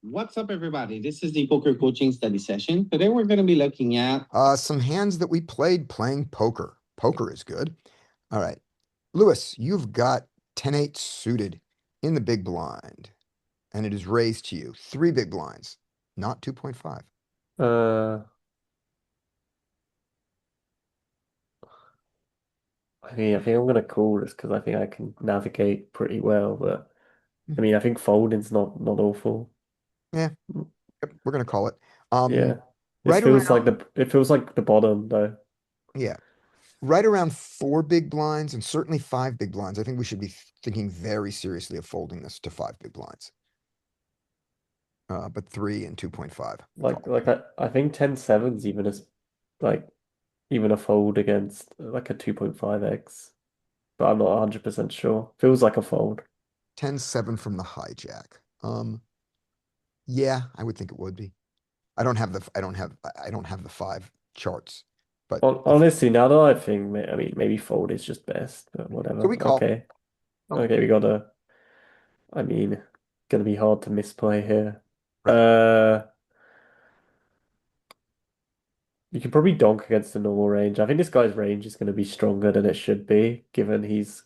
What's up, everybody? This is the poker coaching study session. Today, we're going to be looking at Some hands that we played playing poker. Poker is good. All right. Lewis, you've got 10-8 suited in the big blind, and it is raised to you. Three big blinds, not 2.5. Uh, I think I'm gonna call this because I think I can navigate pretty well. But I mean, I think folding's not awful. Yeah, yep, we're gonna call it. Yeah, Right around, it feels like the bottom though. yeah, right around four big blinds and certainly five big blinds. I think we should be thinking very seriously of folding this to five big blinds. But three and 2.5 call. I think 10-7's even as like even a fold against like a 2.5x, but I'm not 100% sure. Feels like a fold. 10-7 from the hijack. Yeah, I would think it would be. I don't have the five charts, but Honestly, now that I think, I mean, maybe fold is just best, but so whatever. we call. Okay, okay, we gotta. I mean, gonna be hard to misplay here. Right. Uh, you can probably donk against the normal range. I think this guy's range is gonna be stronger than it should be, given there's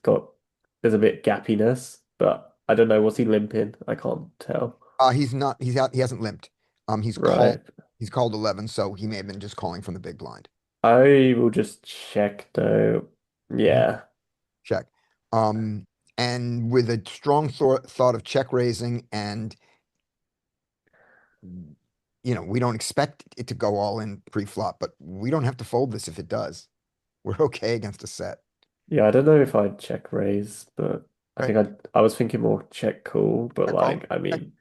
a bit gappiness, but I don't know. Was he limping? I can't tell. He's not, he's out, he hasn't limped. He's called, Right. he's called 11, so he may have been just calling from the big blind. I will just check though. Mhm. Yeah. Check. Um, and with a strong thought of check raising and, we don't expect it to go all in pre-flop, but we don't have to fold this if it does. We're okay against a set. Yeah, I don't know if I'd check raise, but I Right. think I was thinking more check call, but Check call. I Check. mean,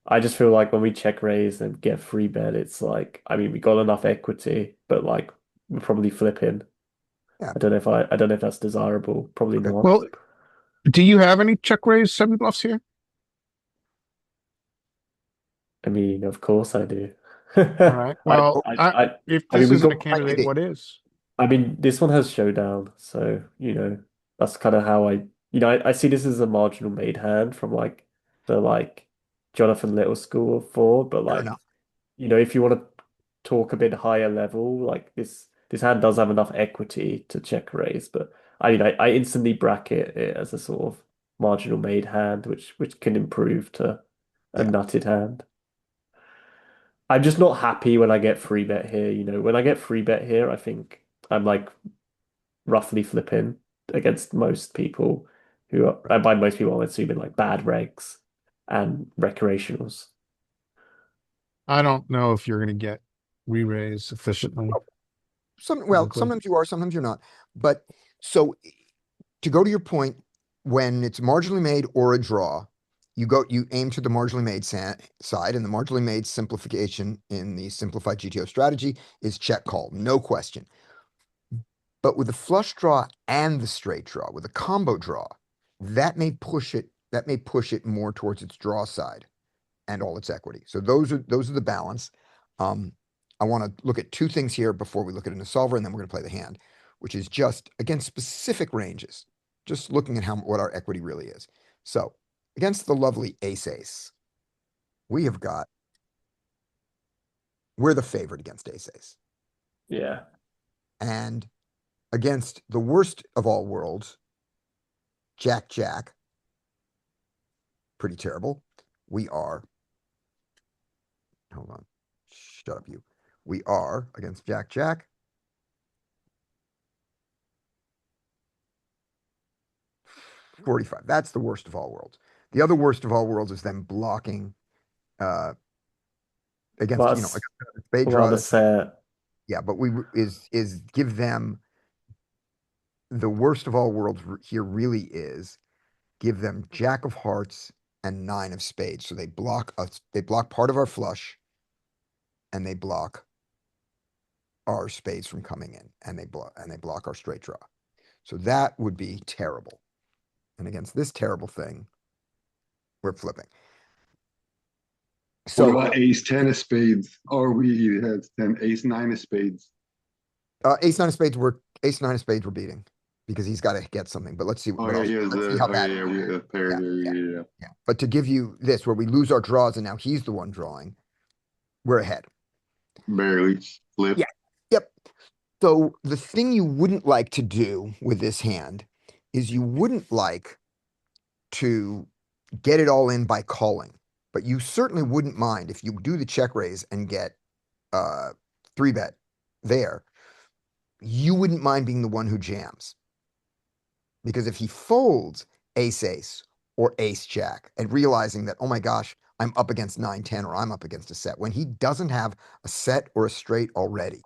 I just feel like when we check raise and get free bet, it's like, I mean, we got enough equity, but like we're probably flipping. Yeah. I don't know if that's desirable. Probably Okay. not. Well, do you have any check raise semi bluffs here? I mean, of course I do. All right. Well, if I mean, this we isn't a got, candidate, what is? I mean, this one has showdown, so you know, that's kind of how I see this as a marginal made hand from like the like Jonathan Little school of thought, but Fair like, enough. if you want to talk a bit higher level, like this hand does have enough equity to check raise, but I instantly bracket it as a sort of marginal made hand, which can improve to a Yeah. nutted hand. I'm just not happy when I get free bet here. When I get free bet here, I think I'm like roughly flipping against most people who are, Right. and by most people, I'm assuming like bad regs and recreationals. I don't know if you're going to get re-raise sufficiently, Well, frankly. sometimes you are, sometimes you're not. But so to go to your point, when it's marginally made or a draw, you aim to the marginally made side, and the marginally made simplification in the simplified GTO strategy is check call, no question. But with the flush draw and the straight draw, with a combo draw, that may push it more towards its draw side and all its equity. So those are the balance. Um, I want to look at two things here before we look at a solver, and then we're going to play the hand, which is just again specific ranges, just looking at what our equity really is. So against the lovely ace, we have got we're the favorite against ace, Yeah. and against the worst of all worlds, jack, pretty terrible. We are. Hold on, shut up, you. We are against jack 45. That's the worst of all worlds. The other worst of all worlds is them blocking uh against, Plus against a spade we're on draw. the That's set. yeah, but we is give them the worst of all worlds here really is give them jack of hearts and nine of spades. So they block part of our flush and they block our spades from coming in and they block our straight draw. So that would be terrible. And against this terrible thing, we're flipping. What So about ace 10 of spades? Or we had 10 ace 9 of spades. ace nine of spades were beating. because he's got to get something, but let's see. Oh But yeah, also, he has let's see the. how Oh bad. yeah, we have a pair Yeah, there. Yeah. yeah. But to give you this, where we lose our draws and now he's the one drawing, we're ahead. Barely flip. Yeah. Yep. So the thing you wouldn't like to do with this hand is you wouldn't like to get it all in by calling, but you certainly wouldn't mind if you do the check raise and get 3-bet there. You wouldn't mind being the one who jams. Because if he folds ace or ace jack and realizing that, oh my gosh, I'm up against 9-10 or I'm up against a set, when he doesn't have a set or a straight already,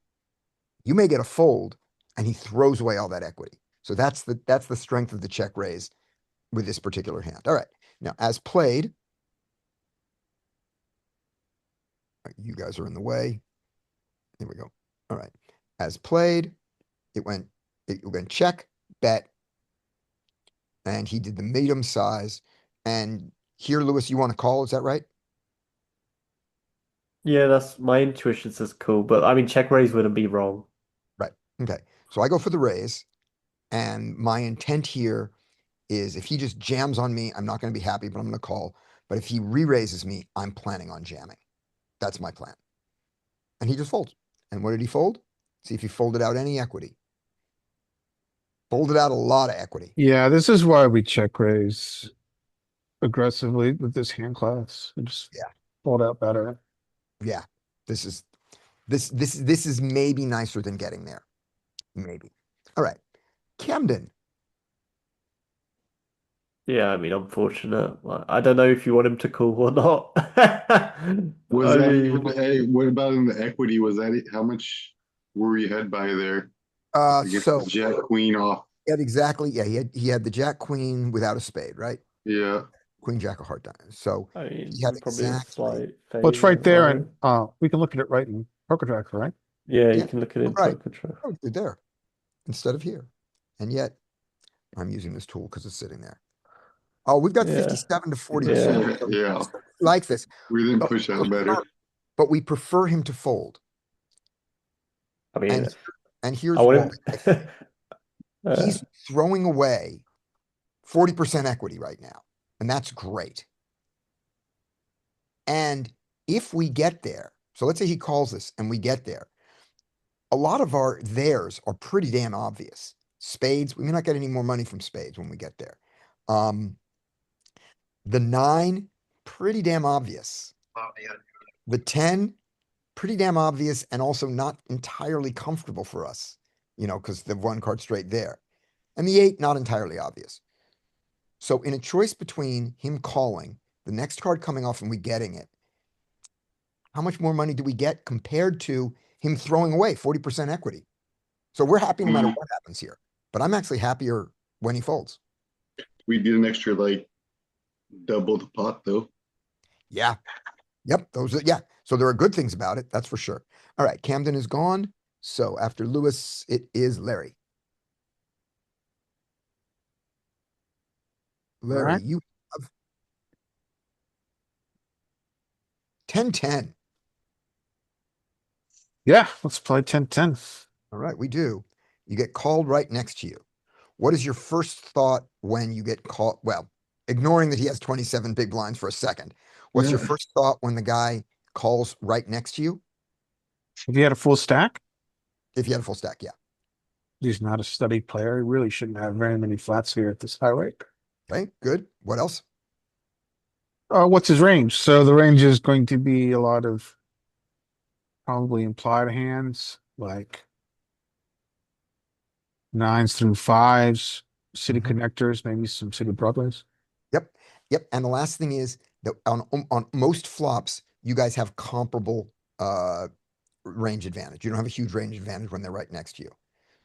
you may get a fold and he throws away all that equity. So that's the strength of the check raise with this particular hand. All right. Now, as played, you guys are in the way. Here we go. All right. As played, it went check, bet, and he did the medium size. And here, Lewis, you want to call? Is that right? Yeah, that's my intuition says cool, but I mean check raise wouldn't be wrong. Right. Okay. So I go for the raise, and my intent here is if he just jams on me, I'm not going to be happy, but I'm going to call. But if he re-raises me, I'm planning on jamming. That's my plan. And he just folds. And what did he fold? See if he folded out any equity. Folded out a lot of equity. Yeah, this is why we check raise aggressively with this hand class. It just Yeah. fold out better. Yeah. This is maybe nicer than getting there. Maybe. All right. Camden. Yeah, I mean unfortunate. I don't know if you want him to call or not. Was I that mean, even? Hey, what about in the equity? Was that how much were we ahead by there? I guess So Jack Queen off. yeah, exactly. Yeah, he had the Jack Queen without a spade, right? Yeah. Queen Jack of heart diamond. So I mean he had probably a exactly. slight Well, it's favor, right there, right? and we can look at it right in Poker Tracker, right? Yeah, you Yeah, can look at it in right. Poker Tracker. Oh, it's there instead of here. And yet I'm using this tool because it's sitting there. Oh, we've got Yeah. 57 to 40%. Yeah. Like this. We didn't But push out better. but we prefer him to fold. I mean And here's I want why. him He's throwing away 40% equity right now. And that's great. And if we get there, so let's say he calls us and we get there, a lot of our theirs are pretty damn obvious. Spades, we may not get any more money from spades when we get there. The 9, pretty damn obvious. The 10, pretty damn obvious and also not entirely comfortable for us, because the 1 card straight there. And the 8, not entirely obvious. So in a choice between him calling, the next card coming off and we getting it, how much more money do we get compared to him throwing away 40% equity? So we're happy no matter what happens here. But I'm actually happier when he folds. We did an extra double the pot though. Yeah. Yep. Yeah. So there are good things about it. That's for sure. All right. Camden is gone. So after Lewis, it is Larry. Larry, right. you have 10-10. Yeah, let's play 10-10. All right, we do. You get called right next to you. What is your first thought when you get called? Well, ignoring that he has 27 big blinds for a second. What's your Yeah. first thought when the guy calls right next to you? If he had a full stack, If you had a full stack, yeah. he's not a studied player. He really shouldn't have very many flats here at this high rate. Okay, good. What else? What's his range? So the range is going to be a lot of probably implied hands, like 9s through 5s, city Mhm. connectors, maybe some city broadways. Yep. Yep. And the last thing is that on most flops, you guys have comparable range advantage. You don't have a huge range advantage when they're right next to you.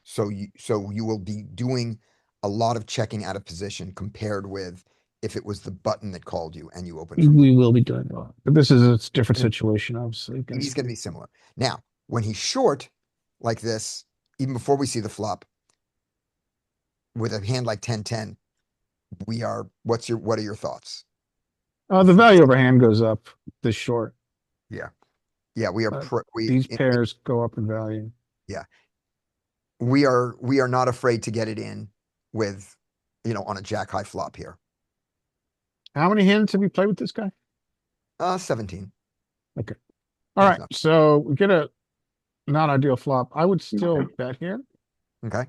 So you will be doing a lot of checking out of position compared with if it was the button that called you and you opened from. We will be doing a lot. But this is a different situation, obviously. He's going to be similar. Now, when he's short like this, even before we see the flop, with a hand like 10-10, what are your thoughts? The value of our hand goes up this short. Yeah, we are These pairs go up in value. we are not afraid to get it in with, on a jack high flop here. How many hands have you played with this guy? 17. All That's right, not- so we get a not ideal flop. I would still bet here. Okay.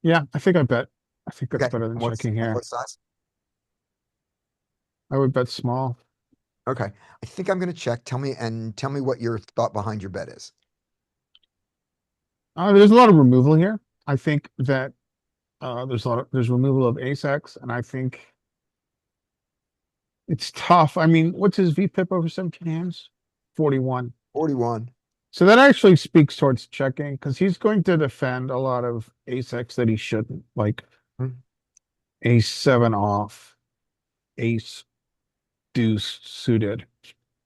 Yeah, I think I bet. I think that's Okay. better than What's, checking here. what size? I would bet small. Okay. I think I'm going to check. Tell me what your thought behind your bet is. There's a lot of removal here. I think that there's removal of ace X, and I think it's tough. I mean, what's his VPIP over 17 hands? 41. 41. So that actually speaks towards checking because he's going to defend a lot of ace X that he shouldn't, like Hmm. ace 7 off, ace deuce suited.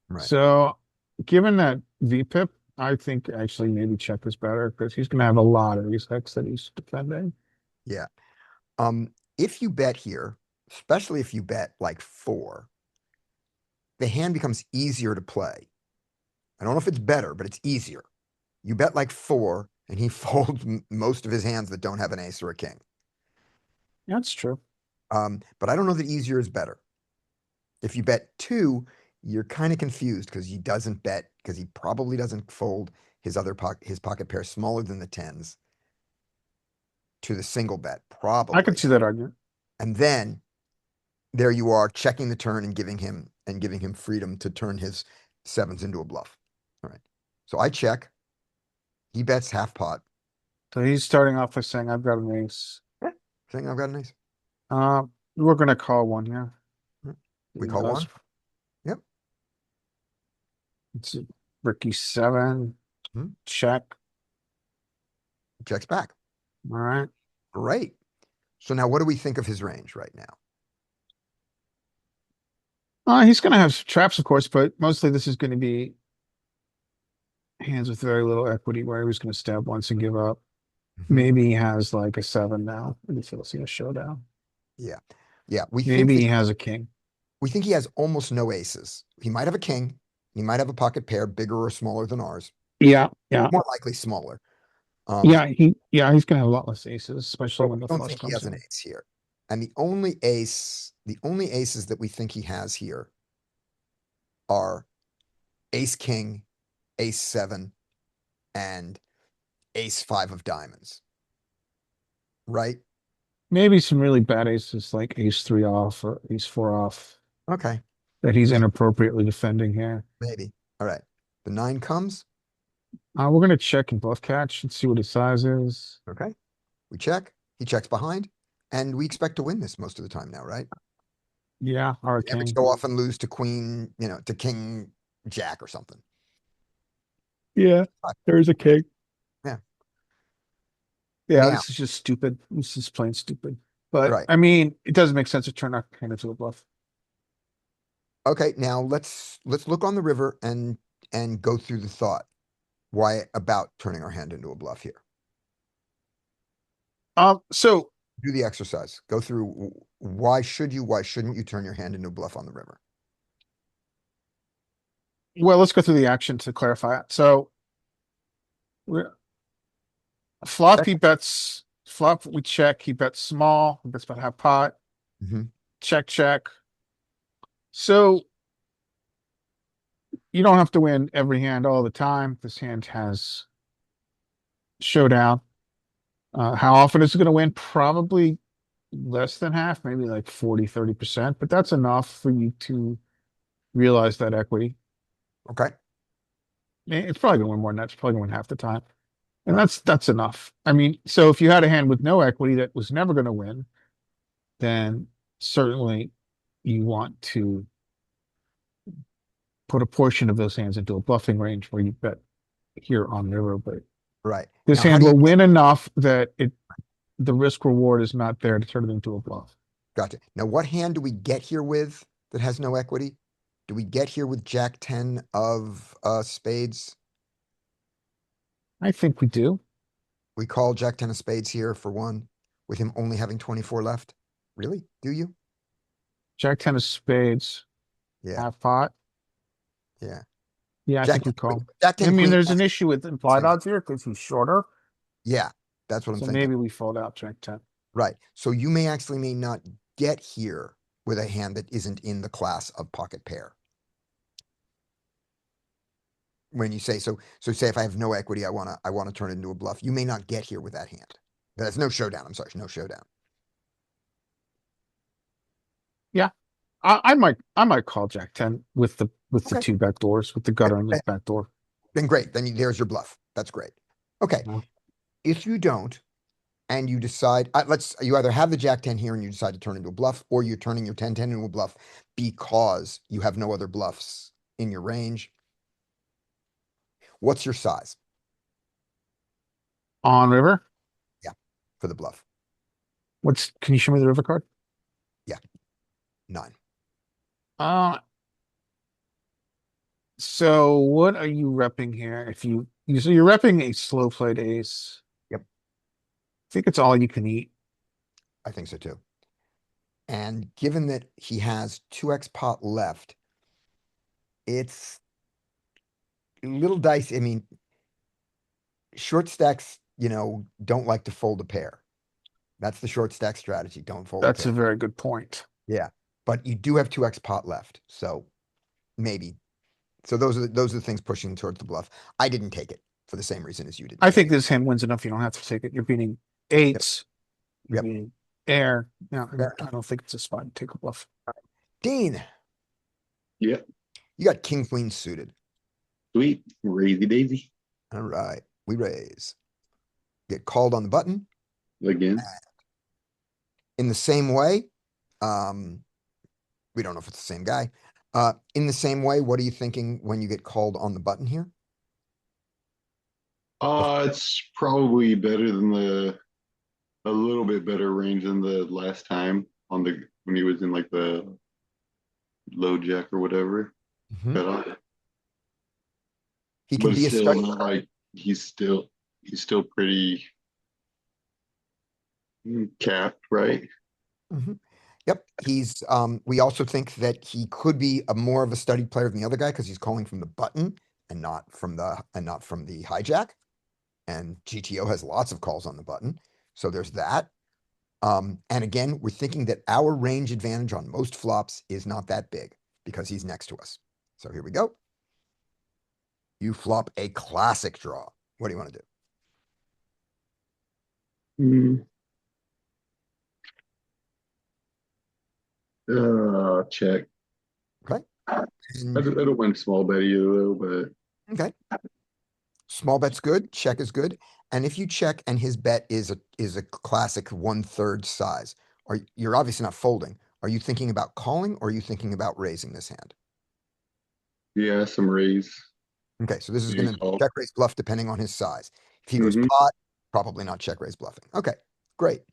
Right. So given that VPIP, I think actually maybe check is better because he's going to have a lot of ace X that he's defending. Yeah. If you bet here, especially if you bet like 4, the hand becomes easier to play. I don't know if it's better, but it's easier. You bet like 4 and he folds most of his hands that don't have an ace or a king. That's true. But I don't know that easier is better. If you bet 2, you're kind of confused because he doesn't bet, because he probably doesn't fold his pocket pair smaller than the 10s to the single bet, probably. I could see that argument. And then there you are checking the turn and giving him freedom to turn his 7s into a bluff. All right. So I check. He bets half pot, So he's starting off by saying, I've got an ace. saying I've got an ace. We're going to call one, yeah. We He call does. one. Yep. It's a Ricky 7. Hmm. Check. Checks back. All right. Great. So now what do we think of his range right now? He's going to have some traps, of course, but mostly this is going to be hands with very little equity where he was going to stab once and give up. Mhm. Maybe he has like a 7 now. Maybe he'll see a showdown. Yeah. Yeah. We think Maybe that he has a king. we think he has almost no aces. He might have a king. He might have a pocket pair bigger or smaller than ours. Yeah, yeah. More likely smaller. He's going to have a lot less aces, especially But when we the don't flush think he comes has an in. ace here. And the only aces that we think he has here are ace king, ace 7, and ace 5 of diamonds. Right? Maybe some really bad aces like ace 3 off or ace 4 off Okay. that he's Maybe. inappropriately defending here. Maybe. All right. The 9 comes. We're going to check and bluff catch and see what his size is. Okay. We check. He checks behind. And we expect to win this most of the time now, right? Yeah, or a Never king. so often lose to queen, to king jack or something. Yeah, there's a king. Yeah. Yeah, Now- this is just stupid. This is plain stupid. But Right. I mean, it doesn't make sense to turn our hand into a bluff. Okay, now let's look on the river and go through the thought. Why about turning our hand into a bluff here? So Do the exercise. Go through why shouldn't you turn your hand into a bluff on the river? well, let's go through the action to clarify it. So we're flop, we check, he bets small, he bets about half pot, Mhm. check, check. So you don't have to win every hand all the time. This hand has showdown. How often is it going to win? Probably less than half, maybe like 40-30%, but that's enough for you to realize that equity. Okay. It's probably going to win more than that. It's probably going to win half the time. And Right. that's enough. I mean, so if you had a hand with no equity that was never going to win, then certainly you want to put a portion of those hands into a bluffing range where you bet here on river, but Right. this Now, how hand do you will get- win enough that the risk reward is not there to turn it into a bluff. Gotcha. Now, what hand do we get here with that has no equity? Do we get here with Jack 10 of spades? I think we do. We call Jack 10 of spades here for one, with him only having 24 left. Really? Do you? Jack 10 of spades, Yeah. half pot. Yeah. Yeah, I Jack think we 10 queen. call. Jack I 10 mean, queen. there's an issue with implied Same. odds here because he's shorter. Yeah, that's what I'm So thinking. maybe we fold out Jack 10. Right. So you may not get here with a hand that isn't in the class of pocket pair. When you say so say if I have no equity, I wanna turn it into a bluff. You may not get here with that hand. That's no showdown. I'm sorry, no showdown. I might call Jack 10 with the Okay. two back doors, with the gutter and the back door. Then great. Then there's your bluff. That's great. Okay. Yeah. If you don't, and you decide, you either have the Jack 10 here and you decide to turn into a bluff, or you're turning your 10-10 into a bluff because you have no other bluffs in your range. What's your size On river, for the bluff? can you show me the river card? 9. Uh, so what are you repping here? So you're repping a slow played ace. Yep. I think it's all you can eat. I think so too. And given that he has 2x pot left, it's little dice. I mean, short stacks, don't like to fold a pair. That's the short stack strategy. Don't fold That's a a pair. very good point. Yeah. But you do have 2x pot left. So maybe. So those are the things pushing towards the bluff. I didn't take it for the same reason as you did. I think this hand wins enough. You don't have to take it. You're beating eights. You're Yep. beating air. No, Fair I don't think it's a spot to take a bluff. Dean. Yeah. You got king queen suited. Sweet. Raisy daisy. All right. We raise. Get called on the button. Again. In the same way, we don't know if it's the same guy. In the same way, what are you thinking when you get called on the button here? It's probably better than a little bit better range than the last time when he was in like the low jack or whatever. Mhm. But He can but be a it's still study. not like he's still pretty capped, right? Mhm. Yep. We also think that he could be more of a studied player than the other guy because he's calling from the button and not from the hijack. And GTO has lots of calls on the button. So there's that. And again, we're thinking that our range advantage on most flops is not that big because he's next to us. So here we go. You flop a classic draw. What do you want to do? Check. Okay. I don't win small bet either though, but Okay. Small bet's good. Check is good. And if you check and his bet is a classic 1/3 size, you're obviously not folding. Are you thinking about calling or are you thinking about raising this hand? yeah, some raise. Okay, so this is Maybe going to call. check raise bluff depending on his size. If he goes pot, probably not check raise bluffing. Okay, great.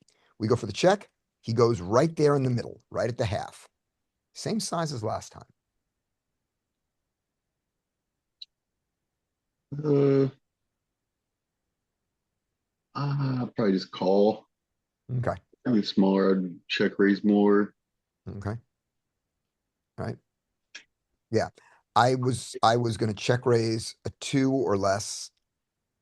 We go for the check. He goes right there in the middle, right at the half. Same size as last time. Probably just call. Okay. Probably smaller. I'd check raise more. Okay. All right. Yeah. I was going to check raise a 2 or less,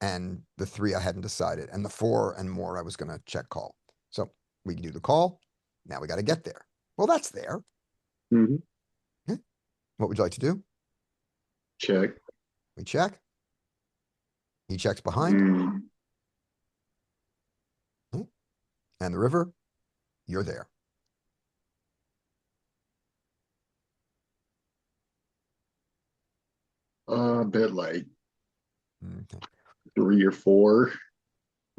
and the 3 I hadn't decided, and the 4 and more I was going to check call. So we do the call. Now we got to get there. Well, that's there. Mhm. What would you like to do? Check. We check. He checks behind, and the river, you're there. Bet like Okay. 3 or 4.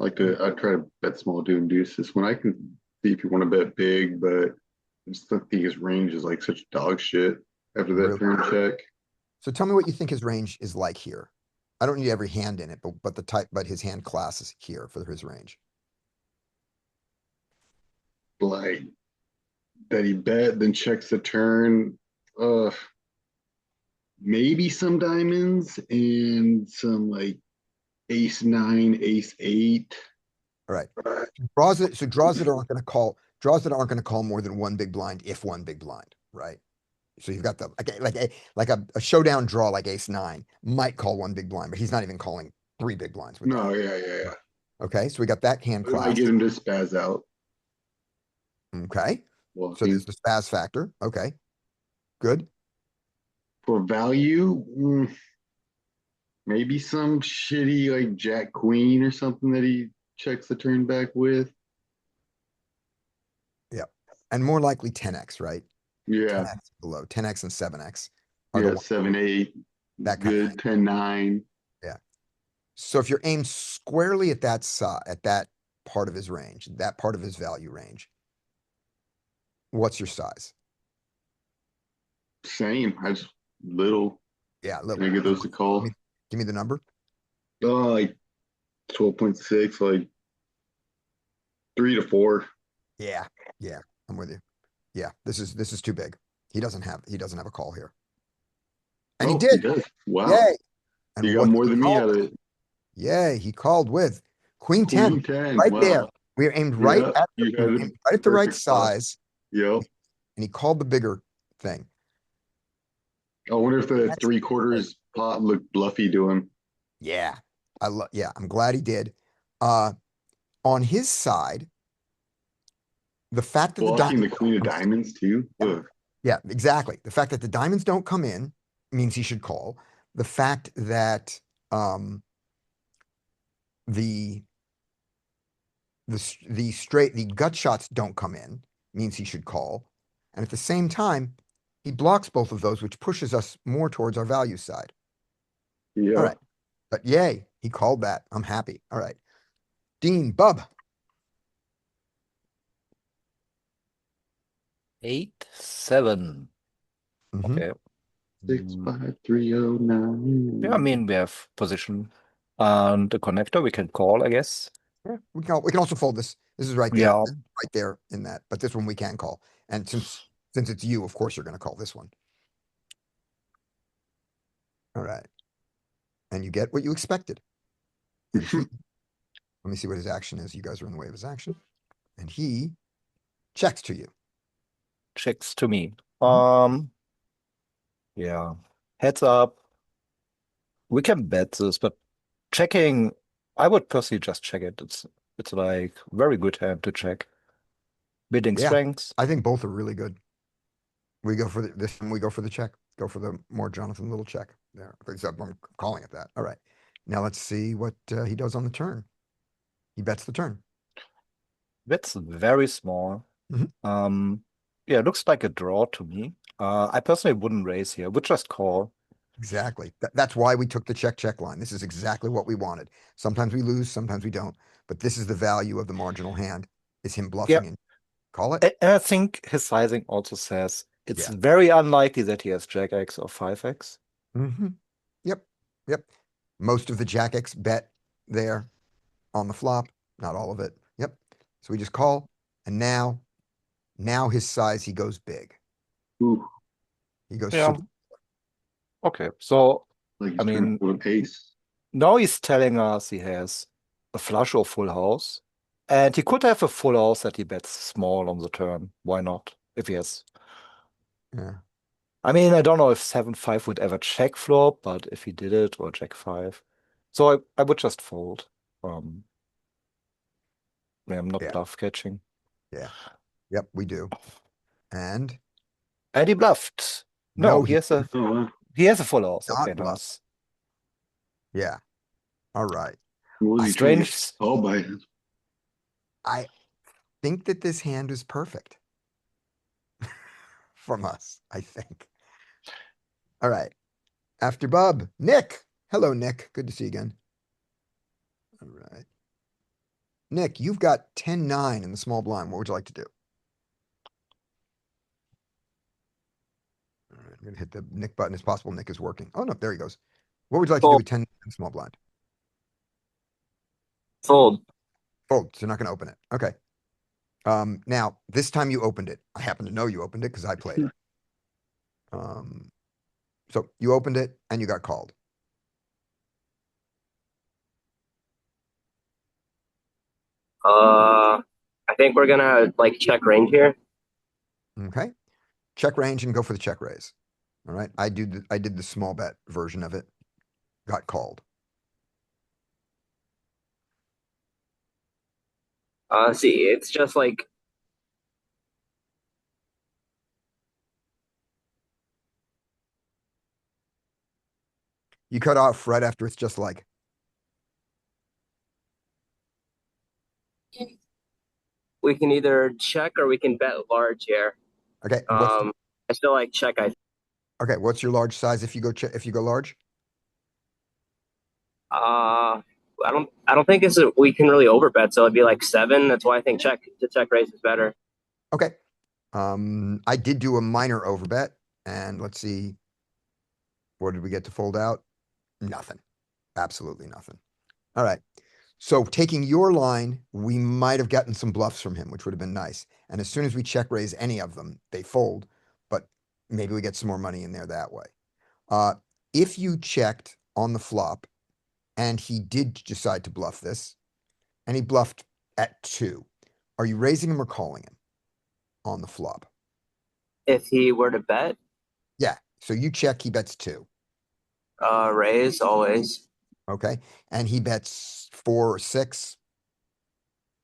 I try to bet small doing deuces when I can see if you want to bet big, but I just think his range is like such dog shit after that Really? turn check. So tell me what you think his range is like here. I don't need every hand in it, but his hand class is here for his range. Like that he bet, then checks the turn. Maybe some diamonds and some like ace 9, ace 8. All right. Draws that aren't going to call more than one big blind if one big blind, right? So you've got the like a showdown draw like ace nine might call one big blind, but he's not even calling three big blinds with No, that. yeah. Okay, so we got that hand I might class. get him to spaz out. Okay, Well, so there's the spaz factor. Okay, good. for value, maybe some shitty like Jack Queen or something that he checks the turn back with. Yep, and more likely 10x, right? Yeah, 10x below 10x and 7x are the yeah, ones 7-8 is that kind of good. 10-9. yeah. So if you're aimed squarely at that side, at that part of his range, that part of his value range, what's your size? Same. I just little. Yeah, Can I little. get those to Give call? me, give me the number. Oh, like 12.6, like 3 to 4. Yeah, yeah, I'm with you. Yeah, this is too big. He doesn't have a call here. And he Oh, he did. does. Wow. Yay. And You got what did more he than me call out of with? it. Yay, he called with Queen 10 Queen 10. right there. Wow. We are aimed Yeah, you we had were a aimed right at the right perfect spot. size, Yep. and he called the bigger thing. I wonder if the That's 3/4 pot looked bluffy to him. Yeah. I'm glad he did. Uh on his side, the fact that the Blocking the diamonds Queen of don't come Diamonds too. in, Ugh. yeah, exactly. The fact that the diamonds don't come in means he should call. The fact that the the gut shots don't come in means he should call. And at the same time, he blocks both of those, which pushes us more towards our value side. All Yeah. right. But yay, he called that. I'm happy. All right. Dean, Bub. 8-7. Mhm. Okay. 65309. Yeah, I mean, we have position and the connector we can call, I guess. Yeah, we can also fold this. This is right there. Yeah. Right there in that. But this one we can call. And since it's you, of course you're gonna call this one. All right. And you get what you expected. And let me see what his action is. You guys are in the way of his action. And he checks to you. Checks to me. Mhm. Yeah. Heads up. We can bet this, but checking, I would personally just check it. It's like very good hand to check. Bidding Yeah, strengths. I think both are really good. We go for this one, we go for the check. Go for the more Jonathan Little check there. Except I'm calling it that. All right. Now let's see what he does on the turn. He bets the turn. That's very small. Mhm. Yeah, it looks like a draw to me. I personally wouldn't raise here. Would just call. Exactly. That's why we took the check line. This is exactly what we wanted. Sometimes we lose, sometimes we don't. But this is the value of the marginal hand, is him Yeah. bluffing and call it. And I think his sizing also says it's Yeah. very unlikely that he has Jack X or 5X. Mm-hmm. Yep. Yep. Most of the Jack X bet there on the flop, not all of it. Yep. So we just call, and now his size, he goes big. Ooh, He goes Yeah. super. Okay. So, like I he's trying to mean, pull a pace. now he's telling us he has a flush or full house. And he could have a full house that he bets small on the turn. Why not? If he has. Yeah. I mean, I don't know if 7-5 would ever check flop, but if he did it, or Jack 5. So I would just fold. Um, yeah, I'm not Yeah. bluff catching. Yeah. Yep. We do. And And he bluffed. no, No, he Oh, wow. he has a full house. not Okay, bluff. nice. Yeah. All right. What was he trying to get Strange. called by? I think that this hand is perfect from us, I think. All right. After Bub, Nick. Hello, Nick. Good to see you again. All right. Nick, you've got 10-9 in the small blind. What would you like to do? All right, I'm gonna hit the Nick button. It's possible Nick is working. Oh no, there he goes. What would you like to do with 10 in small blind? Fold. Fold. So you're not gonna open it. Okay. Now this time you opened it. I happen to know you opened it because I played it. So you opened it and you got called. I think we're gonna like check range here. Okay. check range and go for the check raise. All right, I did the small bet version of it. Got called. See, it's just like You cut off right after it's just like, we can either check or we can bet large here. okay, I still like check. okay, what's your large size if you go if you go large? I don't think we can really overbet, so it'd be like 7. That's why I think check raise is better. Okay. I did do a minor overbet, and let's see. What did we get to fold out? Nothing. Absolutely nothing. All right. So taking your line, we might have gotten some bluffs from him, which would have been nice. And as soon as we check raise any of them, they fold, but maybe we get some more money in there that way. If you checked on the flop and he did decide to bluff this, and he bluffed at 2, are you raising him or calling him on the flop? If he were to bet, Yeah. So you check, he bets 2. raise always. Okay. And he bets 4 or 6.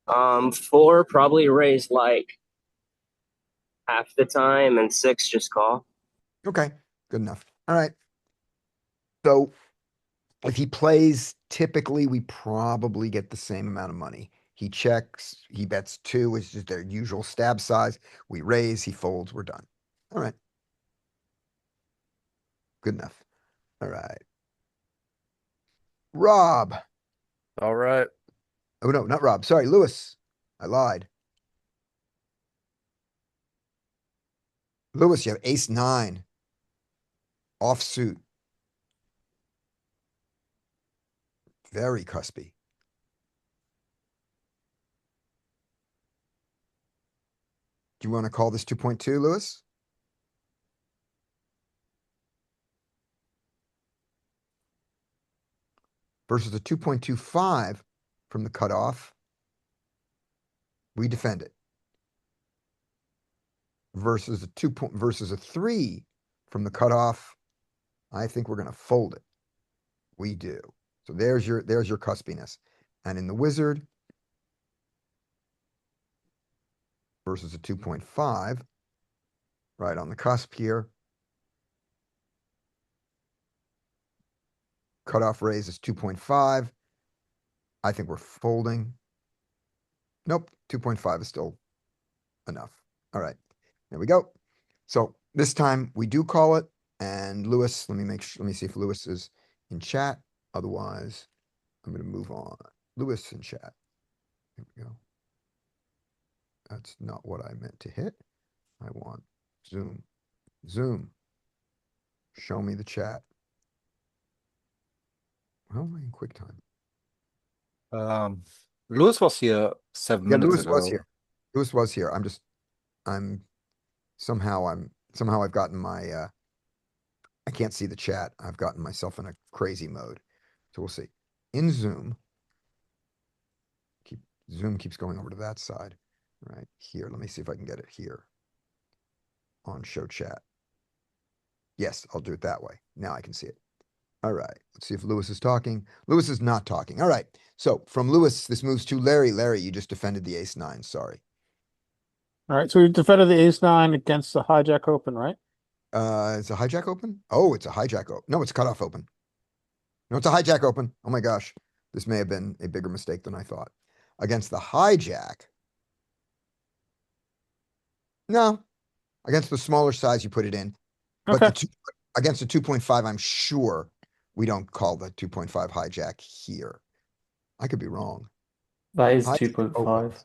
4 probably raise like half the time, and 6 just call. Okay. Good enough. All right. So if he plays, typically we probably get the same amount of money. He checks, he bets 2, which is their usual stab size. We raise, he folds, we're done. All right. Good enough. All right. Rob. All right. Oh, no, not Rob. Sorry, Lewis. I lied. Lewis, you have ace 9. Offsuit. Very cuspy. Do you want to call this 2.2, Lewis? Versus a 2.25 from the cutoff. We defend it. Versus a 3 from the cutoff. I think we're going to fold it. We do. So there's your cuspiness. And in the wizard, versus a 2.5, right on the cusp here. Cutoff raise is 2.5. I think we're folding. Nope, 2.5 is still enough. All right, there we go. So this time we do call it. And Lewis, let me see if Lewis is in chat. Otherwise, I'm going to move on. Lewis in chat. Here we go. That's not what I meant to hit. I want Zoom. Zoom. Show me the chat. How am I in QuickTime? Lewis was here 7 minutes Lewis was ago. here. Lewis was here. Somehow I've gotten my, I can't see the chat. I've gotten myself in a crazy mode. So we'll see. In Zoom, Zoom keeps going over to that side. Right here. Let me see if I can get it here on show chat. Yes, I'll do it that way. Now I can see it. All right. Let's see if Lewis is talking. Lewis is not talking. All right. So from Lewis, this moves to Larry. Larry, you just defended the ace 9. Sorry. All right, so we defended the ace 9 against the hijack open, right? It's a hijack open? Oh, it's a hijack open. No, it's a cutoff open. No, it's a hijack open. Oh my gosh. This may have been a bigger mistake than I thought. Against the hijack. No. Against the smaller size, you put it in. But Okay. Against the 2.5, I'm sure we don't call the 2.5 hijack here. I could be wrong. That is Hijack 2.5.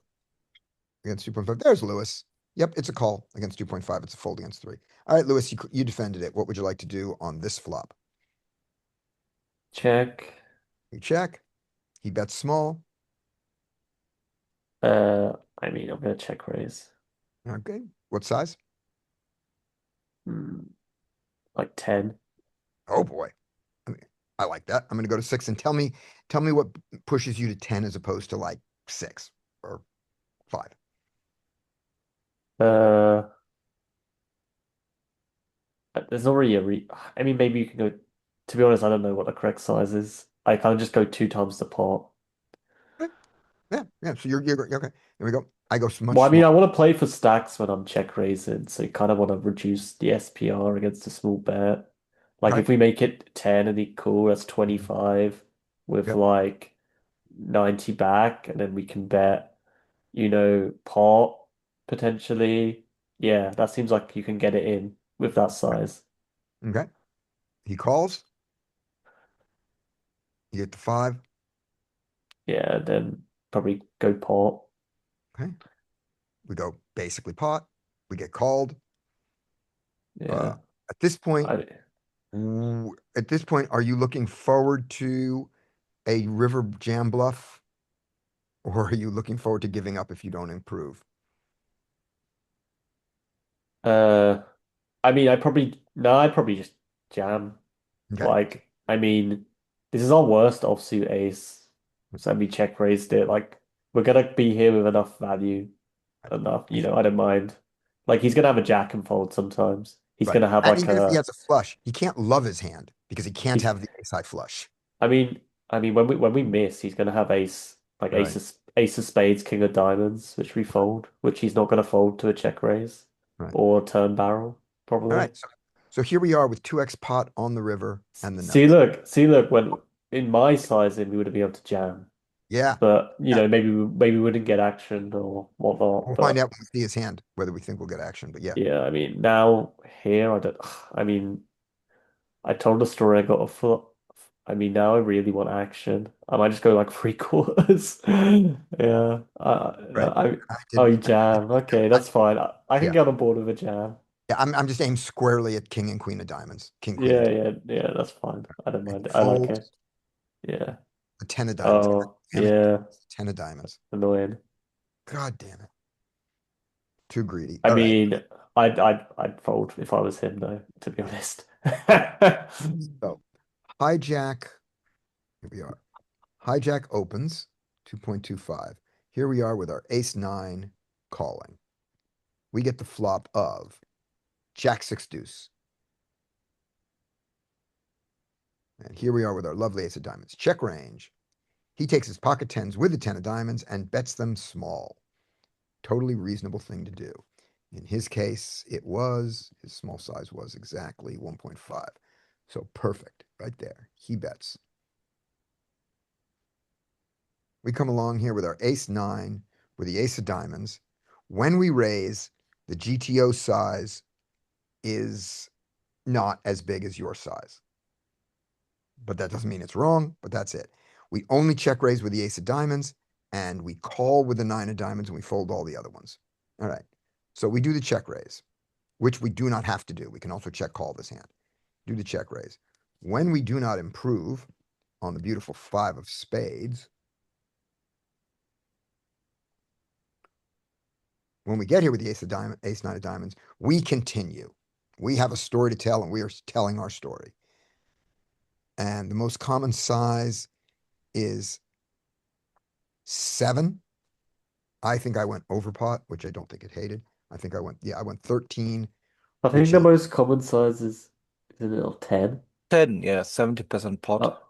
Against 2.5. There's Lewis. Yep, it's a call against 2.5. It's a fold against 3. All right, Lewis, you defended it. What would you like to do on this flop? Check. You check. He bets small. I mean, I'm gonna check raise. Okay. What size? Like 10. Oh boy. I like that. I'm going to go to 6 and tell me what pushes you to 10 as opposed to like 6 or 5. there's not really I mean, maybe you can go. To be honest, I don't know what the correct size is. I kind of just go 2 times the pot. Yeah. So you're okay. There we go. I go much Well, I mean, smaller. I want to play for stacks when I'm check raising, so you kind of want to reduce the SPR against a small bet. Like Okay. if we make it 10 and equal, that's 25 with Yep. like 90 back, and then we can bet, pot potentially. Yeah, that seems like you can get it in with that size. Okay. He calls. You get the 5. Yeah, then probably go pot. Okay. We go basically pot. We get called. Yeah. At this point, I are you looking forward to a river jam bluff? Or are you looking forward to giving up if you don't improve? uh I mean I'd probably just jam. Okay. Like, I mean, this is our worst offsuit ace. So we check raised it. Like, we're gonna be here with enough value, enough, I don't mind. Like, he's gonna have a jack and fold sometimes. He's Right. gonna have And like even if he a has a flush, he can't love his hand because he can't he's have the ace high flush. I mean when we miss, he's gonna have Right. ace of spades, king of diamonds, which we fold, which he's not gonna fold to a check raise Right. or turn barrel, All probably. right. So here we are with 2x pot on the river and the See, nuts. look, when in my sizing, we would have been able to jam. Yeah. But Yeah. maybe we wouldn't get action or whatnot. We'll find But out when we see his hand whether we think we'll get action. But yeah. yeah, I mean now here I don't. I mean I told the story I got a foot. I mean now I really want action. I might just go like 3/4. Yeah. Right. I Oh, didn't. you jam. Okay, I, that's fine. I can yeah. get on board with a jam. Yeah. I'm just aimed squarely at king and queen of diamonds. King, queen of Yeah, diamonds. yeah, that's fine. I don't mind it. I like Fold it. Yeah. a 10 of diamonds. God Oh, damn it. yeah. 10 of diamonds. Annoying. God damn it. Too greedy. I All right. mean, I'd fold if I was him, though, to be honest. So hijack. Here we are. Hijack opens 2.25. Here we are with our ace 9 calling. We get the flop of jack 6 deuce. And here we are with our lovely ace of diamonds. Check range. He takes his pocket tens with the 10 of diamonds and bets them small. Totally reasonable thing to do. In his case, his small size was exactly 1.5. So perfect right there. He bets. We come along here with our ace 9, with the ace of diamonds. When we raise, the GTO size is not as big as your size. But that doesn't mean it's wrong, but that's it. We only check raise with the ace of diamonds, and we call with the 9 of diamonds, and we fold all the other ones. All right. So we do the check raise, which we do not have to do. We can also check call this hand. Do the check raise. When we do not improve on the beautiful 5 of spades, when we get here with the ace 9 of diamonds, we continue. We have a story to tell, and we are telling our story. And the most common size is 7. I think I went over pot, which I don't think it hated. I think I went 13, I which think the is, most common size is a little 10. 10, yeah, 70% pot.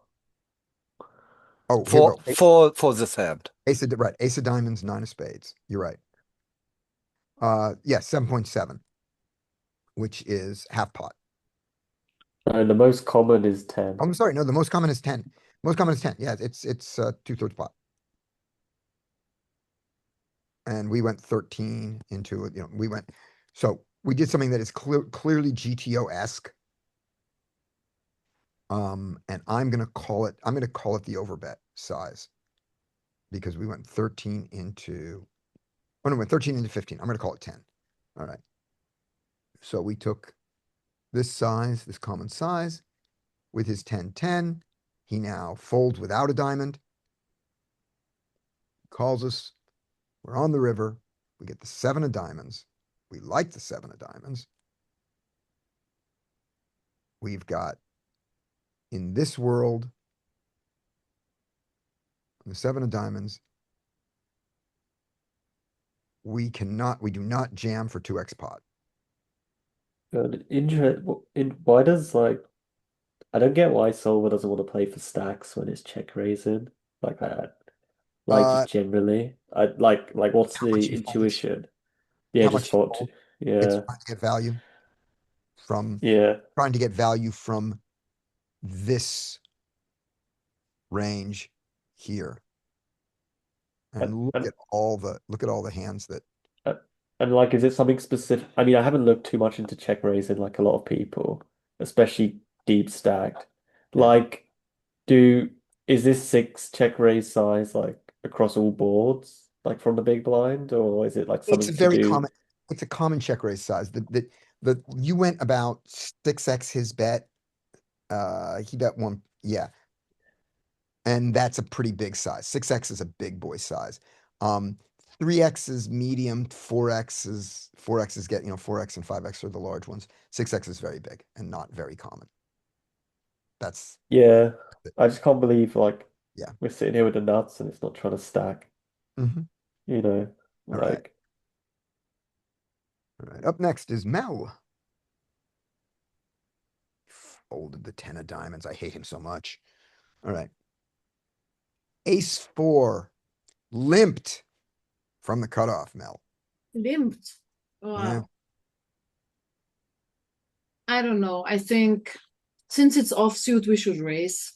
oh, here we For go. for this hand. Right. Ace of diamonds, 9 of spades. You're right. Yeah, 7.7, which is half pot. And the most common is 10. I'm sorry. No, the most common is 10. Most common is 10. Yeah, it's 2/3 pot. And we went 13 into it. So we did something that is clearly GTO-esque. And I'm going to call it the overbet size because we went 13 into, oh no, we went 13 into 15. I'm going to call it 10. All right. So we took this size, this common size with his 10-10. He now folds without a diamond, calls us. We're on the river. We get the 7 of diamonds. We like the 7 of diamonds. We've got in this world, the 7 of diamonds, we do not jam for 2x pot. But why does like I don't get why Solver doesn't want to play for stacks when it's check raising like that. Like Uh, just generally, I like what's how much the he folds, intuition? Yeah, how just much he thought. folds. It's Yeah, trying to get value from, yeah. trying to get value from this range here. And, And and look at all the hands that, Uh, And like, is it something specific? I mean, I haven't looked too much into check raising like a lot of people, especially deep stacked. yeah. Like, do is this 6 check raise size like across all boards, like from the big blind, or is it like It's something a to very do? common, it's a common check raise size. You went about 6x his bet. He bet one, yeah. And that's a pretty big size. 6x is a big boy size. Um, 3x is medium, 4x is 4x and 5x are the large ones. 6x is very big and not very common. That's Yeah, I just can't believe like yeah. we're sitting here with the nuts and it's not trying to stack, Hmm. you know, All right. like All right. Up next is Mel. Folded the 10 of diamonds. I hate him so much. All right. Ace 4. Limped from the cutoff, Mel. Limped. Yeah. I don't know. I think since it's offsuit, we should raise.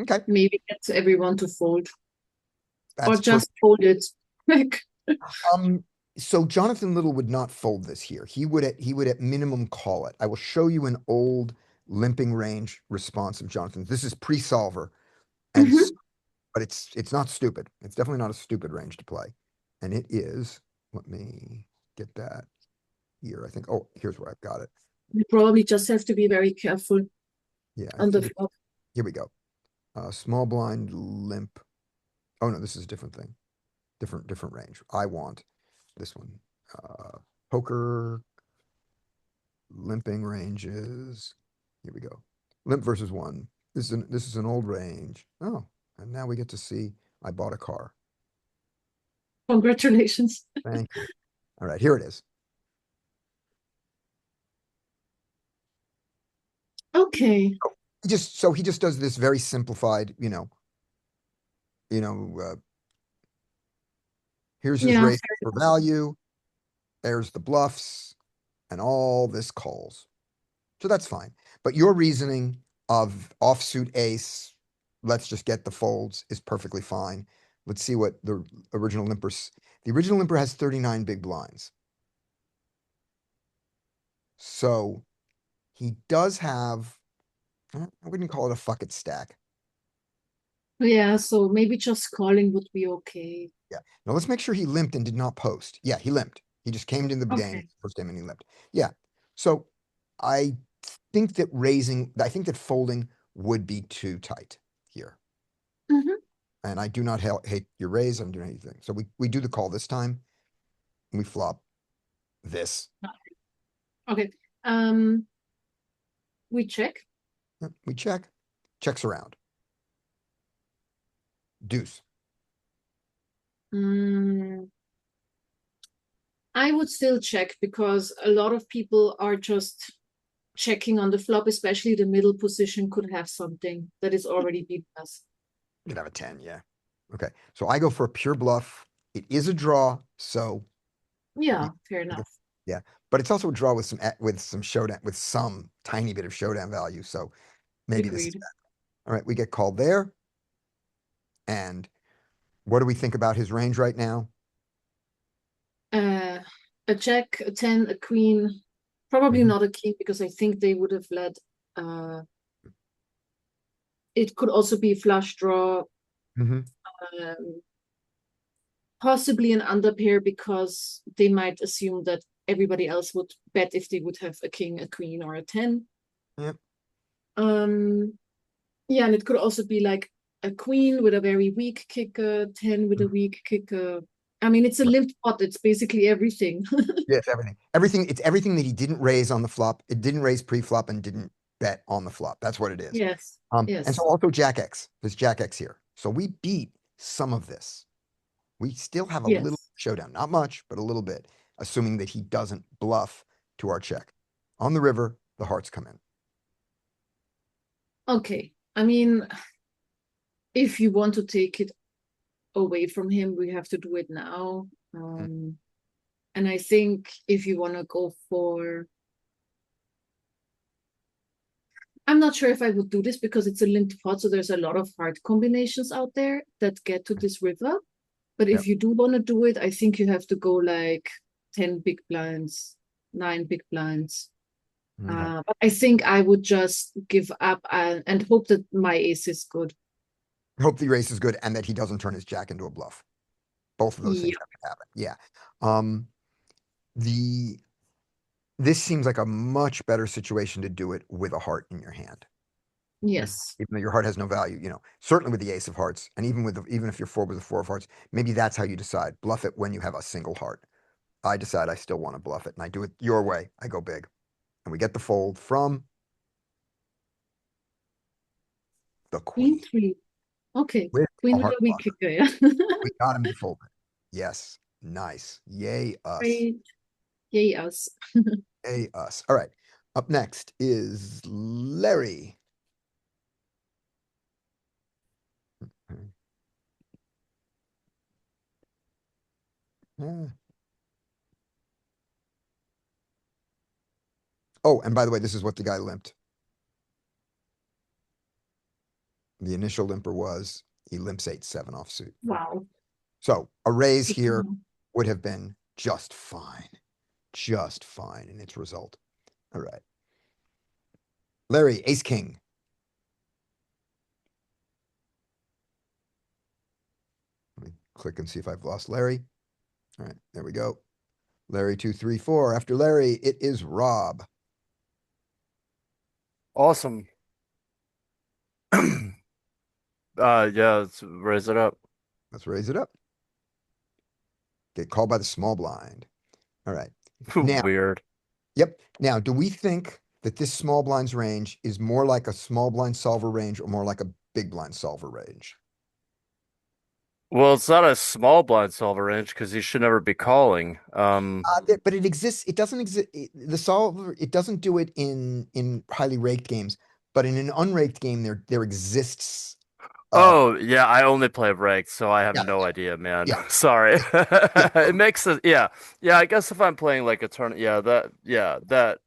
Okay. Maybe get everyone to fold. Or That's just fold it. Like, Um, so Jonathan Little would not fold this here. He would at minimum call it. I will show you an old limping range response of Jonathan. This is pre-solver, and Mhm. but it's not stupid. It's definitely not a stupid range to play. And it is, let me get that here. I think, oh, here's where I've got it. We probably just have to be very careful Yeah, I on the think flop. here we go. Small blind limp. Oh no, this is a different thing. Different range. I want this one. Poker limping ranges. Here we go. Limp versus one. This is an old range. Oh, and now we get to see I bought a car. Congratulations. Thank you. All right, here it is. Okay. He just does this very simplified, here's his Yeah, raise for value. There's the bluffs and all this calls. So that's fine. But your reasoning of offsuit ace, let's just get the folds is perfectly fine. Let's see what the original limper has 39 big blinds. So he does have, I wouldn't call it a fuck it stack. yeah, so maybe just calling would be okay. Yeah. Now let's make sure he limped and did not post. Yeah, he limped. He just came into the game, Okay. first game, and he limped. Yeah. So I think that folding would be too tight here. Mhm. And I do not hate your raise. I'm doing anything. So we do the call this time. And we flop this. Okay. We check. Yep, we check. Checks around. Deuce. I would still check because a lot of people are just checking on the flop, especially the middle position could have something that is already beat us. You could have a 10, yeah. Okay. So I go for a pure bluff. It is a draw, so Yeah, fair enough. yeah. But it's also a draw with some showdown, with some tiny bit of showdown value. So maybe this is Agreed. bad. All right, we get called there. And what do we think about his range right now? A jack, a 10, a queen, probably not a king because I think they would have led. It could also be flush draw, Mhm. possibly an underpair because they might assume that everybody else would bet if they would have a king, a queen, or a 10. Yep. Yeah, and it could also be like a queen with a very weak kicker, 10 with a weak kicker. I mean, it's a Limp-pot. It's basically everything. Yeah, it's everything. It's everything that he didn't raise on the flop. It didn't raise pre-flop and didn't bet on the flop. That's what it is. Yes. And Yes. so also Jack X. There's Jack X here. So we beat some of this. We still have a little Yes. showdown. Not much, but a little bit. assuming that he doesn't bluff to our check. On the river, the hearts come in. Okay. I mean, if you want to take it away from him, we have to do it now. And I think if you want to go for, I'm not sure if I would do this because it's a limped pot, so there's a lot of hard combinations out there that get to this river. But if you do want to do it, I think you have to go like 10 big blinds, 9 big blinds. Okay. But I think I would just give up and hope that my ace is good. Hope the race is good and that he doesn't turn his jack into a bluff. Both of those things have to happen. Yeah. This seems like a much better situation to do it with a heart in your hand. Yes. Even though your heart has no value, you know, certainly with the ace of hearts, and even if you're four with a 4 of hearts, maybe that's how you decide. Bluff it when you have a single heart. I decide I still want to bluff it, and I do it your way. I go big, and we get the fold from the Queen queen. 3. Okay. With Queen a with heart a weak blocker. kicker, yeah. We got him to fold it. Yes, nice. Yay us. Great. Yay us. Yay us. All right. Up next is Larry. Oh, and by the way, this is what the guy limped. The initial limper was he limps 8-7 offsuit. Wow. So a raise Good to here know. would have been just fine in its result. All right. Larry, ace king. Let me click and see if I've lost Larry. All right, there we go. Larry 2, 3, 4. After Larry, it is Rob. Awesome. Yeah, let's raise it up. Let's raise it up. Get called by the small blind. All right. Now, Weird. yep. Now, do we think that this small blind's range is more like a small blind solver range or more like a big blind solver range? Well, it's not a small blind solver range because you should never be calling. But it exists. It doesn't exist. The solver, it doesn't do it in highly raked games, but in an unraked game, there exists. Oh, yeah, I only play ranked, so I have Yeah. no idea, man. Yeah. Sorry. Yeah. It makes it, yeah. Yeah, I guess if I'm playing like a turn, this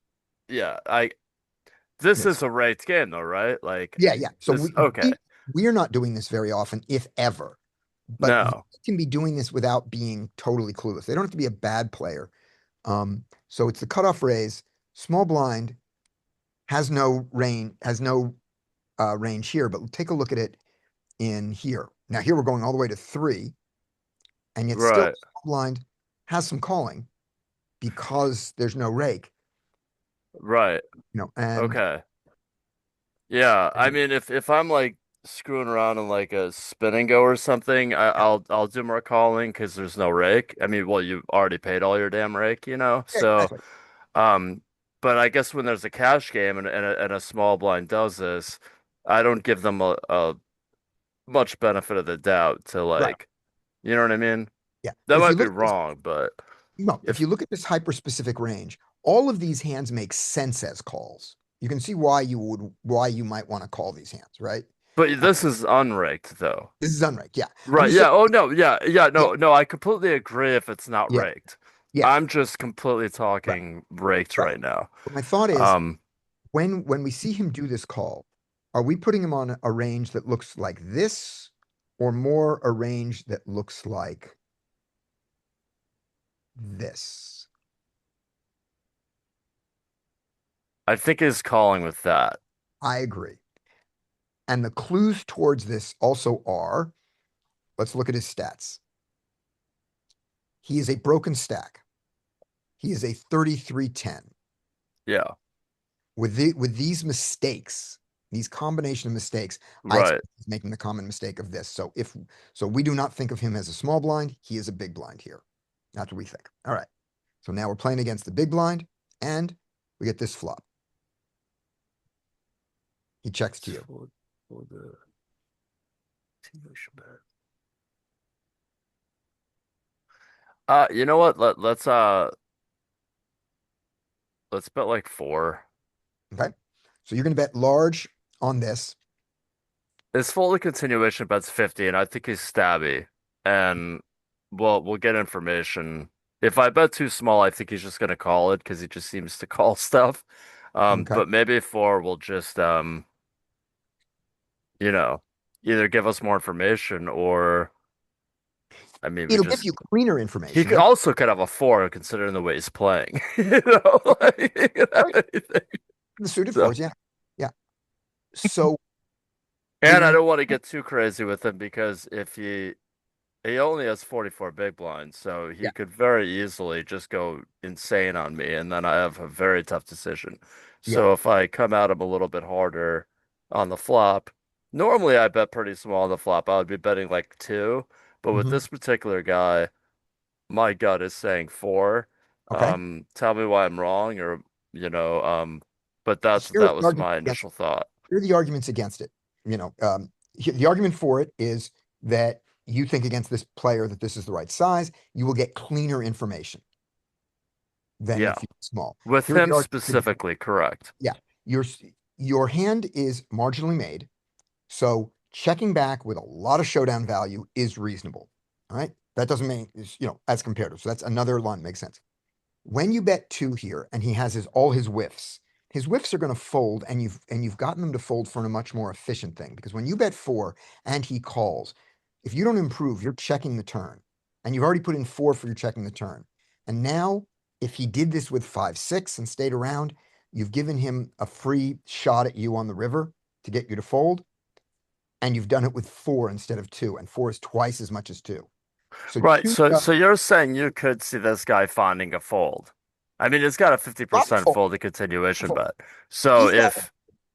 Yes. is a ranked game though, right? Like, Yeah. So this, okay. we're not doing this very often, if ever. But you No. can be doing this without being totally clueless. They don't have to be a bad player. So it's the cutoff raise. Small blind has no range here, but take a look at it in here. Now here we're going all the way to 3, and yet still Right. small blind has some calling because there's no rake. Right. You know, and Okay. Yeah, I mean, if I'm like screwing around in like a spin and go or something, I'll do more calling because there's no rake. I mean, well, you've already paid all your damn rake, you know. yeah, So, exactly. um, but I guess when there's a cash game and a small blind does this, I don't give them a much benefit of the doubt to Right. like, you know what I mean? Yeah. That If you might be look at this, wrong, but no, if if you look at this hyper-specific range, all of these hands make sense as calls. You can see why you might want to call these hands, right? but this is unraked though. This is unraked, yeah. I'm Right. just Yeah. saying, Oh no. Yeah. Yeah. No. I completely agree if it's not yeah, raked. yeah, I'm just completely right, talking raked right. right now. But my thought is, Um. when we see him do this call, are we putting him on a range that looks like this, or more a range that looks like this? I think he's calling with that. I agree. And the clues towards this also are, let's look at his stats. He is a broken stack. He is a 33-10. Yeah. With these mistakes, these combination of mistakes, I Right. expect he's making the common mistake of this. So we do not think of him as a small blind, he is a big blind here. That's what we think. All right. So now we're playing against the big blind, and we get this flop. He checks to you. For the you know what? Let's let's bet like 4. Okay. So you're gonna bet large on this. His folded continuation bet's 50, and I think he's stabby. And we'll get information. If I bet too small, I think he's just gonna call it because he just seems to call stuff. Okay. But maybe 4 will just you know, either give us more information or I mean we It'll give just you cleaner he information. could also could have a 4 considering the way he's playing. You know, like, he could have anything. The suited So- fours, yeah. Yeah. So And I in- don't want to get too crazy with him because if he only has 44 big blinds, so he Yeah. could very easily just go insane on me, and then I have a very tough decision. So if I come at him a little bit harder on the flop, normally I bet pretty small on the flop. I would be betting like 2, but with Mhm. this particular guy, my gut is saying 4. Okay. Tell me why I'm wrong, or but Here are that the was arguments my against initial thought. Here are the arguments against it. The argument for it is that you think against this player that this is the right size, you will get cleaner information than Yeah. if you're small. With Here are the him arguments specifically, correct. Your hand is marginally made, so checking back with a lot of showdown value is reasonable. All right, that doesn't mean as comparative. So that's another line that makes sense. When you bet 2 here, and he has all his whiffs are going to fold, and you've gotten them to fold for a much more efficient thing. Because when you bet 4 and he calls, if you don't improve, you're checking the turn, and you've already put in 4 for your checking the turn. And now, if he did this with 5-6 and stayed around, you've given him a free shot at you on the river to get you to fold, and you've done it with 4 instead of 2, and 4 is twice as much as 2. So Right. 2 So you're saying you could see this guy finding a fold. I mean, it's got a 50% fold. folded continuation Fold. bet. So He's got-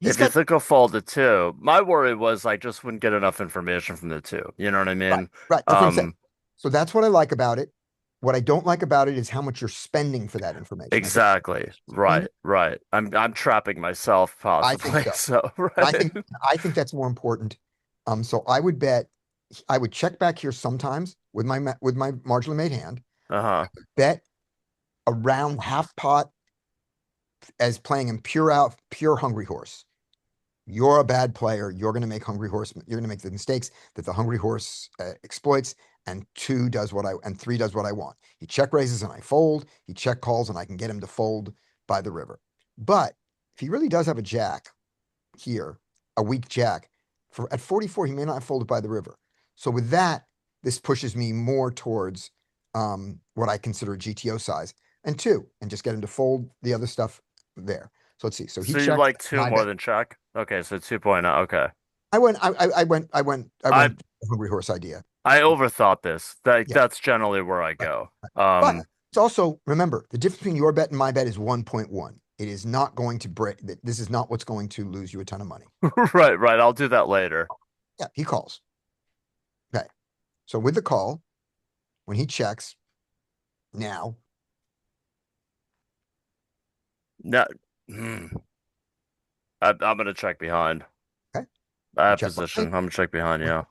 he's if you got- think of fold the 2, my worry was I just wouldn't get enough information from the 2. You know what I mean? Right. That's what I'm saying. So that's what I like about it. What I don't like about it is how much you're spending for that information. I think- Exactly. Right. Right. I'm trapping myself I think possibly. so. So right. I think that's more important. So I would check back here sometimes with my marginally made hand, Uh-huh. bet around half pot as playing in pure hungry horse. You're a bad player. You're going to make hungry horse. You're going to make the mistakes that the hungry horse exploits. And 3 does what I want. He check raises and I fold. He check calls and I can get him to fold by the river. But if he really does have a jack here, a weak jack, at 44 he may not have folded by the river. So with that, this pushes me more towards what I consider a GTO size and 2, and just get him to fold the other stuff there. So let's see. So he So you checked, like 2 my more bet. than check? Okay, so 2.0. Okay. I went the hungry horse idea. I overthought this. Yeah. That's generally where I go. But it's also, remember, the difference between your bet and my bet is 1.1. It is not going to break. This is not what's going to lose you a ton of money. Right. I'll do that later. Yeah, he calls. Okay. So with the call, when he checks, now, No. I'm gonna check behind. Okay. I have Check position. behind. I'm gonna check behind, yeah.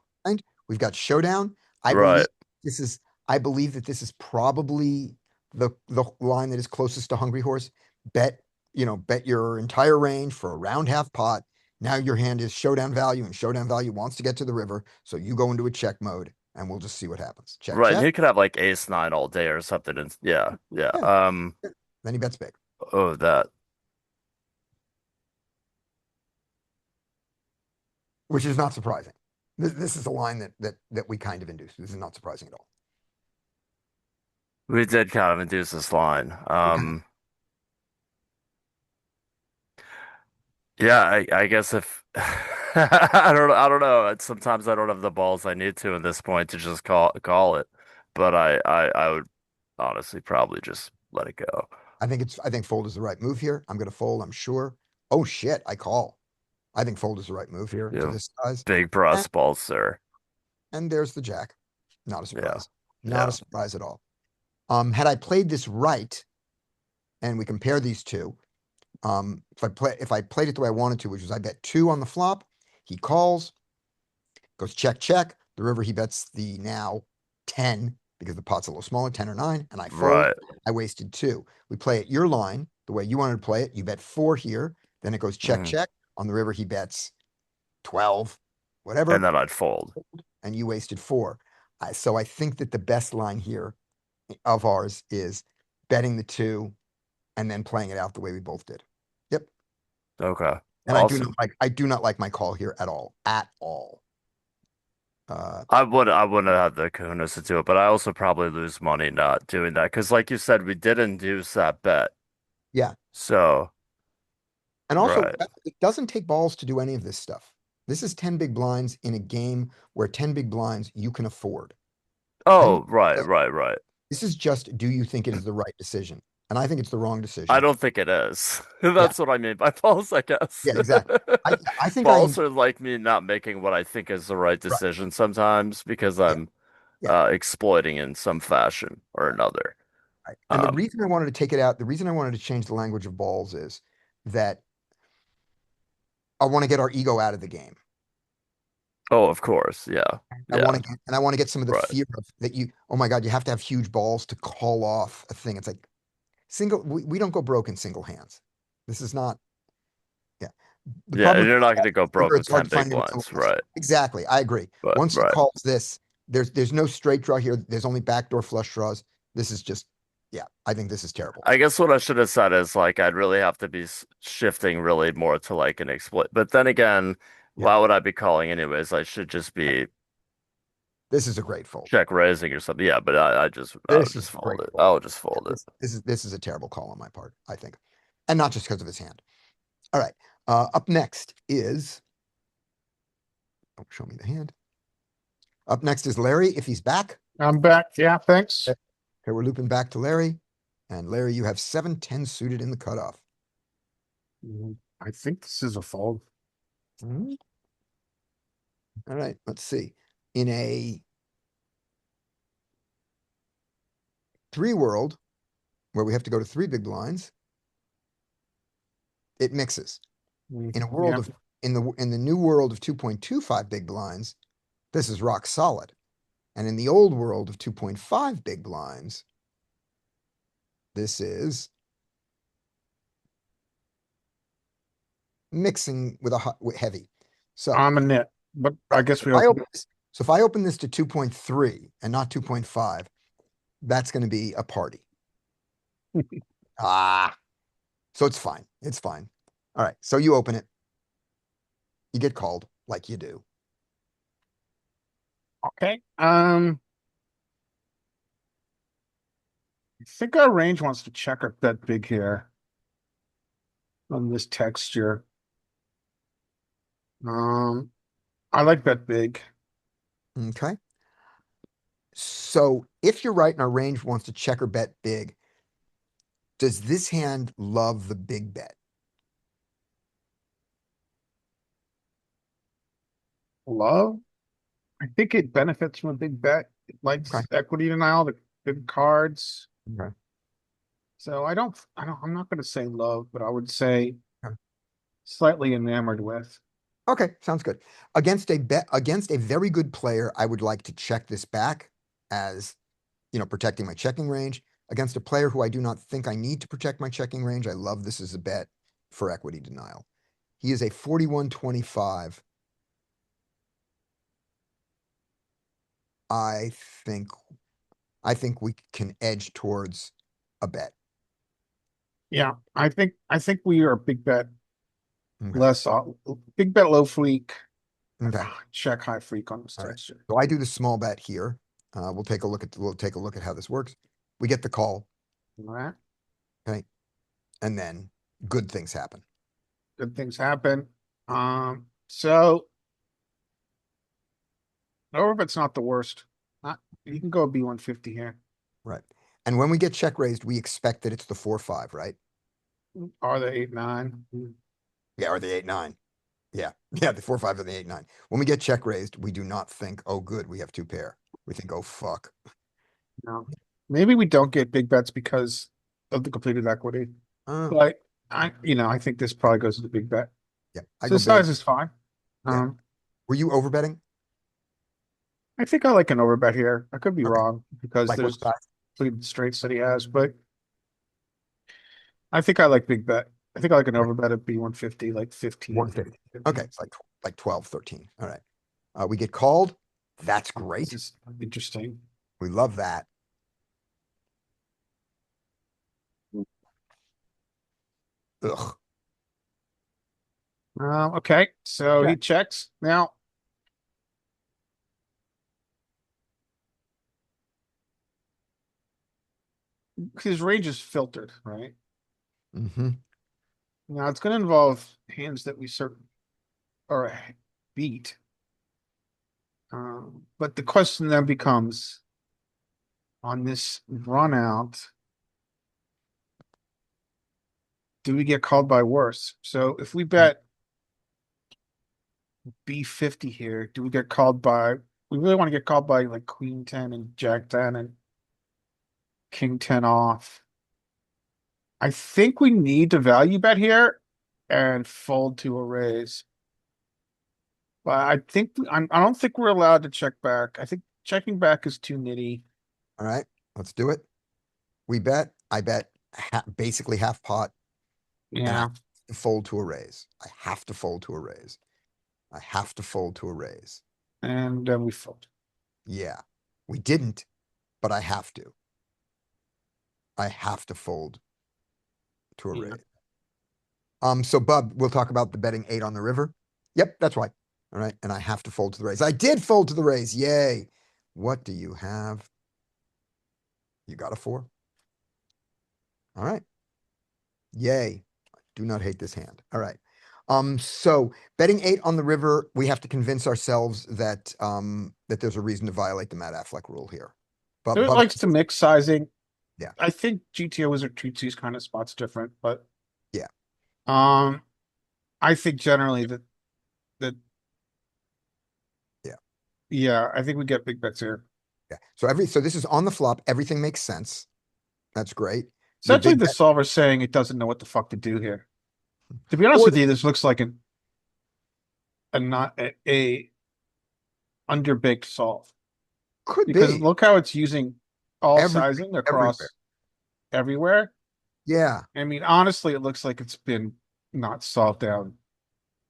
we've got showdown. I Right. believe that this is probably the line that is closest to hungry horse. Bet your entire range for a round half pot. Now your hand is showdown value, and showdown value wants to get to the river. So you go into a check mode, and we'll just see what happens. Check, Right. And check. he could have like ace 9 all day or something. And yeah. Yeah. Then he bets big. Oh, that. Which is not surprising. This is a line that we kind of induced. This is not surprising at all. We did kind of induce this line. Yeah, I guess if I don't know. Sometimes I don't have the balls I need to at this point to just call it. But I would honestly probably just let it go. I think fold is the right move here. I'm going to fold, I'm sure. Oh shit, I call. I think fold is the right move here to Yeah. this size. Big brass balls, sir. And there's the jack. Not a surprise. Yeah. Not a surprise at all. Had I played this right, and we compare these two, if I played it the way I wanted to, which was I bet 2 on the flop, he calls, goes check, check. The river, he bets the now 10 because the pot's a little smaller, 10 or 9, and I fold. Right. I wasted 2. We play at your line, the way you wanted to play it. You bet 4 here, then it goes check, Mhm. check. On the river, he bets 12, whatever, And then I'd fold. and you wasted 4. So I think that the best line here of ours is betting the 2 and then playing it out the way we both did. Yep. Okay. And Awesome. I do not like my call here at all. At all. I wouldn't have the kahunas to do it, but I also probably lose money not doing that because, like you said, we did induce that bet. Yeah. So, And also, right. it doesn't take balls to do any of this stuff. This is 10 big blinds in a game where 10 big blinds you can afford. Oh, right. This is just, do you think it is the right decision? And I think it's the wrong I decision. don't think it is. Yeah. That's what I mean by balls, I guess. Yeah, exactly. I think Balls are like me not making what I think is the right Right. decision sometimes because I'm Yeah. exploiting in some fashion or another. Right. And the reason I wanted to take it out, the reason I wanted to change the language of balls is that I want to get our ego out of the game. Oh, of course. Yeah. I want to get some of the Right. fear of that oh my God, you have to have huge balls to call off a thing. It's like we don't go broke in single hands. This is not, yeah. The Yeah, problem and with you're not going to go broke with it's hard 10 to find big any blinds. double bluffs. Right. Exactly. I agree. But, Once he right. calls this, there's no straight draw here. There's only backdoor flush draws. This is just, yeah, I think this is terrible. I guess what I should have said is like I'd really have to be shifting really more to like an exploit. But then again, why would I be calling anyways? I should just be This is a great fold. check raising or something. Yeah, but I would just fold it. I would just fold it. This is a terrible call on my part, I think. And not just because of his hand. All right. Up next is, oh, show me the hand. Up next is Larry, if he's back. I'm back. Yeah, thanks. Okay, we're looping back to Larry. And Larry, you have 7-10 suited in the cutoff. I think this is a fold. All right, let's see. In a 3 world, where we have to go to 3 big blinds, it mixes. In a world of in the new world of 2.25 big blinds, this is rock solid. And in the old world of 2.5 big blinds, this is mixing with with heavy. So I'm a nit, but I guess we so if I open this to 2.3 and not 2.5, that's going to be a party. So it's fine. It's fine. All right. So you open it. You get called like you do. Okay. I think our range wants to check up that big here on this texture. I like that big. Okay. So if you're right and our range wants to check or bet big, does this hand love the big bet? Love? I think it benefits from a big bet. It likes equity denial, the big cards. Okay. So I'm not going to say love, but I would say slightly enamored with. Okay, sounds good. Against a very good player, I would like to check this back as, protecting my checking range. Against a player who I do not think I need to protect my checking range, I love this as a bet for equity denial. He is a 41-25. I think we can edge towards a bet. Yeah, I think we are a big bet. Okay. Less big bet, low freak. Okay. Check high freak on this texture. Right. So I do the small bet here. We'll take a look at how this works. We get the call. All right. Okay. And then good things happen. Good things happen. So overbet's not the worst. You can go B150 here. Right. And when we get check raised, we expect that it's the 4-5, right? Or the 8-9. Yeah, or the 8-9. Yeah. Yeah, the 4-5 or the 8-9. When we get check raised, we do not think, oh good, we have 2 pair. We think, oh fuck. No. Maybe we don't get big bets because of the completed equity. But I think this probably goes to the big bet. Yeah. So the size is fine. Yeah. Were you overbetting? I think I like an overbet here. I could be wrong because Like there's completed straights that he has, but I think I like big bet. I think I like an overbet at B150, like 15. 150. 15. Okay, it's like 12, 13. All right. We get called. That's This great. is interesting. We love that. Ugh. Okay, so he Check. checks. Now, his range is filtered, right? Mm-hmm. Now it's going to involve hands that we certain or beat. But the question then becomes on this run out, do we get called by worse? So if we bet B50 here, do we get called by, we really want to get called by like Queen 10 and Jack 10 and King 10 off. I think we need to value bet here and fold to a raise. But I don't think we're allowed to check back. I think checking back is too nitty. All right, let's do it. We bet. I bet basically half pot. And I Yeah. have to fold to a raise. I have to fold to a raise. I have to fold to a raise. And then we fold. Yeah. We didn't, but I have to. I have to fold to a Yeah. raise. So Bub, we'll talk about the betting 8 on the river. Yep, that's right. All right. And I have to fold to the raise. I did fold to the raise. Yay. What do you have? You got a 4. All right. Yay. Do not hate this hand. All right. So betting 8 on the river, we have to convince ourselves that that there's a reason to violate the Matt Affleck rule here. But It likes to mix sizing. Yeah. I think GTO Wizard treats these kind of spots different, but Yeah. I think generally that Yeah. yeah, I think we get big bets here. Yeah. So this is on the flop. Everything makes sense. That's great. Your Essentially, big the bet- solver saying it doesn't know what the fuck to do here. To be honest Or with you, this looks like a not a underbaked solve could because be look how it's using all Everything, sizing across everywhere. Yeah. I mean, honestly, it looks like it's been not solved down.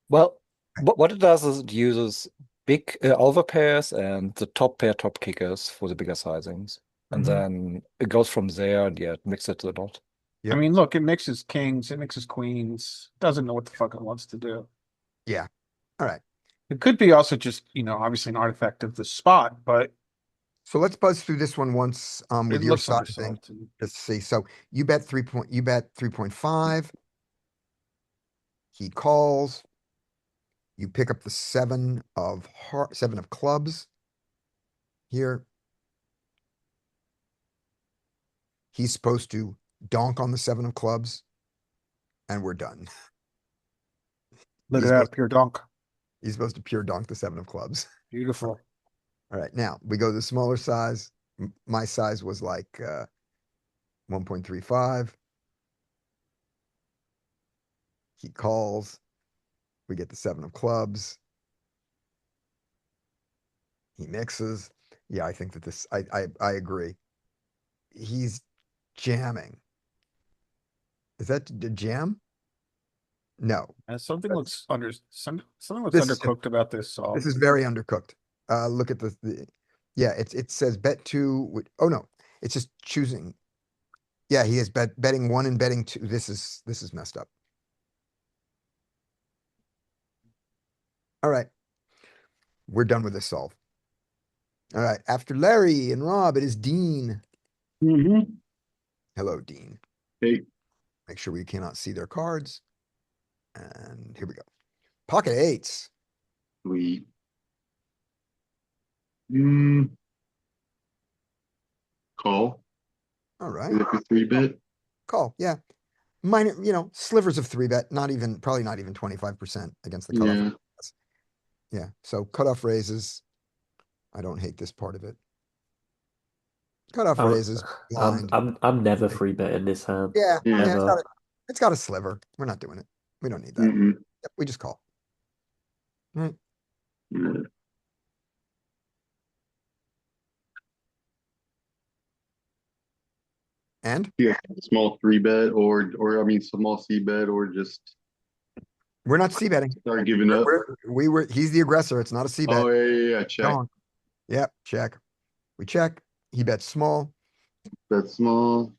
Well, what it does is it uses big overpairs and the top pair top kickers for the bigger sizings. And Mhm. then it goes from there and yeah, it mixes it a lot. Yep. I mean, look, it mixes kings, it mixes queens, doesn't know what the fuck it wants to do. Yeah. All right. It could be also just, obviously an artifact of the spot, but So let's buzz through this one once with it your looks side thing. undersolved to me. Let's see. So you bet 3.5. He calls. You pick up the 7 of clubs here. He's supposed to donk on the 7 of clubs, and we're done. Look He's at that, supposed- pure donk. He's supposed to pure donk the 7 of clubs. Beautiful. All right, now we go to the smaller size. My size was like 1.35. He calls. We get the 7 of clubs. He mixes. Yeah, I think that I agree. He's jamming. Is that the jam? No. Something looks something looks This is- undercooked about this solve. This is very undercooked. Look at yeah, it says bet 2. Oh no, it's just choosing. Yeah, he is betting 1 and betting 2. This is messed up. All right. We're done with this solve. All right. After Larry and Rob, it is Dean. Mm-hmm. Hello, Dean. Hey, Make sure we cannot see their cards. And here we go. Pocket 8s. we. Call. All right. Is it for 3-bet? Call. Yeah. Minor, slivers of 3-bet, probably not even 25% against the cutoff. Yeah. Yeah. So cutoff raises. I don't hate this part of it. Cutoff raises. Blind. I'm never free betting this hand. Yeah. Yeah. Yeah. Ever. It's got a sliver. We're not doing it. We don't need that. Mm-hmm. Yep, we just call. Right. Yeah. And Yeah, small 3-bet or I mean small C-bet or just we're not c-betting. start giving up. He's the aggressor. It's not a c-bet. Oh yeah, check. Donk. Yep, check. We check. He bets small. Bet small.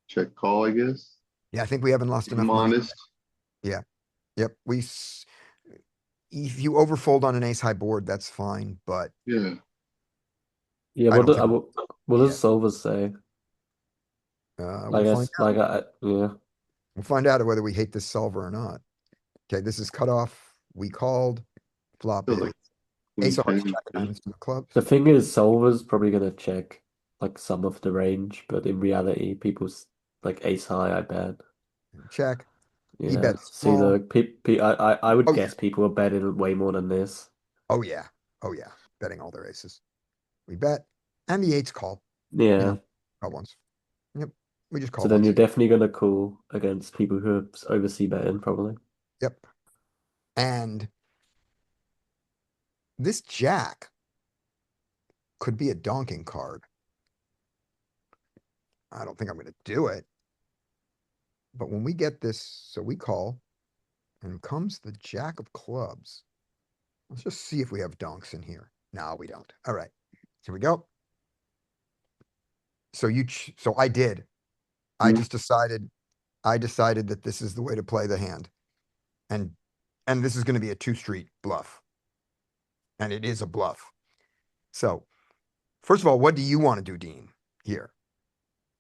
Check call, I guess. Yeah, I think we haven't lost enough I'm money. honest. Yep. If you overfold on an ace high board, that's fine, but Yeah. Yeah, I what don't do, think- what yeah. does solvers say? we'll Like, find out. yeah. We'll find out whether we hate this solver or not. Okay, this is cut off. We called. Flop Feels is like ace of hearts, 10, jack of diamonds in the clubs. The thing is, solver's probably gonna check like some of the range, but in reality, people's like ace high, I bet. Check. He Yeah. bets See, small. I would Oh, guess people are betting way more than this. Oh yeah. Oh yeah. Betting all their aces. We bet. And the eights call. Yeah. Call once. Yep. We just call So then once. you're definitely gonna call against people who are oversee betting, probably. Yep. And this jack could be a donking card. I don't think I'm going to do it. But when we get this, so we call, and comes the jack of clubs. Let's just see if we have donks in here. No, we don't. All right. Here we go. So so I did. I just decided that this is the way to play the hand. And this is going to be a 2-street bluff. And it is a bluff. So, first of all, what do you want to do, Dean, here?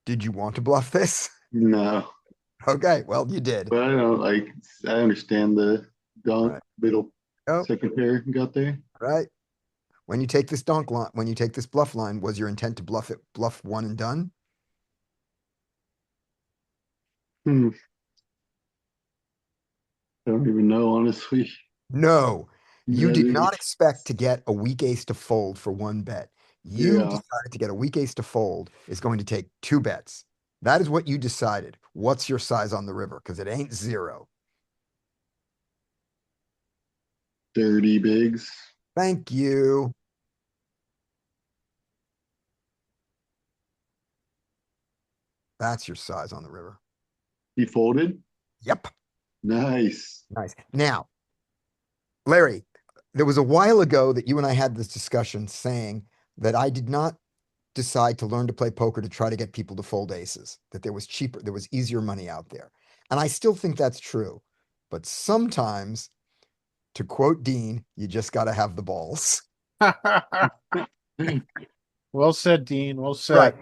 Did you want to bluff this? No. Okay, well, you did. But I don't like I understand the donk Right. middle Oh, second pair you got there. right. When you take this donk line, when you take this bluff line, was your intent to bluff one and done? I don't even know, honestly. No, you Yeah, did dude. not expect to get a weak ace to fold for one bet. You Yeah. decided to get a weak ace to fold is going to take 2 bets. That is what you decided. What's your size on the river? Because it ain't 0. 30 bigs. Thank you. That's your size on the river. He folded. Yep. Nice. Nice. Now, Larry, there was a while ago that you and I had this discussion saying that I did not decide to learn to play poker to try to get people to fold aces, that there was easier money out there. And I still think that's true. But sometimes, to quote Dean, you just got to have the balls. Well said, Dean. Well said. Right.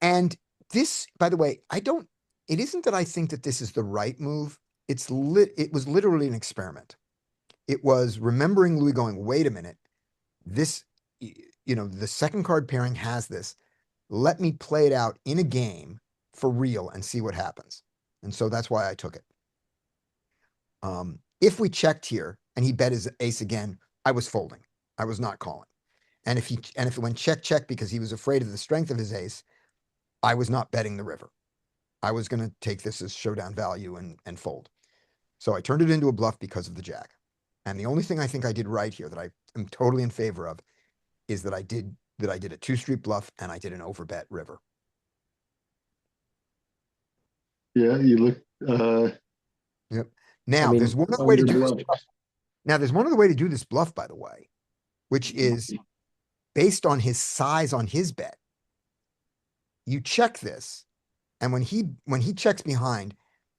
And this, by the way, it isn't that I think that this is the right move. It was literally an experiment. It was remembering Louis going, wait a minute, this, the second card pairing has this. Let me play it out in a game for real and see what happens. And so that's why I took it. If we checked here and he bet his ace again, I was folding. I was not calling. And if it went check because he was afraid of the strength of his ace, I was not betting the river. I was going to take this as showdown value and fold. So I turned it into a bluff because of the jack. And the only thing I think I did right here that I am totally in favor of is that I did a 2-street bluff and I did an overbet river. Yeah, you look Yep. Now mean, there's one other way to do this. underbluffed. Now there's one other way to do this bluff, by the way, which is based on his size on his bet. You check this, and when he checks behind,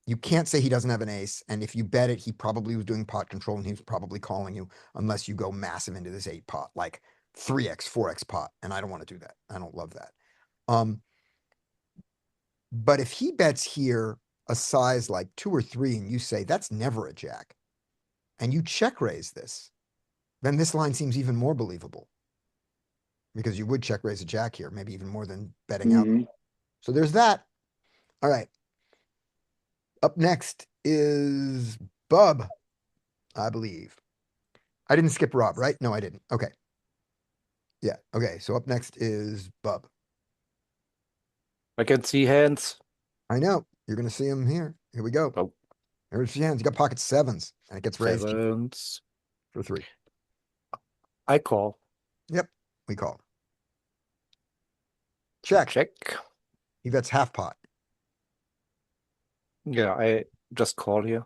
you can't say he doesn't have an ace. And if you bet it, he probably was doing pot control and he was probably calling you unless you go massive into this 8 pot, like 3x, 4x pot. And I don't want to do that. I don't love that. But if he bets here a size like 2 or 3 and you say that's never a jack and you check raise this, then this line seems even more believable because you would check raise a jack here, maybe even more than betting out. So there's that. All right. Up next is Bub, I believe. I didn't skip Rob, right? No, I didn't. Okay. Yeah. Okay. So up next is Bub. I can see hands. I know. You're going to see him here. Here we go. Oh. There's your hands. You got pocket 7s and it gets raised Sevens. for 3. I call. Yep. We call. Check. Check. He bets half pot. Yeah, I just call here.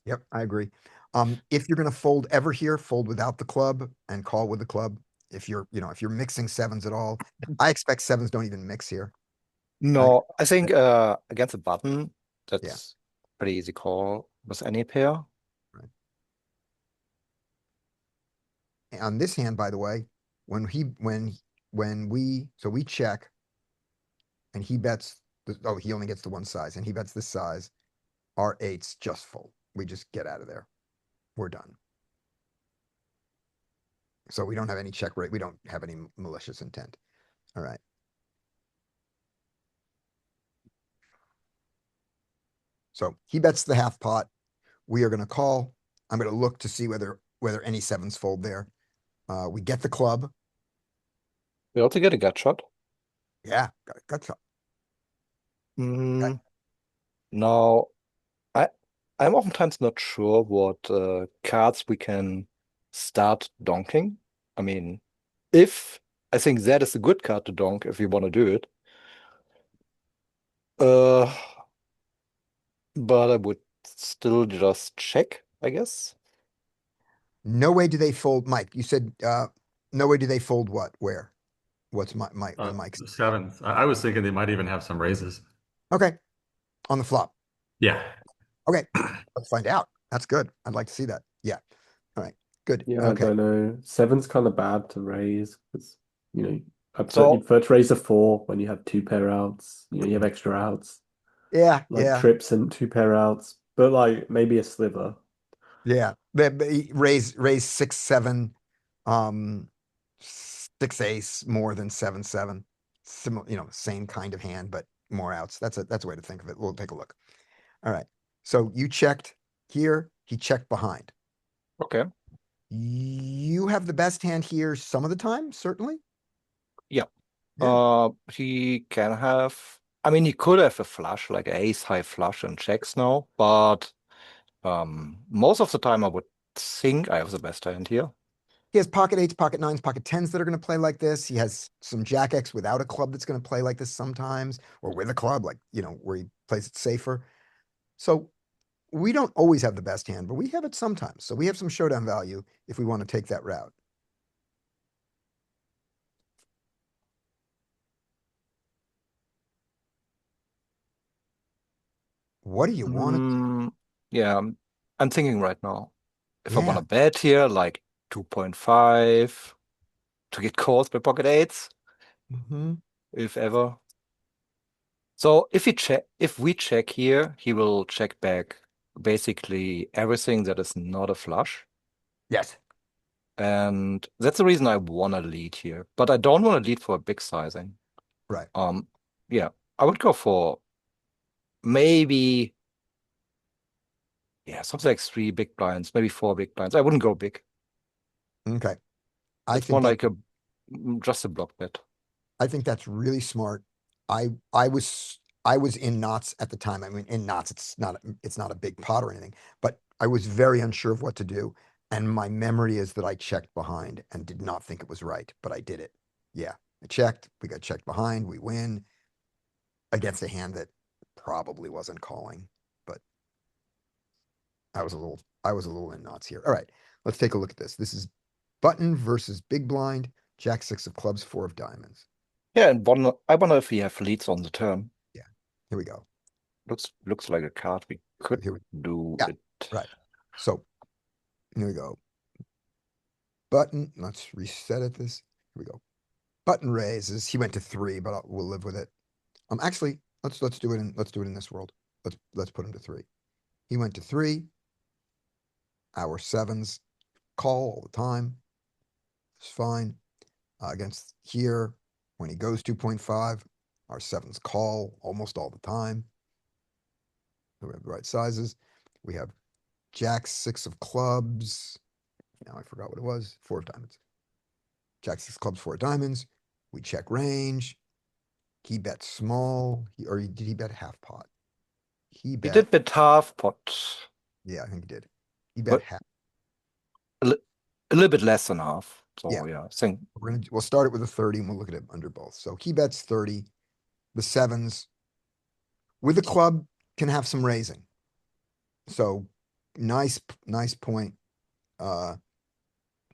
Yep, I agree. If you're gonna fold ever here, fold without the club and call with the club. If you're, if you're mixing sevens at all, I expect sevens don't even mix here. No, I think against a button, Yeah. that's pretty easy call with any pair. On this hand, by the way, when we check and he bets, he only gets the one size and he bets this size, our eights just fold. We just get out of there. We're done. So we don't have any check rate. We don't have any malicious intent. All right. So he bets the half pot. We are going to call. I'm going to look to see whether any sevens fold there. We get the club. We also get a gut shot. Yeah, got a gut shot. Now, I'm oftentimes not sure what cards we can start donking. I mean, I think that is a good card to donk if you want to do it. But I would still just check, I guess. No way do they fold, Mike. You said no way do they fold what? Where? What's Mike's? Sevens. I was thinking they might even have some raises. Okay. On the flop. Yeah. Okay. Let's find out. That's good. I'd like to see that. Yeah. All right. Good. Yeah, Okay. I don't know. Seven's kind of bad to raise because you So- prefer to raise a 4 when you have 2-pair outs. You have extra outs Yeah. like Yeah. trips and 2-pair outs, but like maybe a sliver. Yeah. Raise 6-7, 6 ace more than 7-7. Similar, same kind of hand, but more outs. That's a way to think of it. We'll take a look. All right. So you checked here. He checked behind. Okay. You have the best hand here some of the time, certainly. Yeah. Yeah. He can have. I mean, he could have a flush, like ace high flush and checks now, but most of the time I would think I have the best hand here. He has pocket eights, pocket nines, pocket tens that are going to play like this. He has some jack X without a club that's going to play like this sometimes, or with a club, like, where he plays it safer. So we don't always have the best hand, but we have it sometimes. So we have some showdown value if we want to take that route. What do you want to Yeah, I'm thinking right now. If I want Yeah. to bet here, like 2.5 to get calls by pocket eights, if ever. So if we check here, he will check back basically everything that is not a flush. Yes. And that's the reason I want to lead here. But I don't want to lead for a big sizing. Right. Yeah, I would go for maybe, something like 3 big blinds, maybe 4 big blinds. I wouldn't go big. Okay. It's more like just a block bet. I think that's really smart. I was in knots at the time. I mean, in knots, it's not a big pot or anything, but I was very unsure of what to do. And my memory is that I checked behind and did not think it was right, but I did it. Yeah, I checked. We got checked behind. We win against a hand that probably wasn't calling, but I was a little in knots here. All right, let's take a look at this. This is button versus big blind, jack 6 of clubs, 4 of diamonds. Yeah, and I wonder if we have leads on the turn. Yeah, here we go. Looks like a card we could do Yeah, it. right. So here we go. Button, let's reset it this. Here we go. Button raises. He went to 3, but we'll live with it. Actually, let's do it in this world. Let's put him to 3. He went to 3. Our sevens call all the time. It's fine. Against here, when he goes 2.5, our sevens call almost all the time. So we have the right sizes. We have jack 6 of clubs. Now I forgot what it was. 4 of diamonds. Jack 6 clubs, 4 of diamonds. We check range. He bet small. Did he bet half pot? He did bet half pot. Yeah, I think he did. He bet half. A little bit less than half. So Yeah. I think we'll start it with a 30 and we'll look at it under both. So he bets 30. The sevens with a club can have some raising. So nice point.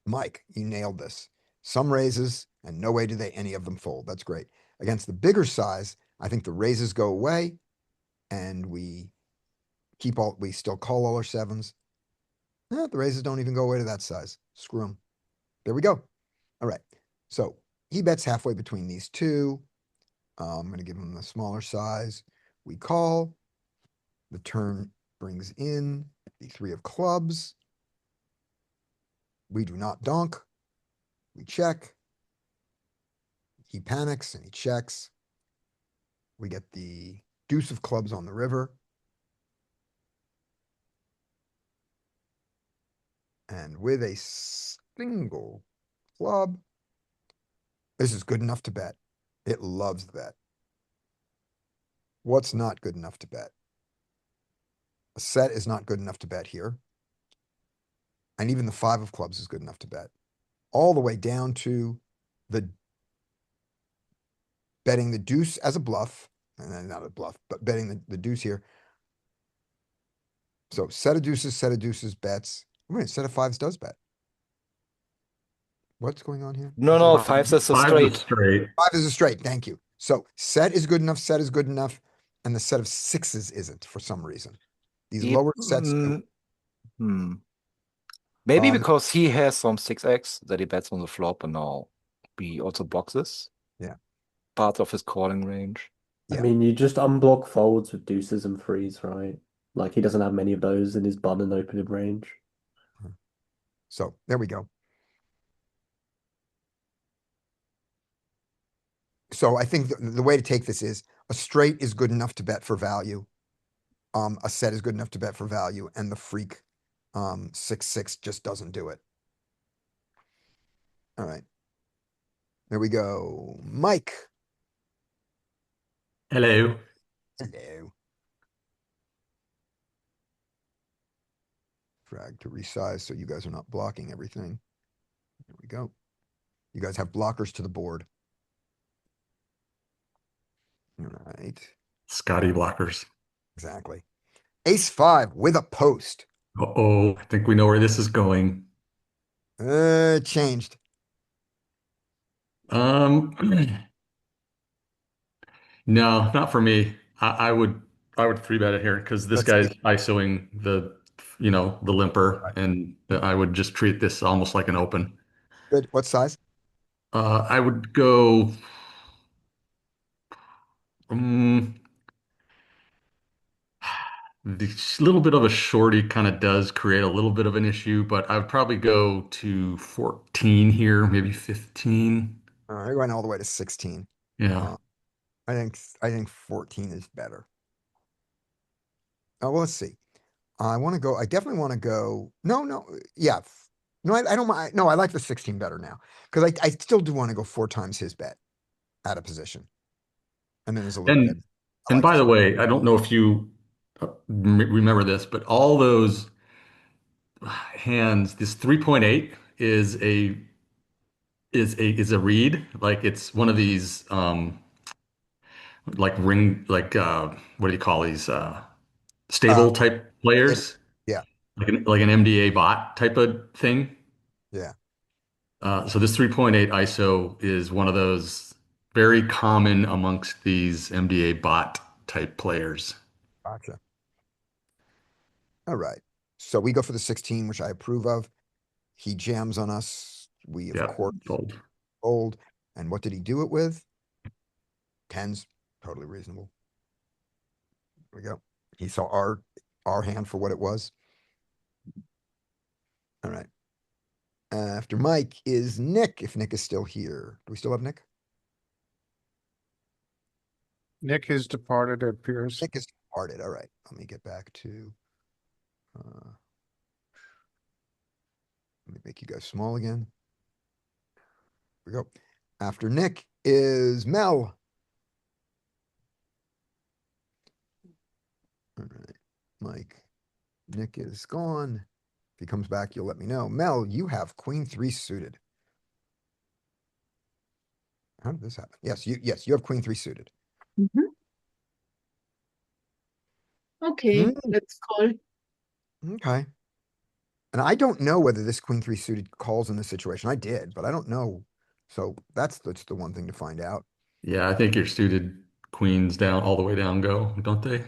Mike, you nailed this. Some raises and no way do any of them fold. That's great. Against the bigger size, I think the raises go away and we still call all our sevens. The raises don't even go away to that size. Screw them. There we go. All right. So he bets halfway between these two. I'm going to give him the smaller size. We call. The turn brings in the 3 of clubs. We do not donk. We check. He panics and he checks. We get the deuce of clubs on the river. And with a single club, this is good enough to bet. It loves the bet. What's not good enough to bet? A set is not good enough to bet here. And even the 5 of clubs is good enough to bet. All the way down to the betting the deuce as a bluff, and then not a bluff, but betting the deuce here. So set of deuces bets. Wait, set of 5s does bet. What's going on here? No, 5s is a Five's straight. straight. 5 is a straight, thank you. So set is good enough, and the set of 6s isn't for some reason. These Yep. lower sets do. Maybe because he has some 6x that he bets on the flop, and now he also boxes. Yeah. Part of his calling range. Yeah. I mean, you just unblock folds with deuces and 3s, right? Like he doesn't have many of those in his button opening range. So there we go. So I think the way to take this is a straight is good enough to bet for value. A set is good enough to bet for value, and the freak 6-6 just doesn't do it. All right. There we go. Mike. Hello. Hello. Drag to resize so you guys are not blocking everything. There we go. You guys have blockers to the board. All right. Scotty blockers. Exactly. Ace 5 with a post. Uh-oh. I think we know where this is going. Changed. No, not for me. I would 3-bet it here because this Let's guy's ISOing the limper, and I would just treat this almost like an open. Good. What size? I would go the little bit of a shorty kind of does create a little bit of an issue, but I would probably go to 14 here, maybe 15. You're going all the way to 16. Yeah. I think 14 is better. Oh, well, let's see. I definitely want to go. No. Yeah. No, I don't mind. No, I like the 16 better now. Because I still do want to go 4 times his bet out of position. And then there's a little bit. And by the way, I don't know if you remember this, but all those hands, this 3.8 is a read. Like it's one of these like what do you call these stable type players? Yeah. Like an MDA bot type of thing. Yeah. So this 3.8 ISO is one of those very common amongst these MDA bot type players. Gotcha. All right. So we go for the 16, which I approve of. He jams on us. We, of course, fold. And what did he do it with? 10s. Totally reasonable. There we go. He saw our hand for what it was. All right. After Mike is Nick, if Nick is still here. Do we still have Nick? Nick has departed, it appears. Nick is departed. All right. Let me get back to let me make you guys small again. Here we go. After Nick is Mel. All right. Mike. Nick is gone. If he comes back, you'll let me know. Mel, you have Queen 3 suited. How did this happen? Yes, you have Queen 3 suited. Okay, Mm. let's call. Okay. And I don't know whether this queen three suited calls in this situation. I did, but I don't know. So that's the one thing to find out. Yeah, I think your suited queens down all the way down go, don't they?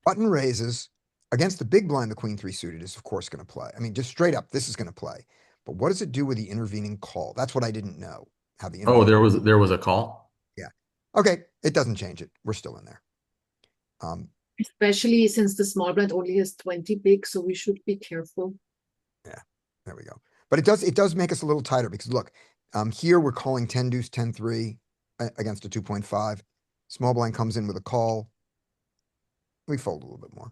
Button raises against the big blind. The queen three suited is of course going to play. I mean, just straight up, this is going to play. But what does it do with the intervening call? That's what I didn't know. How the Oh, intervening. there was a call. Yeah. Okay. It doesn't change it. We're still in there. Especially since the small blind only has 20 big, so we should be careful. Yeah. There we go. But it does make us a little tighter because look, here we're calling 10 deuce 10-3 against a 2.5. Small blind comes in with a call. We fold a little bit more.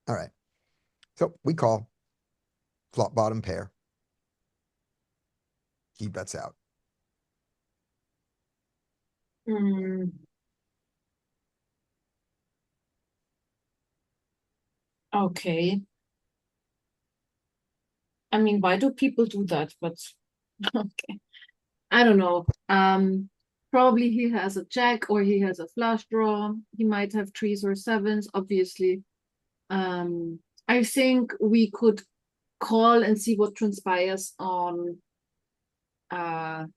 All right. So we call flop bottom pair. He bets out. Hmm. Okay. I mean, why do people do that? But okay. I don't know. Probably he has a jack or he has a flush draw. He might have threes or sevens, obviously. I think we could call and see what transpires on the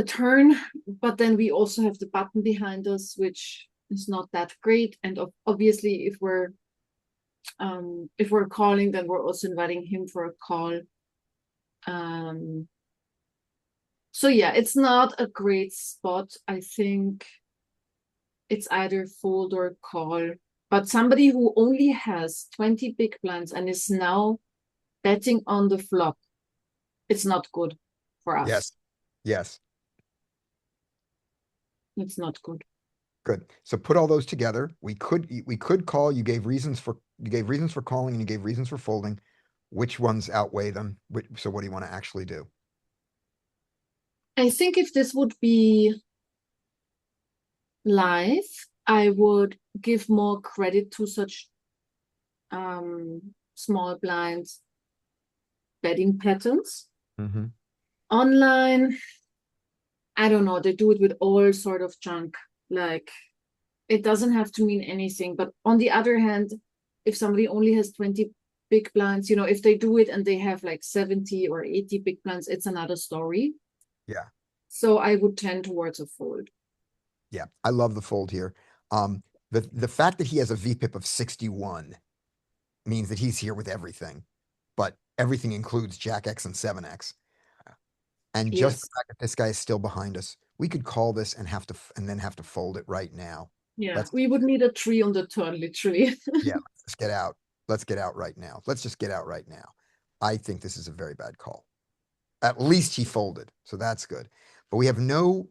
turn, but then we also have the button behind us, which is not that great. And obviously, if we're calling, then we're also inviting him for a call. So yeah, it's not a great spot. I think it's either fold or call. But somebody who only has 20 big blinds and is now betting on the flop, it's not good for us. Yes. Yes. It's not good. Good. So put all those together. We could call. You gave reasons for calling and you gave reasons for folding. Which ones outweigh them? So what do you want to actually do? I think if this would be live, I would give more credit to such small blinds betting patterns. Mm-hmm. Online, I don't know, they do it with all sort of junk. Like, it doesn't have to mean anything. But on the other hand, if somebody only has 20 big blinds, if they do it and they have like 70 or 80 big blinds, it's another story. Yeah. So I would tend towards a fold. Yeah. I love the fold here. The fact that he has a VPIP of 61 means that he's here with everything, but everything includes Jack X and 7X. And just Yes. the fact that this guy is still behind us, we could call this and then have to fold it right now. Yeah, we would need a 3 on the turn, literally. Yeah, let's get out. Let's get out right now. Let's just get out right now. I think this is a very bad call. At least he folded, so that's good. But we have no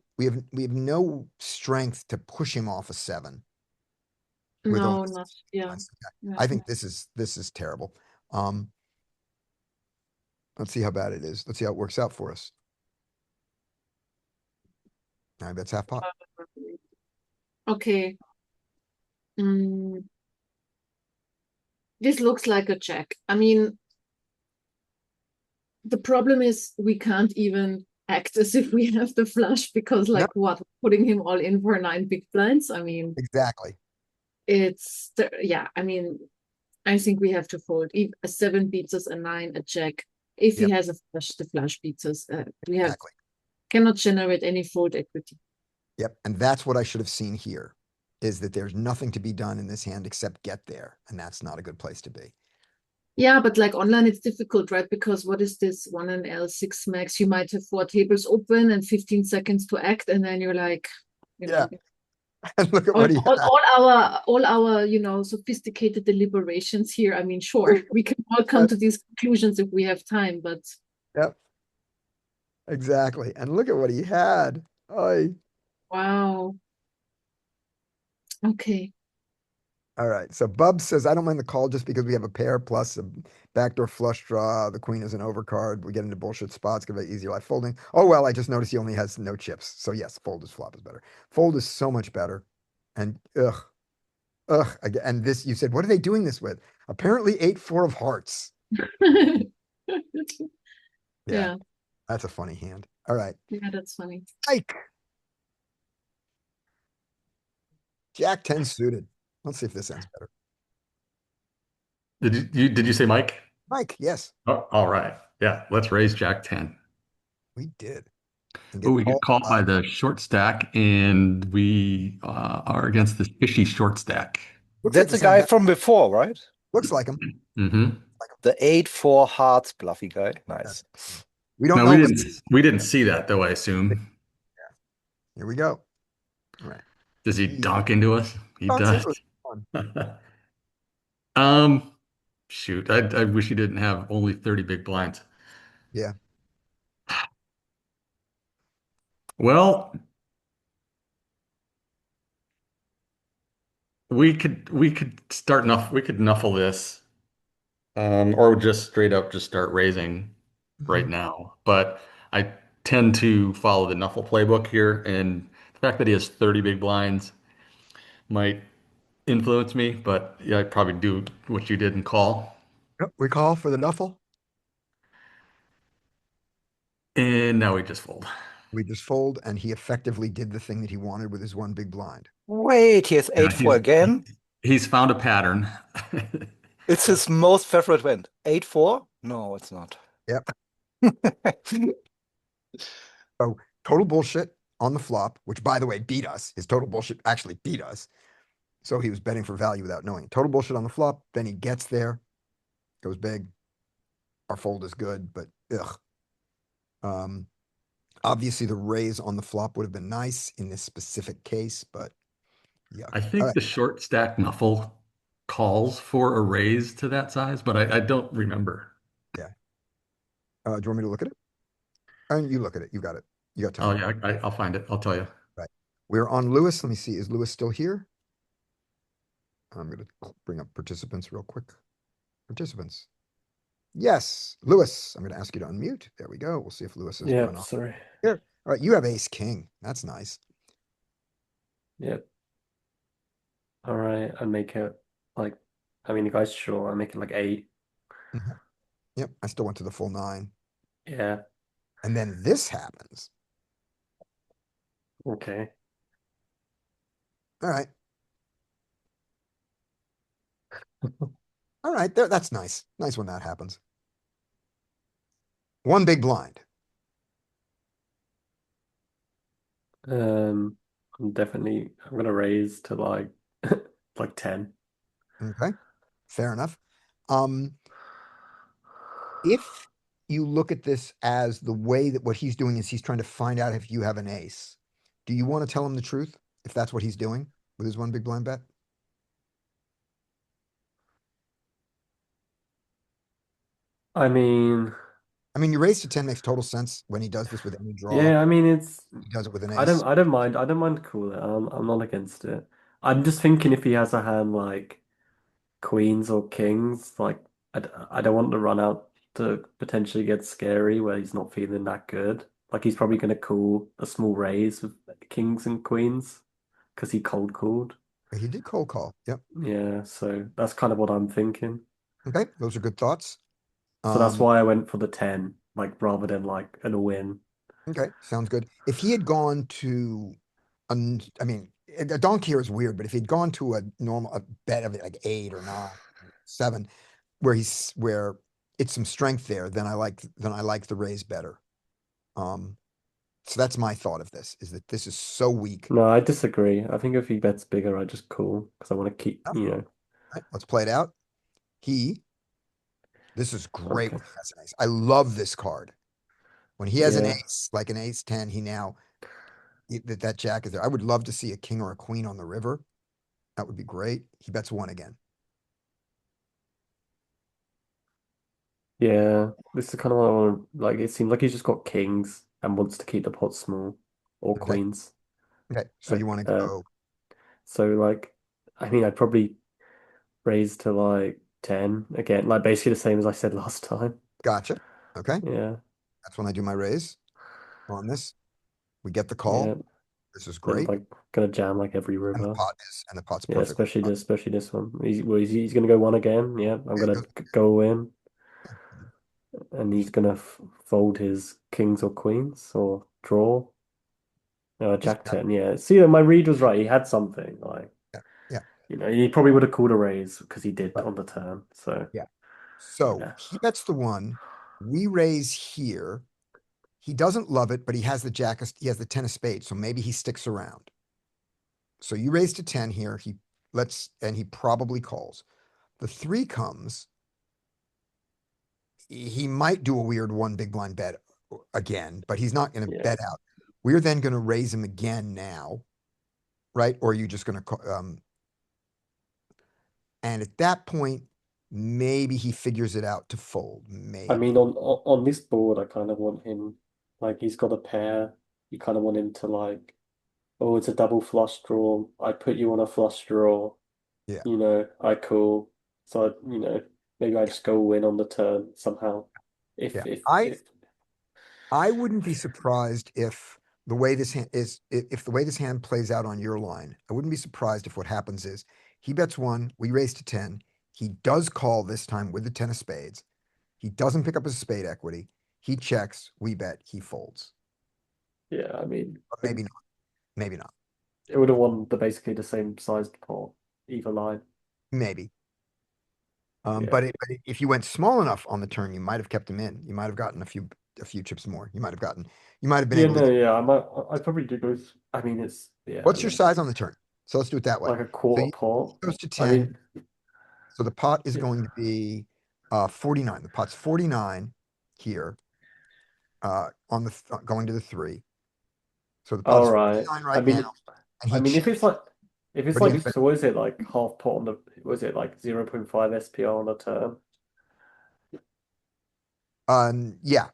strength to push him off a 7. with No, only not, 60 yeah. blinds. Yeah. I think this is terrible. Let's see how bad it is. Let's see how it works out for us. Now that's half pot. Okay. This looks like a check. I mean, the problem is we can't even act as if we have the flush because, like, what? Putting him all in for 9 big blinds? I mean, Exactly. yeah, I mean, I think we have to fold. If a 7 beats us, a 9, a check. If he has a flush, the flush beats us. We cannot generate any fold equity. Yep. And that's what I should have seen here, is that there's nothing to be done in this hand except get there. And that's not a good place to be. Yeah, but like online, it's difficult, right? Because what is this 1 and L6 max? You might have 4 tables open and 15 seconds to act, and then you're like, Yeah. And look at what he all our sophisticated deliberations here. I mean, sure, we can all come to these conclusions if we have time, but Yep. Exactly. And look at what he had. Wow. Okay. All right. So Bub says, I don't mind the call just because we have a pair plus a backdoor flush draw. The queen is an overcard. We get into bullshit spots. Give it easy life folding. Oh, well, I just noticed he only has no chips. So yes, fold is flop is better. Fold is so much better. And and this, you said, what are they doing this with? Apparently 8-4 of hearts. Yeah. That's a funny hand. All right. Yeah, that's funny. Ike. Jack 10 suited. Let's see if this ends better. Did you say Mike? Mike, yes, Oh, all right. Yeah, let's raise Jack 10. we did. And Oh, get we get called caught by by the short stack, and we are against the fishy short stack. looks like That's the a same guy guy. from before, right? Looks like him. Hmm. The 8-4 hearts bluffy guy. Nice. We don't No, know we him. didn't see that though, I assume. Here we go. All right. Does he He dunk into us? He dunks does. into it. Fun. Um, shoot, I wish he didn't have only 30 big blinds. Yeah. Well, we could we could nuffle this, or just straight up just start raising right Mhm. now. But I tend to follow the Nuffle playbook here, and the fact that he has 30 big blinds might influence me, but yeah, I'd probably do what you did and call. Yep, we call for the Nuffle. And now we just fold. We just fold, and he effectively did the thing that he wanted with his one big blind. Wait, he has Yeah, 8-4 again? he's found a pattern. It's his most favorite wind. 8-4? No, it's not. Yep. So total bullshit on the flop, which by the way beat us. His total bullshit actually beat us. So he was betting for value without knowing. Total bullshit on the flop. Then he gets there, goes big. Our fold is good, but ugh. Obviously the raise on the flop would have been nice in this specific case, but yuck. I All think right. the short stack Nuffle calls for a raise to that size, but I don't remember. Yeah. Do you want me to look at it? And you look at it. You got it. You got Oh time. yeah, I'll find it. I'll tell you. Right. We're on Lewis. Let me see. Is Lewis still here? I'm going to bring up participants real quick. Participants. Yes, Lewis. I'm going to ask you to unmute. There we go. We'll see if Lewis is Yep, run off sorry. here. All right. You have ace king. That's nice. Yep. All right, I make it like, I mean, you guys sure? I make it like 8. Mhm. Yep. I still went to the full 9. Yeah. And then this happens. Okay. All right. All right. There. That's nice. Nice when that happens. One big blind. I'm gonna raise to like like 10. Okay. Fair enough. Um, if you look at this as the way that what he's doing is he's trying to find out if you have an ace, do you want to tell him the truth if that's what he's doing with his one big blind bet? I mean, You raise to 10 makes total sense when he does this with any draw. yeah, I mean it's He does it with an I don't ace. I don't mind. I don't mind call it. I'm not against it. I'm just thinking if he has a hand like queens or kings, like I don't want the run out to potentially get scary where he's not feeling that good. Like he's probably gonna call a small raise with kings and queens because he cold called. He did cold call. Yep. Yeah, so that's kind of what I'm thinking. Okay. Those are good thoughts. So that's Um, why I went for the 10, like rather than like an all-in. okay. Sounds good. If he had gone to, a donk here is weird, but if he'd gone to a normal a bet of like 8 or 9, 7, where it's some strength there, then I like the raise better. So that's my thought of this, is that this is so weak. No, I disagree. I think if he bets bigger, I just call because I want to keep, Right, let's play it out. This is great Okay. when he has an ace. I love this card. When he has an Yeah. ace, like an ace 10, that jack is there. I would love to see a king or a queen on the river. That would be great. He bets 1 again. Yeah, this is kind of what I want. Like, it seems like he's just got kings and wants to keep the pot small or Okay. queens. Okay, so you want to Uh, go, So, like, I mean, I'd probably raise to like 10 again, like basically the same as I said last time. gotcha. Okay, Yeah, that's when I do my raise on this. We get the yeah. call. This is Then great. like gonna jam like every And the river. pot's Yeah, perfect. especially this one. He's gonna go 1 again. Yeah, I'm Yeah, gonna go in, and he's gonna f fold his kings or queens or draw. Just Jack 10. Yeah. See, my read was right. He had something like. yeah, yeah. You know, he probably would have called a raise because he did Right. on the turn. So So yeah. he bets the one. We raise here. He doesn't love it, but he has the he has the 10 of spades, so maybe he sticks around. So you raise to 10 here. And he probably calls. The 3 comes. He might do a weird one big blind bet again, but he's not going to Yeah. bet out. We're then going to raise him again now, right? Or are you just going to and at that point, maybe he figures it out to fold. I Maybe. mean, on this board, I kind of want him, like, he's got a pair. You kind of want him to, like, oh, it's a double flush draw. I put you on a flush draw. Yeah. You know, I call. So, maybe I just go win on the turn somehow. Yeah. If I wouldn't be surprised if the way this hand is, if the way this hand plays out on your line, I wouldn't be surprised if what happens is he bets 1, we raise to 10. He does call this time with the 10 of spades. He doesn't pick up his spade equity. He checks, we bet, he folds. yeah, I mean, But maybe not. Maybe not. it would have won basically the same sized pot, either line. Maybe. Yeah. But if you went small enough on the turn, you might have kept him in. You might have gotten a few chips more. You might have been Yeah, able to no, get. yeah, I probably do both. I mean, yeah, What's I your mean, size on the turn? So let's do it that way. like a So quarter pot. goes to I 10. mean, So the pot is yeah. going to be 49. The pot's 49 here going to the 3. So the All pot's right. 49 I right mean, now, and he if it's checks. like, But he has so what is it like half pot on the, was it like 0.5 SPR on a turn? yeah,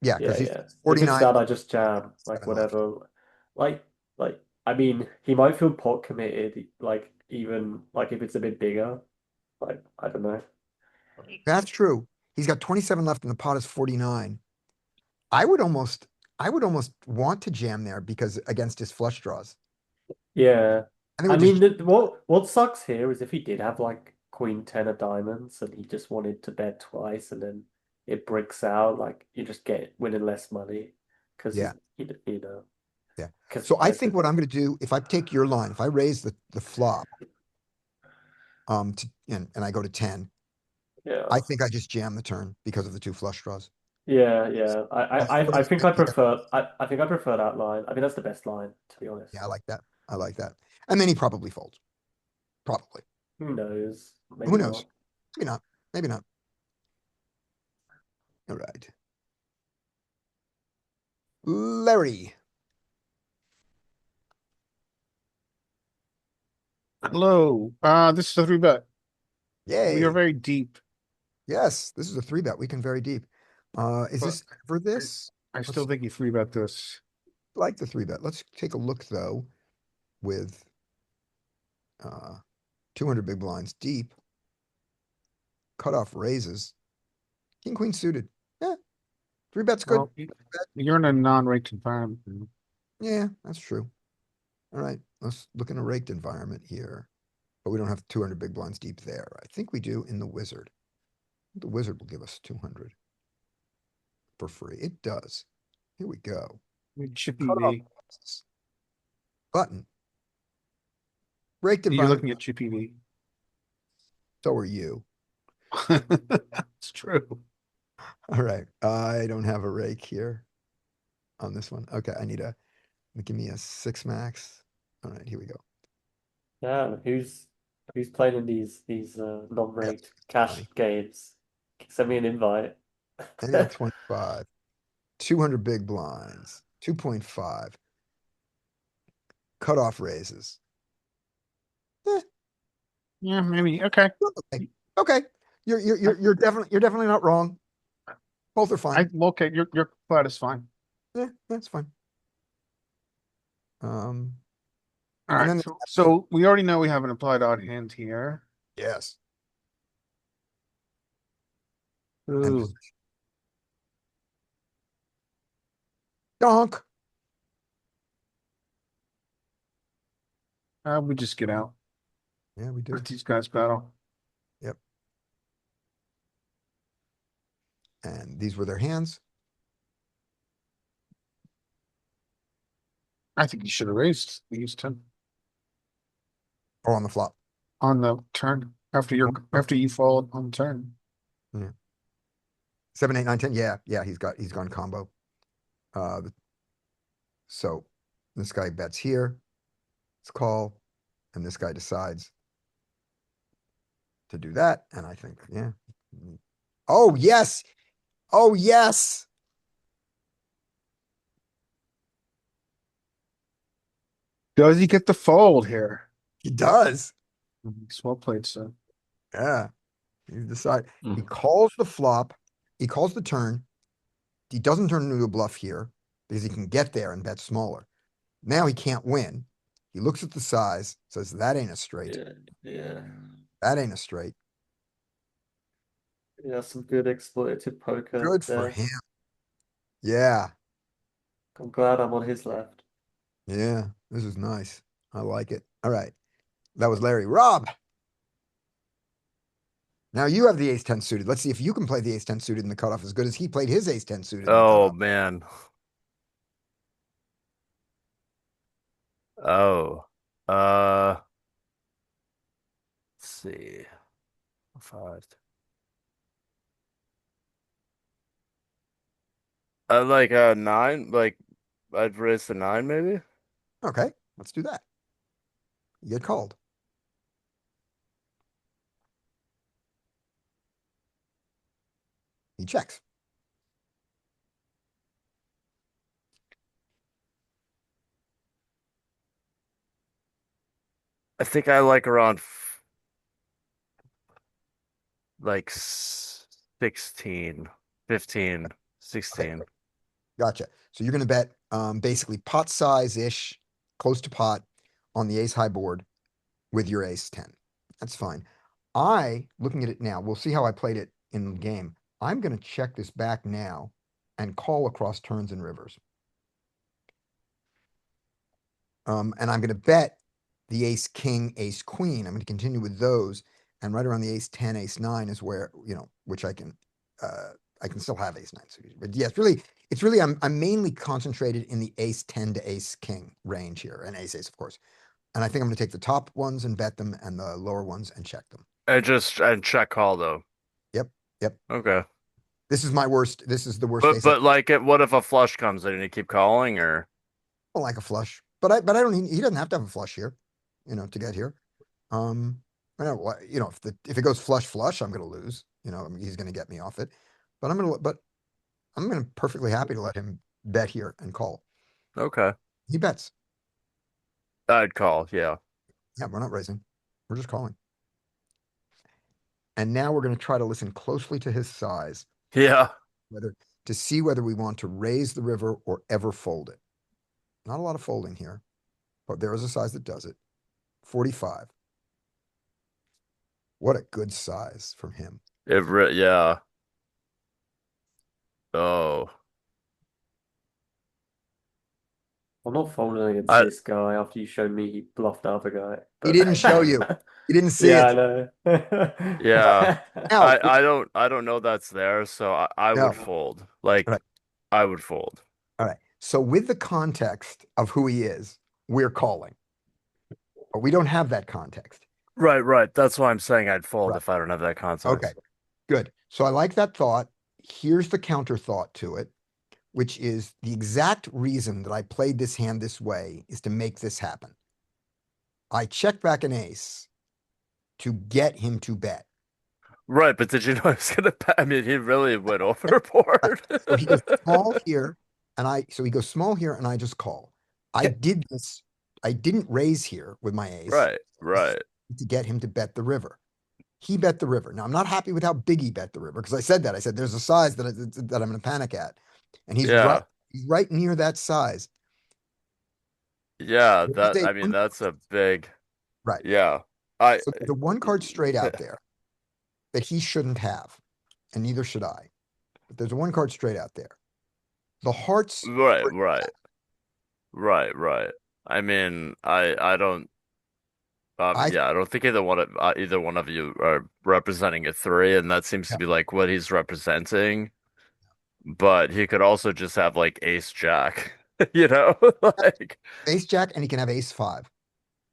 Yeah, because he's yeah. If it's 49 that, I just jam, like 7 left. whatever. Like, I mean, he might feel pot committed, like even like if it's a bit bigger. Like, I don't know. That's true. He's got 27 left and the pot is 49. I would almost want to jam there because against his flush draws. Yeah. I think I we mean, just what sucks here is if he did have like Queen 10 of diamonds and he just wanted to bet twice and then it bricks out, like you just get winning less money because yeah. Yeah. because So I think what I'm going to do, if I take your line, if I raise the flop, and I go to 10, yeah. I think I just jam the turn because of the 2 flush draws. Yeah. I think I Yeah, prefer I think I prefer that line. I mean that's the best line, to be honest. I like that. I like that. And then he probably folds. Probably. Who knows? Maybe Who knows? not. Maybe not. Maybe not. All right. Larry. Hello. This is a 3-bet. We are Yay. very deep. Yes, this is a 3-bet. We can very deep. Is But this for this? I Let's still think you 3-bet this. like the 3-bet. Let's take a look though with 200 big blinds deep. Cutoff raises. King queen suited. Yeah. 3-bet's good. Well, you're in a non-ranked environment. Yeah, that's true. All right. Let's look in a raked environment here. But we don't have 200 big blinds deep there. I think we do in the wizard. The wizard will give us 200 for free. It does. Here we go. Chippy Cutoff V. button. Raked You're environment. looking at Chippy V. So are you. It's true. All right. I don't have a rake here on this one. Okay. Give me a 6 max. All right. Here we go. Yeah, who's playing in these non-ranked cash funny. games? Send me an invite. NL 25. 200 big blinds. 2.5. Cutoff raises. Yeah, maybe. Okay. Okay. Okay. You're definitely not wrong. Both are fine. Okay, your flat is fine. Yeah, that's fine. All and then right. So we already know we have an applied odd hand here. yes. And Ooh. position. Donk. We just get out. Yeah, we do. Let these guys battle. Yep. And these were their hands. I think you should have raised. We used 10 Or on the flop. on the turn after you fold on the turn. 7, 8, 9, 10. Yeah, he's gone combo. So this guy bets here. It's call, and this guy decides to do that. And I think, yeah. Oh yes. Oh yes. Does he get the fold here? He does. He's well played, sir. Yeah. He decide. He Mm. calls the flop. He calls the turn. He doesn't turn into a bluff here because he can get there and bet smaller. Now he can't win. He looks at the size, says that ain't a straight. Yeah. That ain't a straight. Yeah, some good exploitative poker Good for there. him. Yeah. I'm glad I'm on his left. Yeah. This is nice. I like it. All right. That was Larry. Rob. Now you have the ace 10 suited. Let's see if you can play the ace 10 suited in the cutoff as good as he played his ace 10 suited in the Oh cutoff. man. Oh. Let's see. 5. Like a 9, like I'd raise the 9 maybe. Okay, let's do that. You get called. He checks. I think I like around like 16, 15, 16. Okay, gotcha. So you're going to bet basically pot size-ish, close to pot on the ace high board with your ace 10. That's fine. Looking at it now, we'll see how I played it in the game. I'm going to check this back now and call across turns and rivers. And I'm going to bet the ace king, ace queen. I'm going to continue with those. And right around the ace 10, ace 9 is where, which I can still have ace 9. But yeah, it's really, I'm mainly concentrated in the ace 10 to ace king range here, and ace, of course. And I think I'm going to take the top ones and bet them and the lower ones and check them. And check call though. Yep. Okay. This is the worst ace. But like what if a flush comes in and you keep calling or I like a flush, but I don't he doesn't have to have a flush here, to get here. I don't what, if it goes flush, I'm gonna lose. He's gonna get me off it. But I'm gonna perfectly happy to let him bet here and call. okay. He bets. I'd call, yeah. Yeah, we're not raising. We're just calling. And now we're gonna try to listen closely to his size, Yeah. to see whether we want to raise the river or ever fold it. Not a lot of folding here, but there is a size that does it. 45. What a good size from him. Yeah. Oh. I'm not folding against I- this guy after you showed me he bluffed the other guy. He didn't show you. You didn't see Yeah, I it. know. Yeah. Now, I don't know that's there, so I No. would fold. Like Right. I would fold. all right. So with the context of who he is, we're calling. But we don't have that context. Right. That's why I'm saying I'd fold Right. if I don't have that context. Okay, good. So I like that thought. Here's the counter thought to it, which is the exact reason that I played this hand this way is to make this happen. I check back an ace to get him to bet. Right, but did you know I was gonna bet? I mean, he really went overboard. So he goes small here, so he goes small here, and I just call. I did this. I didn't raise here with my ace. Right. To get him to bet the river. He bet the river. Now I'm not happy with how big he bet the river because I said that. I said there's a size that I'm going to panic at, and he's Yeah. right. He's right near that size. Yeah, There's a one- that's a big, right. yeah. So the one card straight out there that he shouldn't have, and neither should I. But there's a one card straight out there. The hearts. Right. I mean, I don't, I- yeah, I don't think either one of you are representing a 3, and that seems to be like what he's representing. But he could also just have like ace jack, like Ace jack, and he can have ace 5.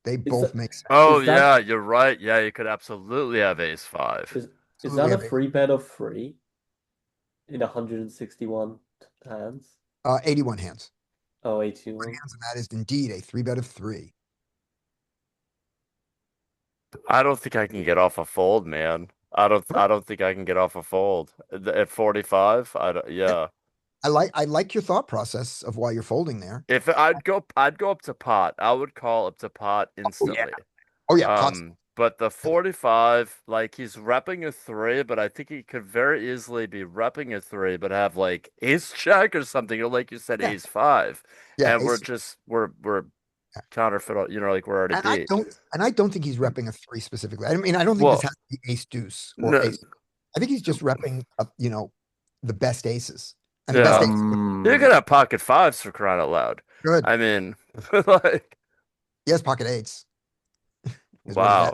They Is both that- make sense. Oh Is that- yeah, you're right. Yeah, you could absolutely have ace five. Is Absolutely that a have free bet of 3 in 161 hands? 81 hands. Oh, 81. Hands, and that is indeed a 3-bet of 3. I don't think I can get off a fold, man. I don't think I can get off a fold at 45. Yeah. I like your thought process of why you're folding there. If I'd go up to pot. I would call up to pot instantly. Oh yeah, pots. But the 45, like he's repping a 3, but I think he could very easily be repping a 3, but have like ace jack or something, or like you said, Yeah. ace 5. Yeah, And ace- we're counterfeit, like we're already and beat. I don't think he's repping a 3 specifically. I mean, I don't think Well, this has to be ace deuce or No, ace. I think he's just repping, the best aces. And the best yeah. aces You could have pocket 5s for crying out loud. good. I mean, like, He has pocket 8s. is what he has.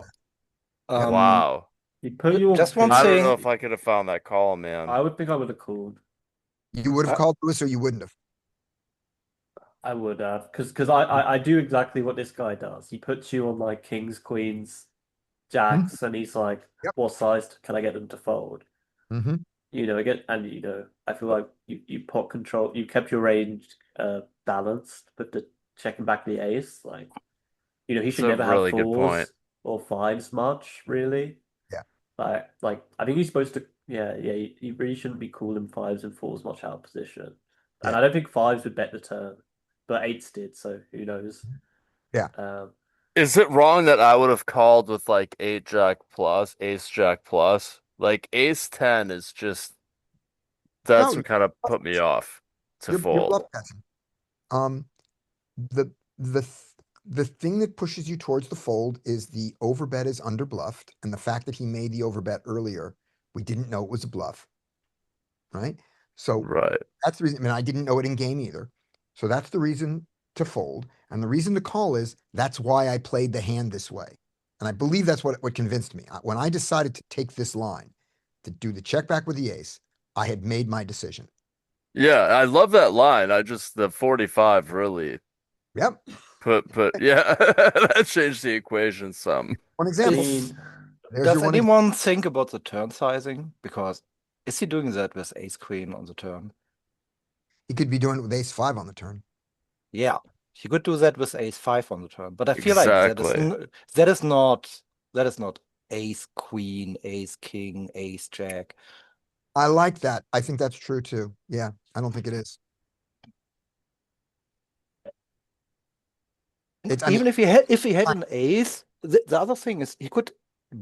wow. Wow. You put your Just one I thing. don't know if I could have found that call, man. I would think I would have called. You would have called Lewis or you wouldn't have. I would have, because I do exactly what this guy does. He puts you on like kings, queens, jacks, and he's like, Yep. what size can I get them to fold? Mm-hmm. Again, and I feel like you pot control, you kept your range balanced, but the checking back the ace, like, he It's should a never really have good point. 4s or 5s much, really. Yeah. Like I think he's supposed to, you really shouldn't be calling 5s and 4s much out of position. And Yeah. I don't think 5s would bet the turn, but 8s did, so who knows? Yeah. Is it wrong that I would have called with like 8 jack plus, ace jack plus? Like ace 10 is just that's No, what kind of put me off to You're fold. bluff catching. The the th- the thing that pushes you towards the fold is the overbet is under bluffed, and the fact that he made the overbet earlier, we didn't know it was a bluff. Right? So Right. that's the reason. I mean, I didn't know it in game either. So that's the reason to fold. And the reason to call is that's why I played the hand this way. And I believe that's what convinced me. When I decided to take this line, to do the check back with the ace, I had made my decision. Yeah, I love that line. The 45 really Yep. yeah, that changed the equation some. One example. Dean, There's Does your one. anyone think about the turn sizing? Because is he doing that with ace queen on the turn? He could be doing it with ace 5 on the turn. Yeah, he could do that with ace 5 on the turn. But I feel like that is Exactly. that is not ace queen, ace king, ace jack. I like that. I think that's true too. Yeah, I don't think it is. Even if he had an ace, the other thing is he could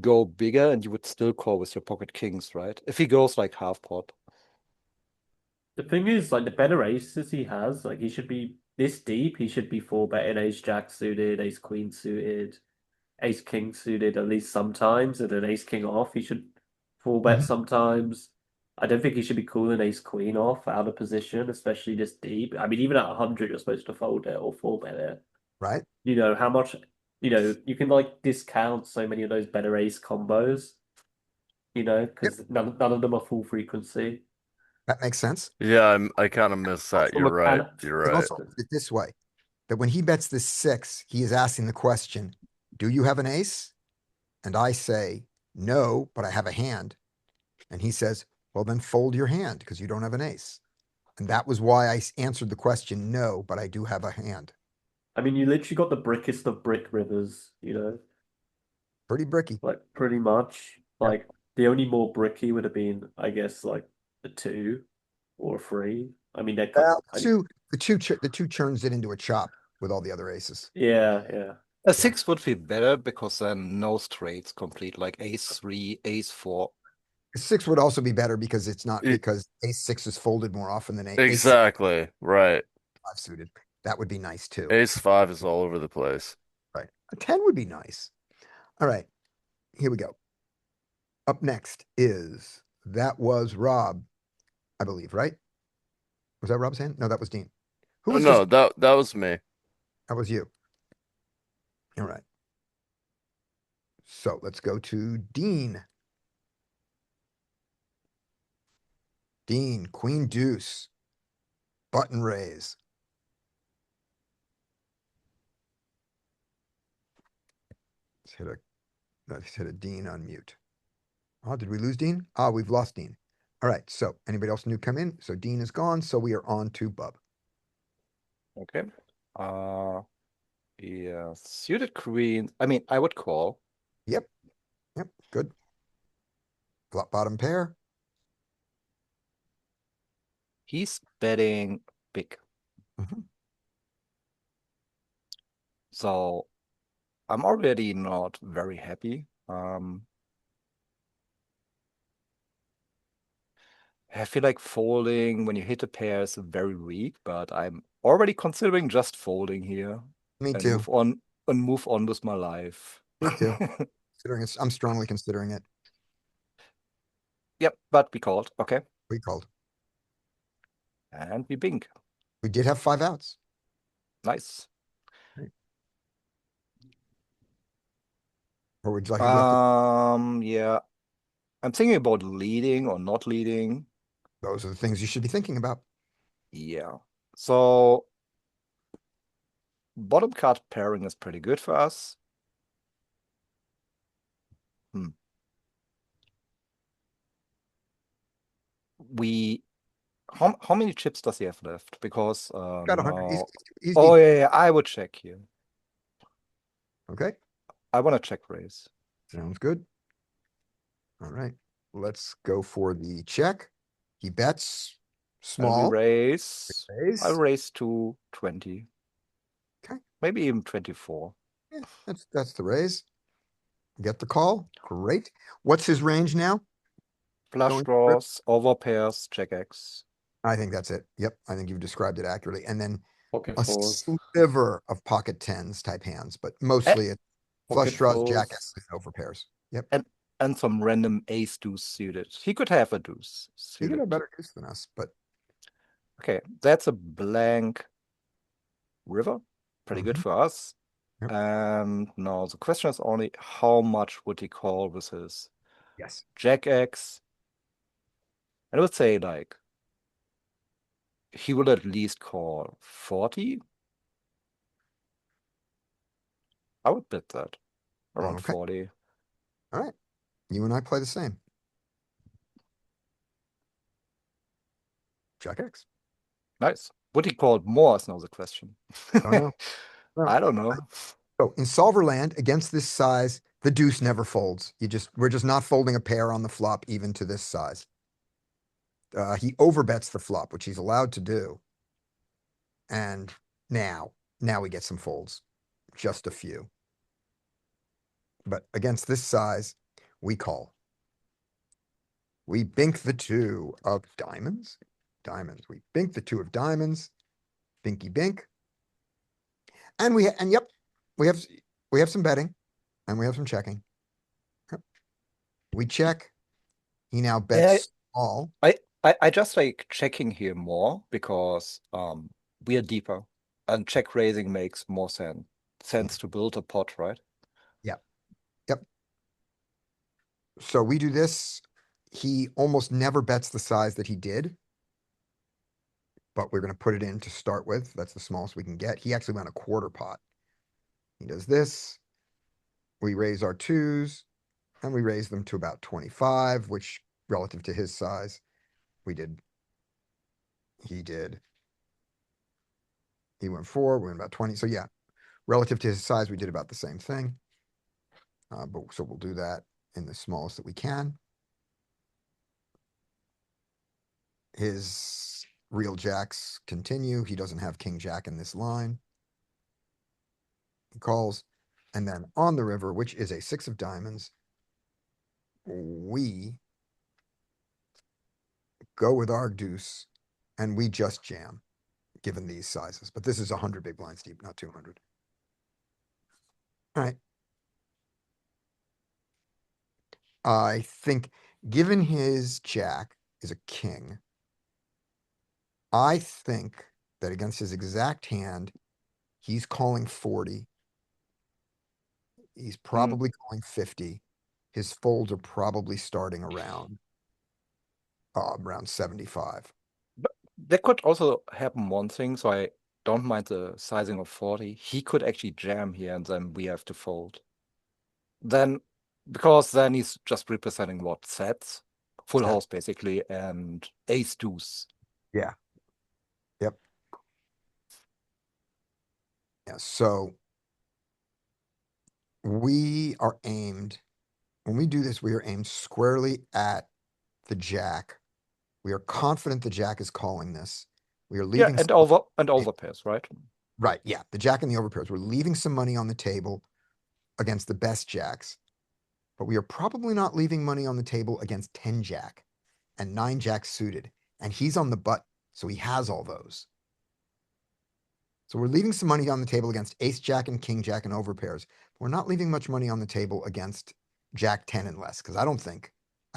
go bigger and you would still call with your pocket kings, right? If he goes like half pot. the thing is, like, the better aces he has, like, he should be this deep. He should be 4-betting ace jack suited, ace queen suited, ace king suited at least sometimes, and then ace king off. He should 4-bet sometimes. I don't think he should be calling ace queen off out of position, especially this deep. I mean, even at 100, you're supposed to fold it or 4-bet it. Right. How much, you can like discount so many of those better ace combos, because none of them are full frequency. That makes sense. Yeah, I kind of miss that. You're right. You're And right. also put it this way, that when he bets this 6, he is asking the question, do you have an ace? And I say, no, but I have a hand. And he says, well, then fold your hand because you don't have an ace. And that was why I answered the question, no, but I do have a hand. I mean, you literally got the brickest of brick rivers, Pretty bricky. like pretty much. Like the only more bricky would have been, I guess, like a 2 or a 3. I mean, they're Well, the two turns it into a chop with all the other aces. yeah. A 6 would be better because then no straights complete, like ace 3, ace 4. A 6 would also be better because it's not It- because ace 6 is folded more often than ace Exactly. Right. 5 suited. That would be nice too. Ace 5 is all over the place. Right. A 10 would be nice. All right. Here we go. Up next that was Rob, I believe, right? Was that Rob's hand? No, that was Dean. Who was No, that was me. that was you. All right. So let's go to Dean. Dean, Queen Deuce, button raise. let's hit a Dean unmute. Oh, did we lose Dean? Ah, we've lost Dean. All right, so anybody else new come in? So Dean is gone, so we are on to Bub. Okay. Yeah, suited queen. I mean, I would call. Yep, good. Flop bottom pair. He's betting big. Mhm. So I'm already not very happy. I feel like folding when you hit a pair is very weak, but I'm already considering just folding here Me and too. move on with my life. Me too. Considering it, I'm strongly considering it. Yep, but we called. Okay. We called. And we bink. We did have 5 outs. Nice. Or would you like to go? Yeah. I'm thinking about leading or not leading. Those are the things you should be thinking about. Yeah. So bottom card pairing is pretty good for us. How many chips does he have left? Because Got 100. He's oh deep. yeah, I would check here. Okay, I want to check raise. sounds good. All right, let's go for the check. He bets And we small. raise. Raise. I raise to 20. Okay. Maybe even 24. Yeah, that's the raise. Get the call. Great. What's his range now? Flush Going draws, over pairs, check X. I think that's it. Yep, I think you've described it accurately. And then Pocket a fours. sliver of pocket tens type hands, but mostly it's flush Pocket draws, jack fours. X, and over pairs. Yep. And some random ace deuce suited. He could have a deuce He got a suited. better deuce than us, but Okay, that's a blank river. Pretty good for us. Yep. And now the question is only how much would he call with his yes. jack X? I would say like he would at least call 40. I would bet that around Okay. 40. All right. You and I play the same. Jack X. Nice. Would he call more is now the question. Don't know. I don't know. So in solver land against this size, the deuce never folds. We're just not folding a pair on the flop even to this size. He overbets the flop, which he's allowed to do. And now we get some folds, just a few. But against this size, we call. We bink the 2 of diamonds. We bink the 2 of diamonds. Binky bink. And yep, we have some betting and we have some checking. Yep. We check. He now bets small. I just like checking here more because we are deeper and check raising makes more sense to build a pot, right? Yep. So we do this. He almost never bets the size that he did. But we're going to put it in to start with. That's the smallest we can get. He actually went a quarter pot. He does this. We raise our 2s and we raise them to about 25, which relative to his size, he went 4, we went about 20. So yeah, relative to his size, we did about the same thing. So we'll do that in the smallest that we can. His real jacks continue. He doesn't have king jack in this line. He calls. And then on the river, which is a 6 of diamonds, we go with our deuce and we just jam given these sizes. But this is 100 big blinds deep, not 200. All right. I think given his jack is a king, I think that against his exact hand, he's calling 40. He's probably calling 50. His folds are probably starting around 75. But there could also happen one thing, so I don't mind the sizing of 40. He could actually jam here and then we have to fold. then because then he's just representing what sets, full Set. house basically, and ace deuce. Yeah. Yep. Yeah. So we are aimed, when we do this, we are aimed squarely at the jack. We are confident the jack is calling this. We are Yeah, leaving and some, over pairs, right? right. Yeah. The jack and the overpairs. We're leaving some money on the table against the best jacks, but we are probably not leaving money on the table against 10 jack and 9 jack suited. And he's on the button, so he has all those. So we're leaving some money on the table against ace jack and king jack and overpairs. We're not leaving much money on the table against jack 10 and less, because I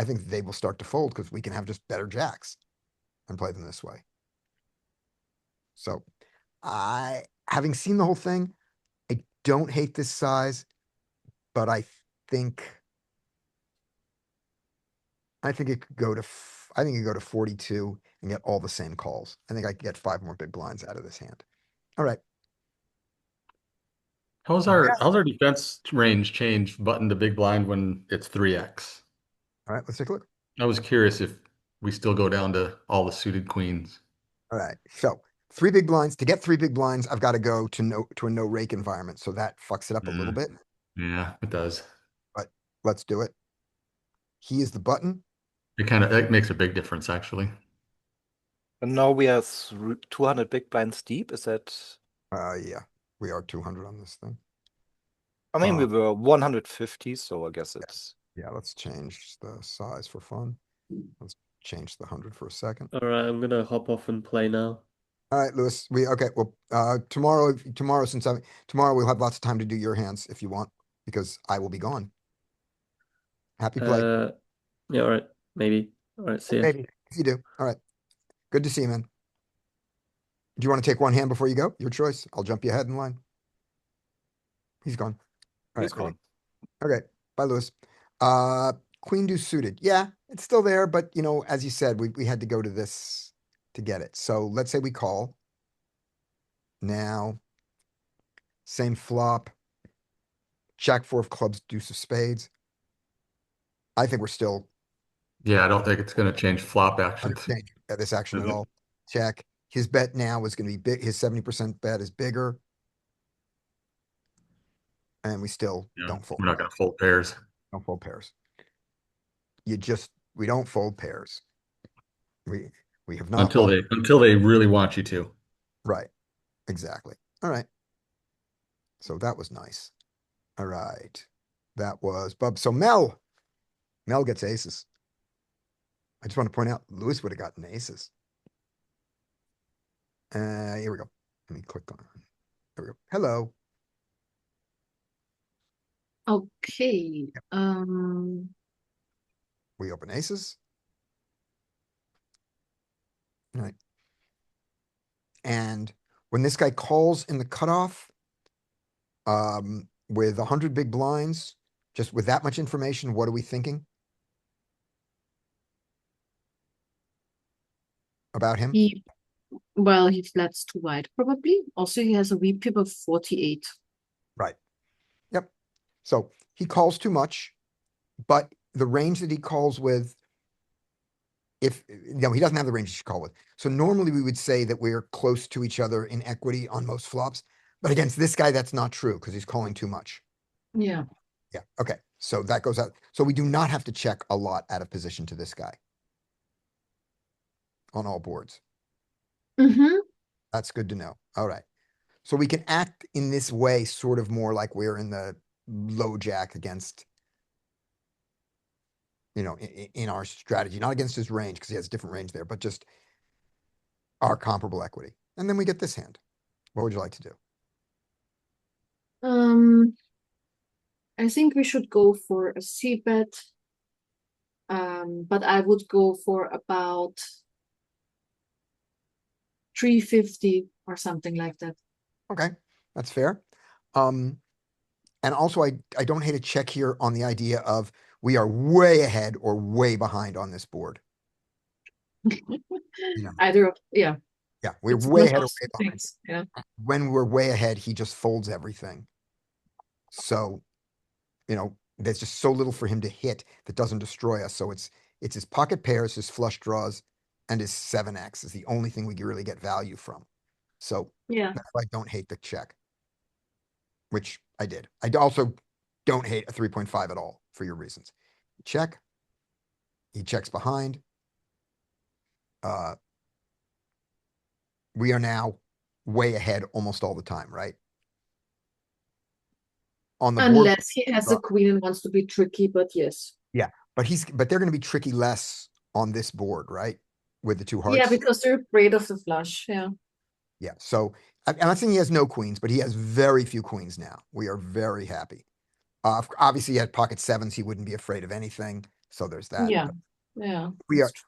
think they will start to fold because we can have just better jacks and play them this way. So having seen the whole thing, I don't hate this size, but I think it could go to, I think it could go to 42 and get all the same calls. I think I could get 5 more big blinds out of this hand. All right. How's our defense range change button to big blind when it's 3x? All right, let's take a look. I was curious if we still go down to all the suited queens. All right. So 3 big blinds. To get 3 big blinds, I've got to go to a no rake environment. So that fucks it up a little bit, Yeah, it does. but let's do it. He is the button. It makes a big difference actually. And now we are 200 big blinds deep. Is that? Yeah, we are 200 on this thing. I mean, we were 150, so I guess it's. Yeah, let's change the size for fun. Let's change the 100 for a second. All right, I'm gonna hop off and play now. All right, Lewis. Okay. Well, tomorrow we'll have lots of time to do your hands if you want, because I will be gone. Happy play. Yeah, all right, maybe. All right, see ya. Maybe if you do. All right. Good to see you, man. Do you want to take one hand before you go? Your choice. I'll jump you ahead in line. He's gone. All He's right, gone. Okay. Bye, Lewis. Queen deuce suited. Yeah, it's still there, but as you said, we had to go to this to get it. So let's say we call. Now, same flop. Jack 4 of clubs, deuce of spades. I think we're still Yeah, I don't think it's going to change flop action. change this action at Mhm. all. Check. His bet now is going to be big. His 70% bet is bigger. And we still Yeah, don't fold. we're not going to fold pairs. Don't fold pairs. We don't fold pairs. We have not until they really want you to. Right. Exactly. All right. So that was nice. All right. That was Bub. So Mel gets aces. I just want to point out Lewis would have gotten aces. Here we go. Let me click on. There we go. Hello. Okay. We open aces. All right. And when this guy calls in the cutoff, with 100 big blinds, just with that much information, what are we thinking about him? He flats too wide, probably. Also, he has a VPIP of 48. Right. Yep. So he calls too much, but the range that he calls with, he doesn't have the range he should call with. So normally we would say that we're close to each other in equity on most flops, but against this guy, that's not true because he's calling too much. Yeah. Yeah. Okay. So that goes out. So we do not have to check a lot out of position to this guy on all boards. Mm-hmm. That's good to know. All right. So we can act in this way, sort of more like we're in the low jack against, in our strategy, not against his range because he has a different range there, but just our comparable equity. And then we get this hand. What would you like to do? I think we should go for a C bet. But I would go for about 350 or something like that. Okay, that's fair. And also I don't hate a check here on the idea of we are way ahead or way behind on this board. Either, yeah. Yeah, we're It's way one ahead or of way those behind. things, yeah. When we're way ahead, he just folds everything. So, there's just so little for him to hit that doesn't destroy us. So it's his pocket pairs, his flush draws, and his 7x is the only thing we can really get value from. So Yeah. that's why I don't hate the check, which I did. I also don't hate a 3.5 at all for your reasons. Check. He checks behind. We are now way ahead almost all the time, right? On the board, Unless he has a queen and wants to be tricky, but yes. yeah, but they're going to be tricky less on this board, right? With the two hearts. Yeah, because they're afraid of the flush. Yeah. Yeah. So I'm not saying he has no queens, but he has very few queens now. We are very happy. Obviously, he had pocket sevens. He wouldn't be afraid of anything. So there's that. Yeah. But Yeah.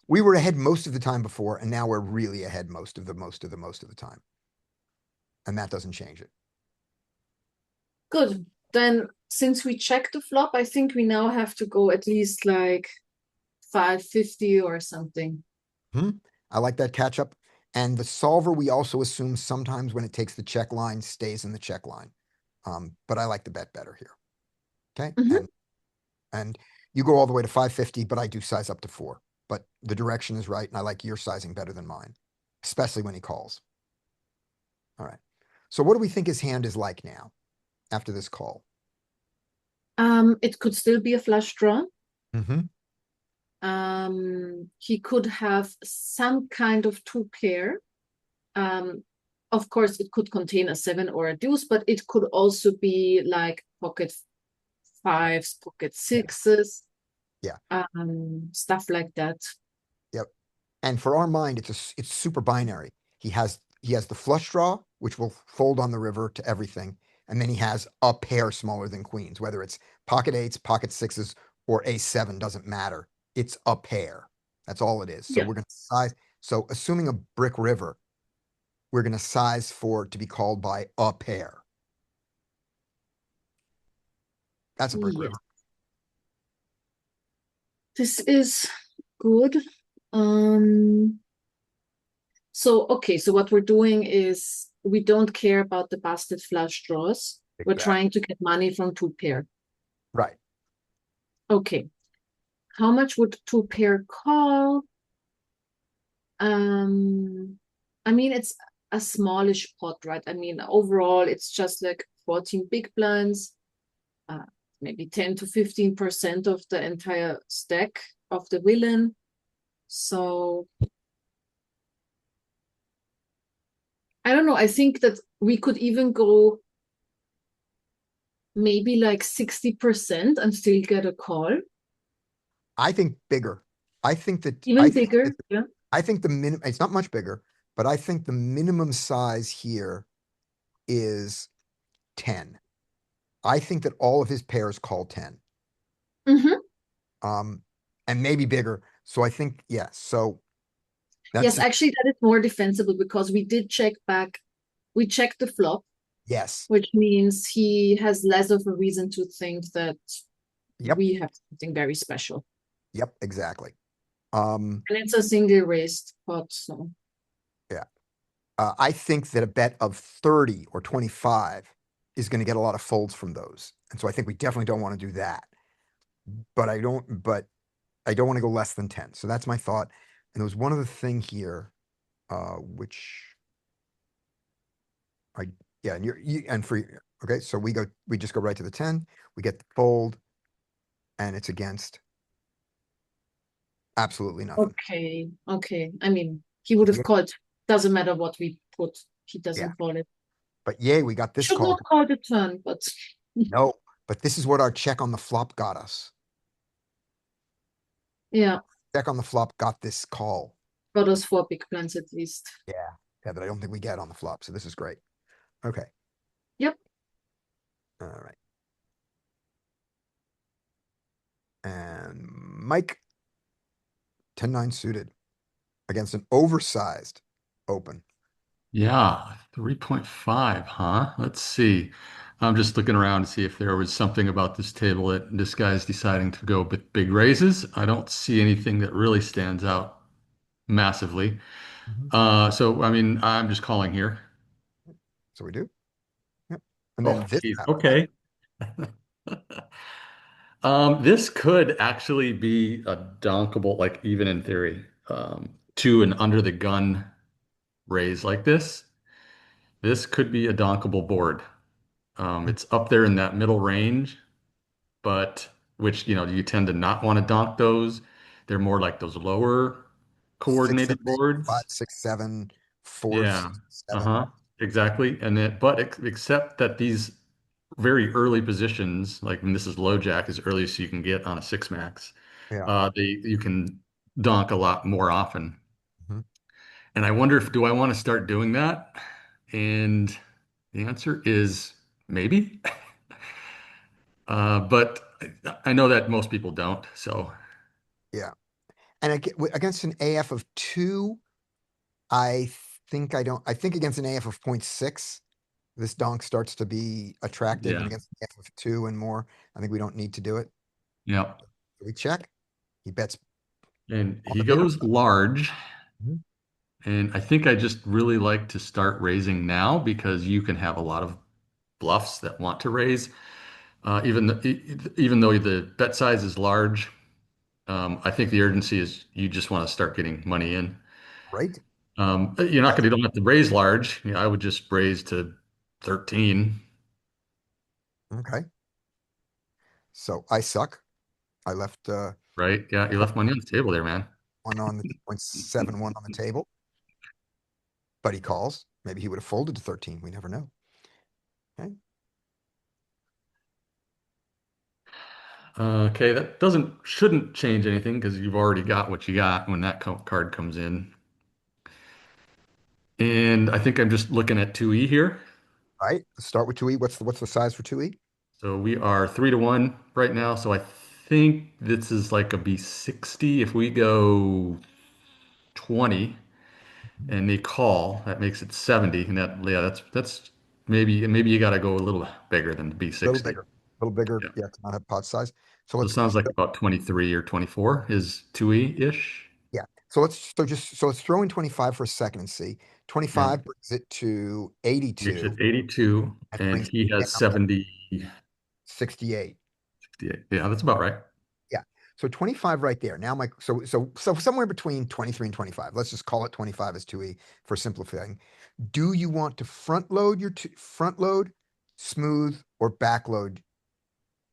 we were ahead most of the time before, and now we're really ahead most of the time. And that doesn't change it. Good. Then since we checked the flop, I think we now have to go at least like 550 or something. I like that catch up. And the solver, we also assume sometimes when it takes the check line, stays in the check line. But I like the bet better here. Okay. And you go all the way to 550, but I do size up to 4. But the direction is right, and I like your sizing better than mine, especially when he calls. All right. So what do we think his hand is like now after this call? It could still be a flush draw. Mm-hmm. He could have some kind of two pair. Of course, it could contain a 7 or a deuce, but it could also be like pocket 5s, pocket 6s. Yeah. Stuff like that. Yep. And for our mind, it's super binary. He has the flush draw, which will fold on the river to everything. And then he has a pair smaller than queens, whether it's pocket 8s, pocket 6s, or a7, doesn't matter. It's a pair. That's all it is. So we're going to size. So assuming a brick river, we're going to size for it to be called by a pair. That's a brick river. This is good. So what we're doing is we don't care about the busted flush draws. We're trying to get money from two pair. Right. Okay. How much would two pair call? I mean, it's a smallish pot, right? I mean, overall, it's just like 14 big blinds, maybe 10 to 15% of the entire stack of the villain. So I don't know. I think that we could even go maybe like 60% and still get a call. I think bigger. I think that even bigger. Yeah. I think the minimum, it's not much bigger, but I think the minimum size here is 10. I think that all of his pairs call 10. And maybe bigger. So I think, yes. So yes, actually that is more defensible because we did check back. We checked the flop. Yes. Which means he has less of a reason to think that we have something very special. Yep, exactly. And it's a single raised pot, so. Yeah. I think that a bet of 30 or 25 is going to get a lot of folds from those. And so I think we definitely don't want to do that. But I don't want to go less than 10. So that's my thought. And there was one other thing here, which okay, so we just go right to the 10, we get the fold, and it's against absolutely nothing. Okay. I mean, he would have called, doesn't matter what we put, he doesn't call it. But yay, we got this call. Should not call the turn, but. No, but this is what our check on the flop got us. Yeah. Check on the flop got this call. Got us 4 big blinds at least. Yeah, but I don't think we get on the flop, so this is great. Okay. Yep. All right. And Mike, 10-9 suited against an oversized open. Yeah, 3.5, huh? Let's see. I'm just looking around to see if there was something about this table that this guy's deciding to go with big raises. I don't see anything that really stands out massively. So, I mean, I'm just calling here. So we do. Yep. And then this. Okay. This could actually be a donkable, like even in theory, to an under the gun raise like this. This could be a donkable board. It's up there in that middle range, but which, you tend to not want to donk those. They're more like those lower 6, 7, coordinated 8, 5, boards. 6, 7, 4, Yeah. 6, 7. Uh-huh. Exactly. And then, but except that these very early positions, like when this is low jack, as early as you can get on a six max, Yeah. you can donk a lot more often. Mhm. And I wonder do I want to start doing that? And the answer is maybe. But I know that most people don't. So Yeah. And against an AF of 2, I think I don't. I think against an AF of 0.6, this donk starts to be attractive. And yeah, against an AF of 2 and more, I think we don't need to do it. yeah. So we check. He bets And on he the bigger. goes large. Mhm. And I think I just really like to start raising now because you can have a lot of bluffs that want to raise. Even though the bet size is large, I think the urgency is you just want to start getting money in. Right? You're not going to don't have to raise large. I would just raise to 13, Okay. So I suck. I left right? Yeah, you left money on the table there, man. one on the 0.71 on the table, but he calls. Maybe he would have folded to 13. We never know. Okay. Okay, that shouldn't change anything because you've already got what you got when that card comes in. And I think I'm just looking at 2E here. All right. Let's start with 2E. What's the size for 2E? So we are 3-1 right now. So I think this is like a B60. If we go 20 and they call, that makes it 70. And that's maybe you got to go a little bigger than the A little B60. bigger. A little bigger. Yeah. Yeah, to not have pot size. So So it sounds like about 23 or 24 is 2E-ish. yeah. So let's throw in 25 for a second and see. Yeah. 25 brings it to Makes 82 it 82 and and brings he it has down to 70, 68. 68. Yeah, that's about right. Yeah. So 25 right there. Now so somewhere between 23 and 25. Let's just call it 25 as 2E for simplifying. Do you want to front load, smooth, or back load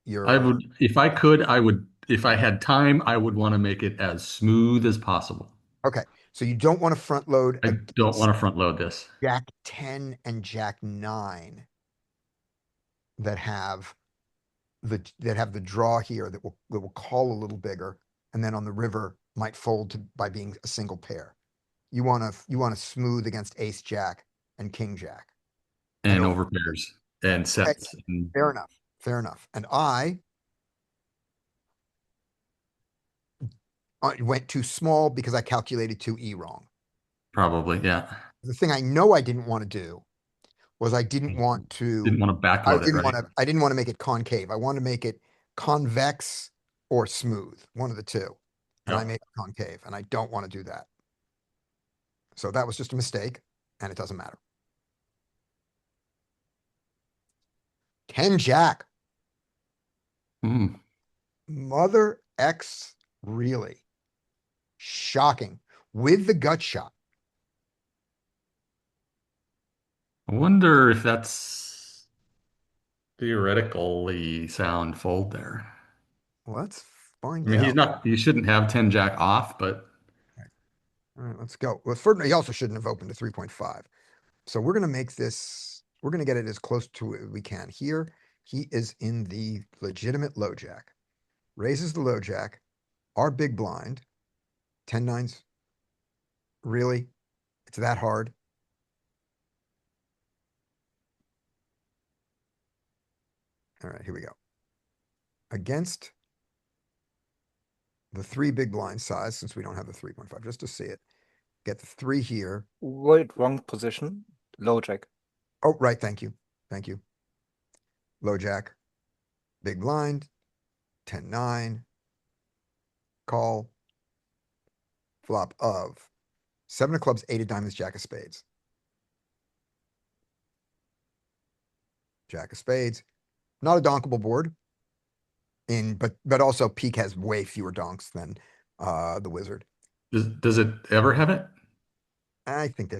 I your would, if I could, if I had time, I would want to make it as smooth as possible. okay. So you don't want to front load I don't against want to front load this. Jack 10 and Jack 9 that have the draw here that will call a little bigger, and then on the river might fold by being a single pair. You want to smooth against Ace Jack and King Jack and And over. over pairs and Okay, sets. And fair enough. Fair enough. And I went too small because I calculated 2E wrong. probably, yeah. The thing I know I didn't want to do was I didn't want Didn't to want to backload it, right? I didn't want to make it concave. I wanted to make it convex or smooth, one of the two. And I Yeah. made it concave, and I don't want to do that. So that was just a mistake, and it doesn't matter. 10 Jack. Hmm. Mother X, really shocking with the gut shot. I wonder if that's theoretically sound fold there. Let's I find mean, out. you shouldn't have 10 jack off, but All right, let's go. Well, first, he also shouldn't have opened to 3.5. So we're going to make this, we're going to get it as close to it we can. Here, he is in the legitimate low jack. Raises the low jack. Our big blind. 10 nines. Really? It's that hard? All right, here we go. Against the 3 big blind size, since we don't have the 3.5, just to see it. Get the 3 here. Wait, wrong position. Low jack. Oh, right. Thank you. Thank you. Low jack. Big blind. 10-9. Call. Flop of 7 of clubs, 8 of diamonds, Jack of spades. Jack of spades. Not a donkable board. but also Peak has way fewer donks than the Wizard. Does it ever have it? I think there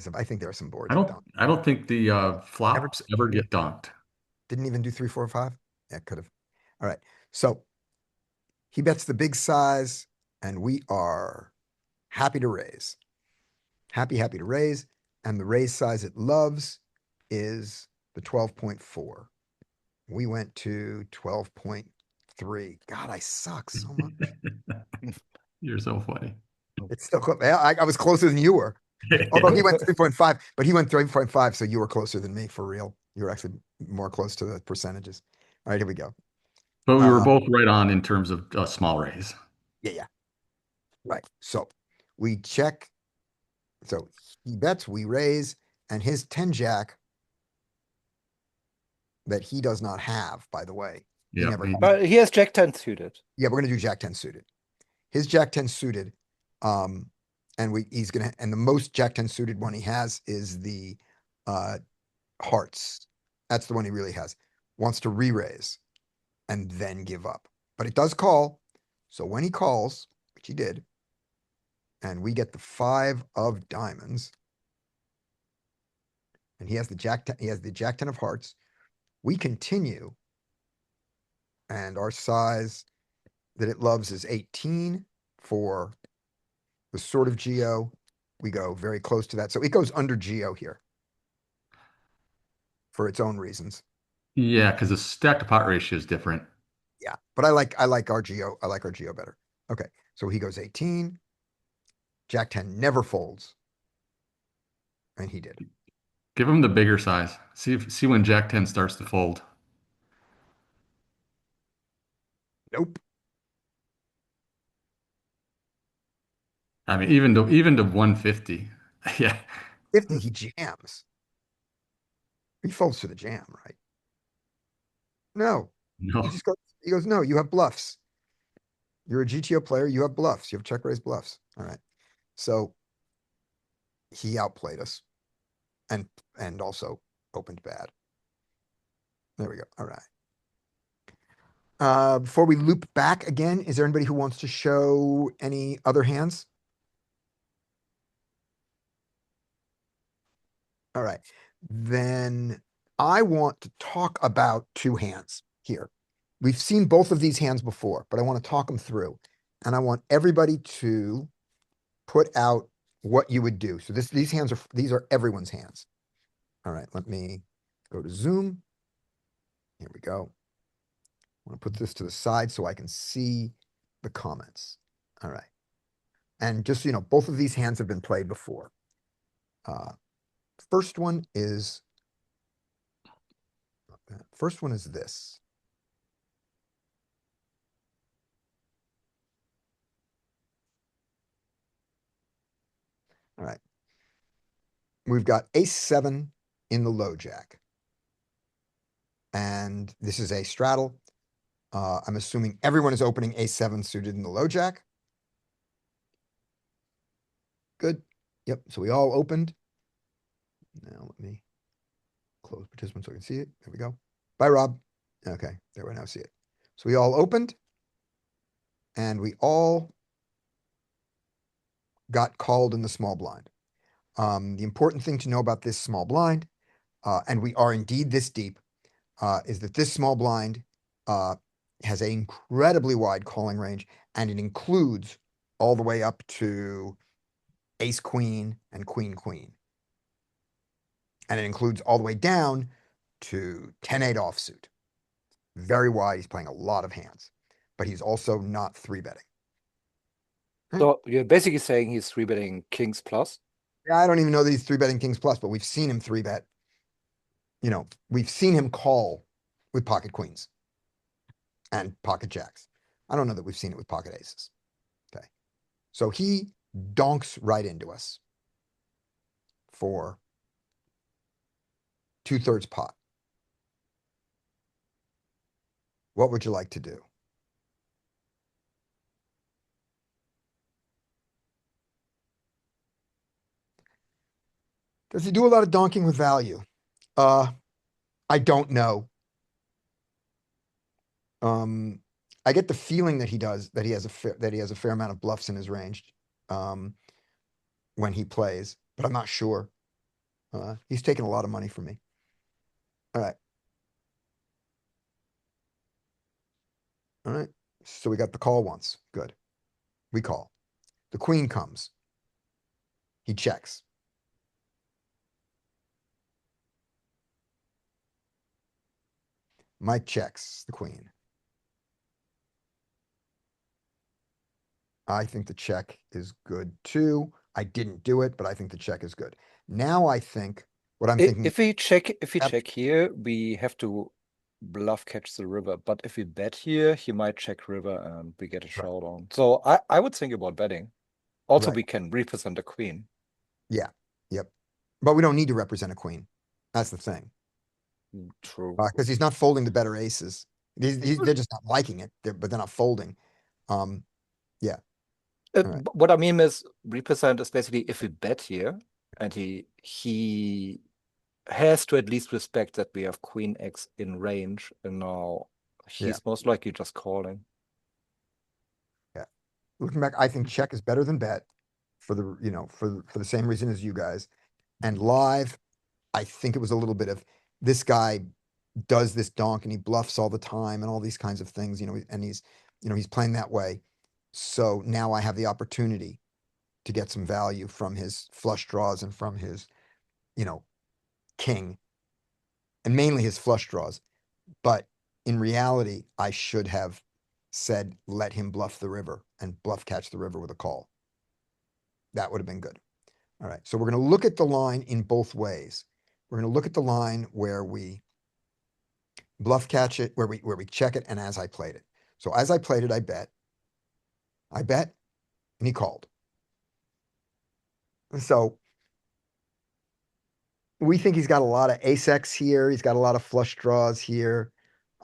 are some boards I that don't don't. I don't think the flops ever get donked. Didn't even do 3, 4, 5. Yeah, could have. All right. So he bets the big size, and we are happy to raise. Happy to raise. And the raise size it loves is the 12.4. We went to 12.3. God, I suck so much. You're so funny. It's still close. I was closer than you were. Although he went 3.5, but he went 3.5, so you were closer than me for real. You were actually more close to the percentages. All right, here we go. But we were both right on in terms of a small raise. Yeah. Right. So we check. So he bets, we raise, and his 10 jack that he does not have, by the way. He Yeah, never. But he has Jack 10 suited. Yeah, we're gonna do Jack 10 suited. His Jack 10 suited, and the most Jack 10 suited one he has is the hearts. That's the one he really has. Wants to re-raise and then give up. But it does call. So when he calls, which he did, and we get the 5 of diamonds, and he has the Jack 10, he has the Jack 10 of hearts, we continue, and our size that it loves is 18 for the sort of Geo. We go very close to that. So it goes under Geo here for its own reasons. Yeah, because the stack to pot ratio is different. Yeah, but I like our Geo. I like our Geo better. Okay, so he goes 18. Jack 10 never folds. And he did. Give him the bigger size. See when Jack 10 starts to fold. Nope. I mean, even to 150. Yeah. 50, he jams. He folds to the jam, right? No. No. He goes, no, you have bluffs. You're a GTO player, you have bluffs. You have check raise bluffs. All right. So he outplayed us and also opened bad. There we go. All right. Before we loop back again, is there anybody who wants to show any other hands? All right. Then I want to talk about 2 hands here. We've seen both of these hands before, but I want to talk them through. And I want everybody to put out what you would do. So these are everyone's hands. All right, let me go to Zoom. Here we go. I want to put this to the side so I can see the comments. All right. And just so you know, both of these hands have been played before. First one is this. All right. We've got ace-7 in the low jack. And this is a straddle. I'm assuming everyone is opening ace-7 suited in the low jack. Good. Yep. So we all opened. Now let me close participants so I can see it. There we go. Bye, Rob. Okay. There we now see it. So we all opened. And we all got called in the small blind. The important thing to know about this small blind, and we are indeed this deep, is that this small blind has an incredibly wide calling range, and it includes all the way up to ace queen and queen queen. And it includes all the way down to 10-8 offsuit. Very wide. He's playing a lot of hands, but he's also not 3-betting. So you're basically saying he's 3-betting kings plus? Yeah, I don't even know that he's 3-betting kings plus, but we've seen him 3-bet. You know, we've seen him call with pocket queens and pocket jacks. I don't know that we've seen it with pocket aces. Okay. So he donks right into us for 2/3 pot. What would you like to do? Does he do a lot of donking with value? I don't know. I get the feeling that he does, that he has a fair amount of bluffs in his range, when he plays, but I'm not sure. He's taking a lot of money from me. All right. All right. So we got the call once. Good. We call. The queen comes. He checks. Mike checks the queen. I think the check is good too. I didn't do it, but I think the check is good. Now I think what I'm thinking. If we check Yep. here, we have to bluff catch the river. But if we bet here, he might check river and we get a showdown. So I would think about betting. Also, Right. we can represent a queen. Yeah. Yep. But we don't need to represent a queen. That's the thing. True. Because he's not folding the better aces. They're just not liking it. But they're not folding. Yeah. Right. What I mean is represent is basically if we bet here and he has to at least respect that we have queen X in range, and now he's most likely just calling. Yeah. Looking back, I think check is better than bet for the same reason as you guys. And live, I think it was a little bit of this guy does this donk and he bluffs all the time and all these kinds of things, and he's playing that way. So now I have the opportunity to get some value from his flush draws and from his, king, and mainly his flush draws. But in reality, I should have said, let him bluff the river and bluff catch the river with a call. That would have been good. All right. So we're going to look at the line in both ways. We're going to look at the line where we bluff catch it, where we check it, and as I played it. So as I played it, I bet, and he called. So we think he's got a lot of ace X here. He's got a lot of flush draws here.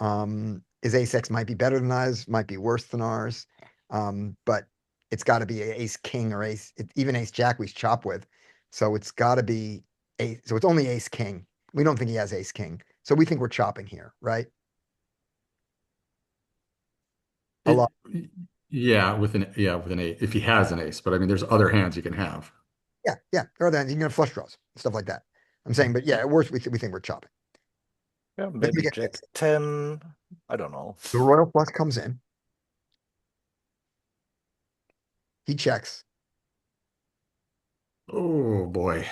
His ace X might be better than ours, might be worse than ours. But it's got to be ace king or even ace jack we chop with. So it's got to be ace. So it's only ace king. We don't think he has ace king. So we think we're chopping here, right? A lot. Yeah, with an ace, if he has an ace, but I mean, there's other hands you can have. Yeah. There are other hands. You can have flush draws, stuff like that. I'm saying, but yeah, at worst, we think we're chopping. Yeah, Then we maybe get jack this. 10. I don't know. The royal flush comes in. He checks. Oh boy.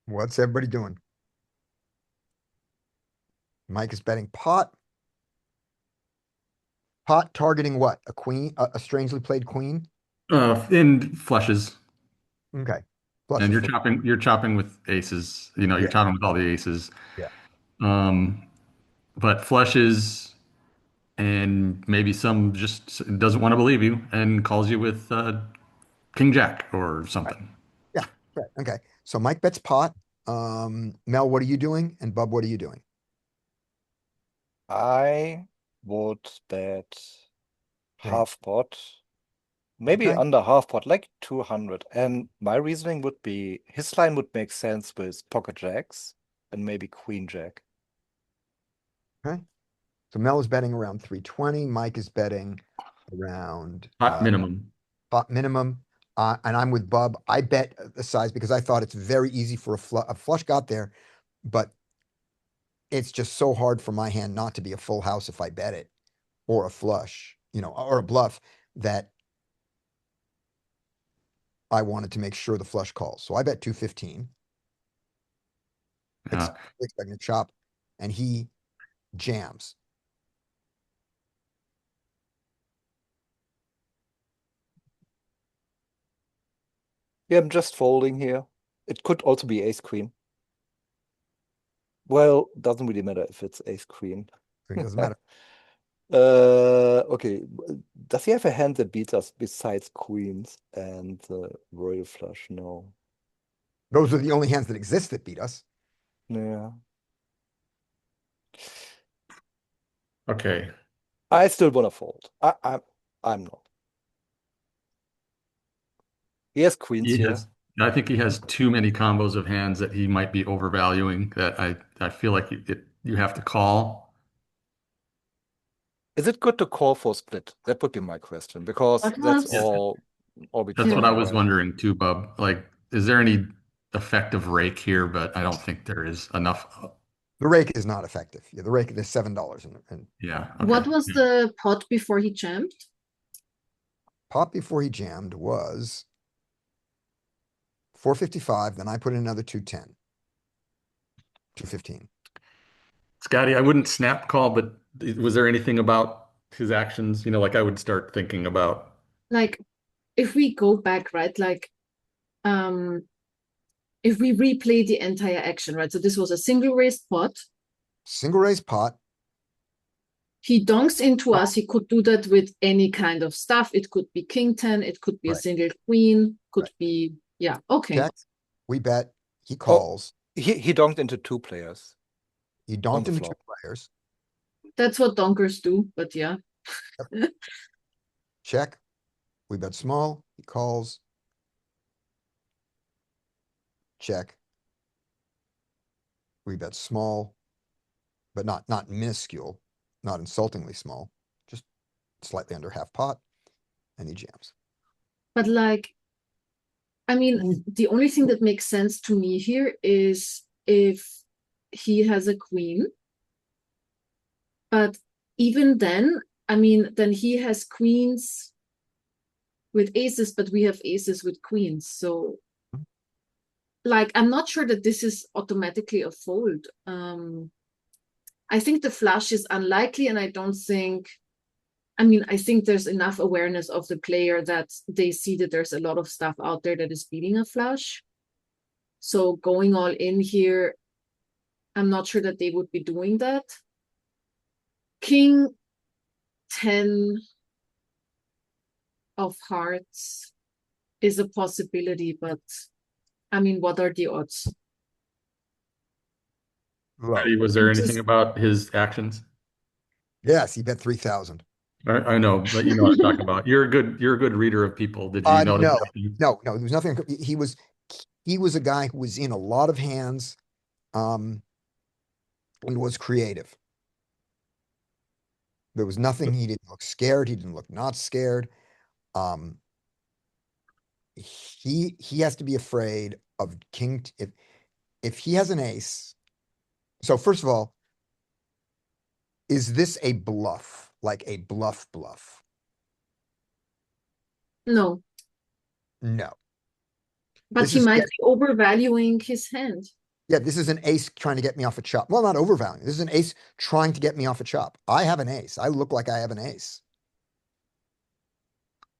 What's everybody doing? Mike is betting pot. Pot targeting what? A queen, a strangely played queen? In flushes. Okay. And Flushes. you're chopping with aces, you're Yeah. chopping with all the aces. Yeah. But flushes and maybe some just doesn't want to believe you and calls you with King Jack or something. Yeah. Right. Okay. So Mike bets pot. Mel, what are you doing? And Bub, what are you doing? I would bet Okay. half pot. Maybe Okay. under half pot, like 200. And my reasoning would be his line would make sense with pocket jacks and maybe queen jack. Okay. So Mel is betting around 320. Mike is betting around Hot minimum. pot minimum. And I'm with Bub. I bet the size because I thought it's very easy for a flush got there, but it's just so hard for my hand not to be a full house if I bet it or a flush, or a bluff that I wanted to make sure the flush calls. So I bet 215. Yeah. Expecting to chop, and he jams. Yeah, I'm just folding here. It could also be ace queen. Well, doesn't really matter if it's ace queen. So it doesn't matter. Okay. Does he have a hand that beats us besides queens and the royal flush? No. Those are the only hands that exist that beat us. Yeah. Okay. I still want to fold. I'm not. He has queens He here. has, I think he has too many combos of hands that he might be overvaluing that I feel like you have to call. Is it good to call for split? That would be my question, because What that's was all we That's talk what Yeah. I was about. wondering too, Bub. Like, is there any effective rake here? But I don't think there is enough. The rake is not effective. Yeah, the rake is $7 and Yeah. What Okay. was Yeah. the pot before he jammed? pot before he jammed was 455. Then I put in another 210, 215. Scotty, I wouldn't snap call, but was there anything about his actions? Like I would start thinking about. Like, if we go back, right? Like, um, if we replay the entire action, right? So this was a single raised pot. Single raise pot. He donks into us. He could do that with any kind of stuff. It could be king 10. It could be a Right. single queen. Could Right. be, yeah, okay. Check. We bet. He Oh, calls. he donked into 2 players He on donked the into 2 flop. players. That's what donkers do, but yeah. Check. We bet small. He calls. Check. We bet small, but not minuscule, not insultingly small, just slightly under half pot, and he jams. But like, I mean, the only thing that makes sense to me here is if he has a queen. But even then, I mean, then he has queens with aces, but we have aces with queens. So, like, I'm not sure that this is automatically a fold. I think the flush is unlikely, and I don't think. I mean, I think there's enough awareness of the player that they see that there's a lot of stuff out there that is beating a flush. So going all in here, I'm not sure that they would be doing that. King 10 of hearts is a possibility, but I mean, what are the odds? Low. Scotty, was there It's anything just- about his actions? Yes, he bet 3,000. I know, but you know what I'm talking about. You're a good reader of people. Did you notice No, anything? no, there was nothing. He was a guy who was in a lot of hands, and was creative. There was nothing. He didn't look scared. He didn't look not scared. Um, he has to be afraid of king. If he has an ace. So first of all, is this a bluff? Like a bluff? No, No. but This he is- might yeah. be overvaluing his hand. Yeah, this is an ace trying to get me off a chop. Well, not overvaluing. This is an ace trying to get me off a chop. I have an ace. I look like I have an ace.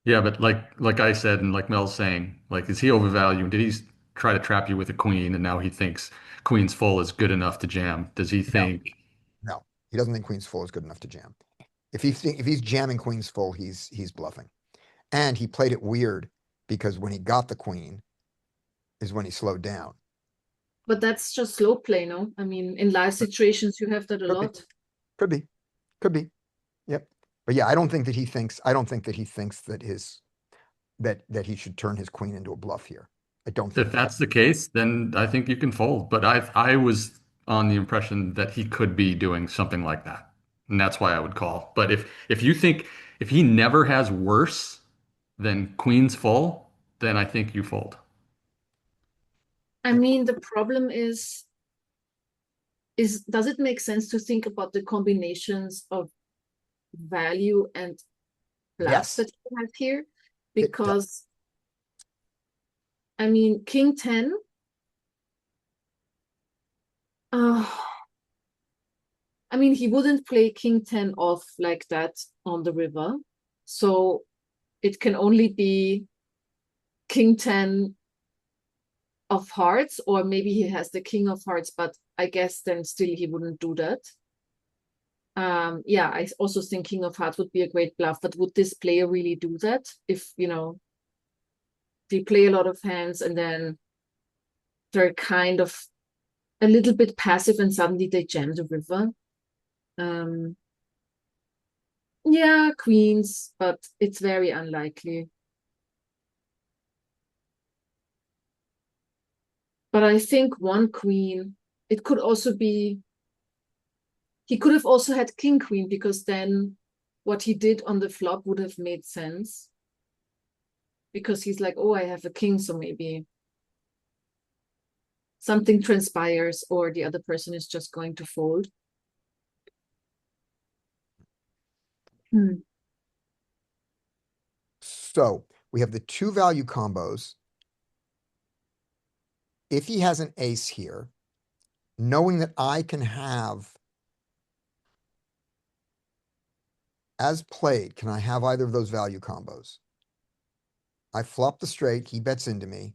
Yeah, but like I said, and like Mel's saying, like, is he overvaluing? Did he try to trap you with a queen, and now he thinks queen's full is good enough to jam? Does he think? No, he doesn't think queen's full is good enough to jam. If he's jamming queen's full, he's bluffing. And he played it weird because when he got the queen is when he slowed down. But that's just slow play, no? I mean, in live situations, you have that a Could be. lot. Could be. Yep. But yeah, I don't think that he thinks that he should turn his queen into a bluff here. I don't think If that's the case, then I think you can fold. But I was on the impression that he could be doing something like that, and that's why I would call. But if you think if he never has worse than queen's full, then I think you fold. I mean, the problem is does it make sense to think about the combinations of value and bluffs Yes. that you have here? It does. Because, I mean, king 10, I mean, he wouldn't play king 10 off like that on the river. So it can only be king 10 of hearts, or maybe he has the king of hearts, but I guess then still he wouldn't do that. Yeah, I also think king of hearts would be a great bluff, but would this player really do that if, they play a lot of hands and then they're kind of a little bit passive and suddenly they jam the river? Yeah, queens, but it's very unlikely. But I think one queen, it could also be, he could have also had king queen, because then what he did on the flop would have made sense. Because he's like, oh, I have a king, so maybe something transpires or the other person is just going to fold. So we have the two value combos. If he has an ace here, knowing that I can have, as played, can I have either of those value combos? I flop the straight, he bets into me.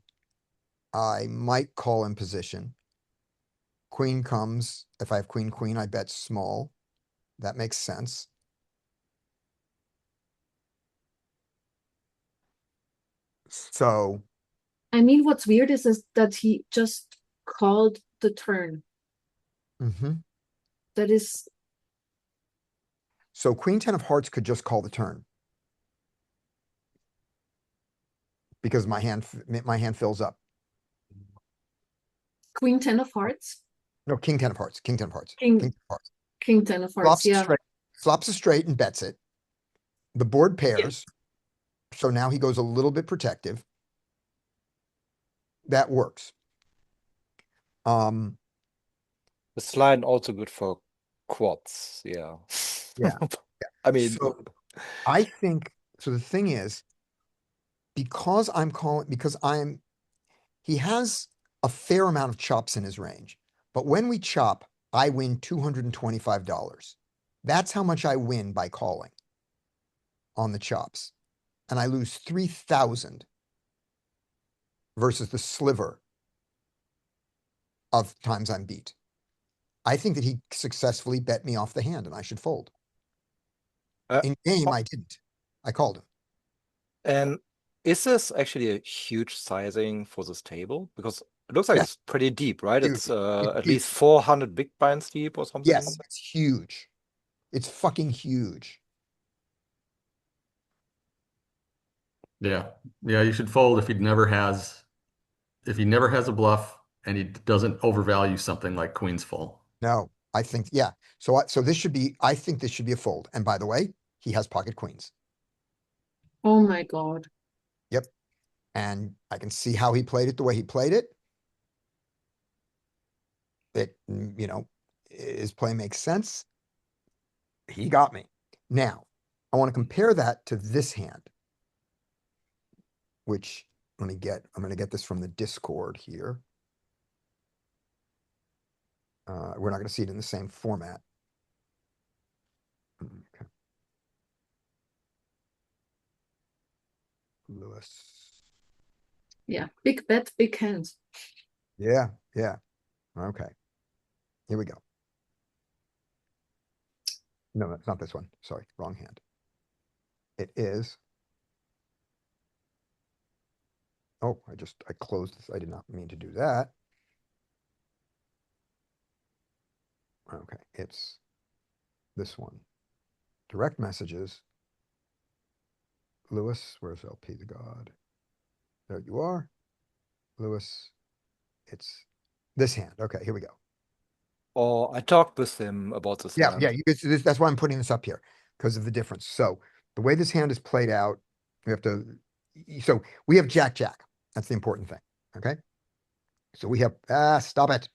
I might call in position. Queen comes, if I have queen, queen, I bet small. That makes sense. So, I mean, what's weird is that he just called the turn. That is, so queen 10 of hearts could just call the turn. Because my hand fills up. queen 10 of hearts, No, king 10 of hearts, king 10 of hearts, King- 10 of hearts. king 10 of hearts. Flops Yeah. straight, flops a straight and bets it. The board pairs. So now he goes a little bit protective. That works. This line also good for quads. Yeah. Yeah. I mean, So I think, so the thing is, because I'm calling, he has a fair amount of chops in his range, but when we chop, I win $225. That's how much I win by calling on the chops. And I lose 3,000 versus the sliver of times I'm beat. I think that he successfully bet me off the hand and I should fold. Uh, In game, I didn't. I called him. and is this actually a huge sizing for this table? Because it looks like Yeah. it's pretty deep, right? Huge. It's It's at huge. least 400 big blinds deep or something. Yes, it's huge. It's fucking huge. Yeah. Yeah, you should fold if he never has a bluff and he doesn't overvalue something like queen's full. No, I think, yeah. So I think this should be a fold. And by the way, he has pocket queens. Oh my God. Yep. And I can see how he played it the way he played it. His play makes sense. He got me. Now, I want to compare that to this hand, which I'm going to get this from the Discord here. We're not going to see it in the same format. Okay. Lewis. Yeah. Big bet, big hands. Yeah. Okay. Here we go. No, that's not this one. Sorry, wrong hand. It is. Oh, I closed this. I did not mean to do that. Okay, it's this one. Direct messages. Lewis, where's LP the God? There you are. Lewis, it's this hand. Okay, here we go. Or I talked with him about this hand. Yeah, that's why I'm putting this up here, because of the difference. So the way this hand is played out, so we have Jack. That's the important thing. Okay. So we have, stop it.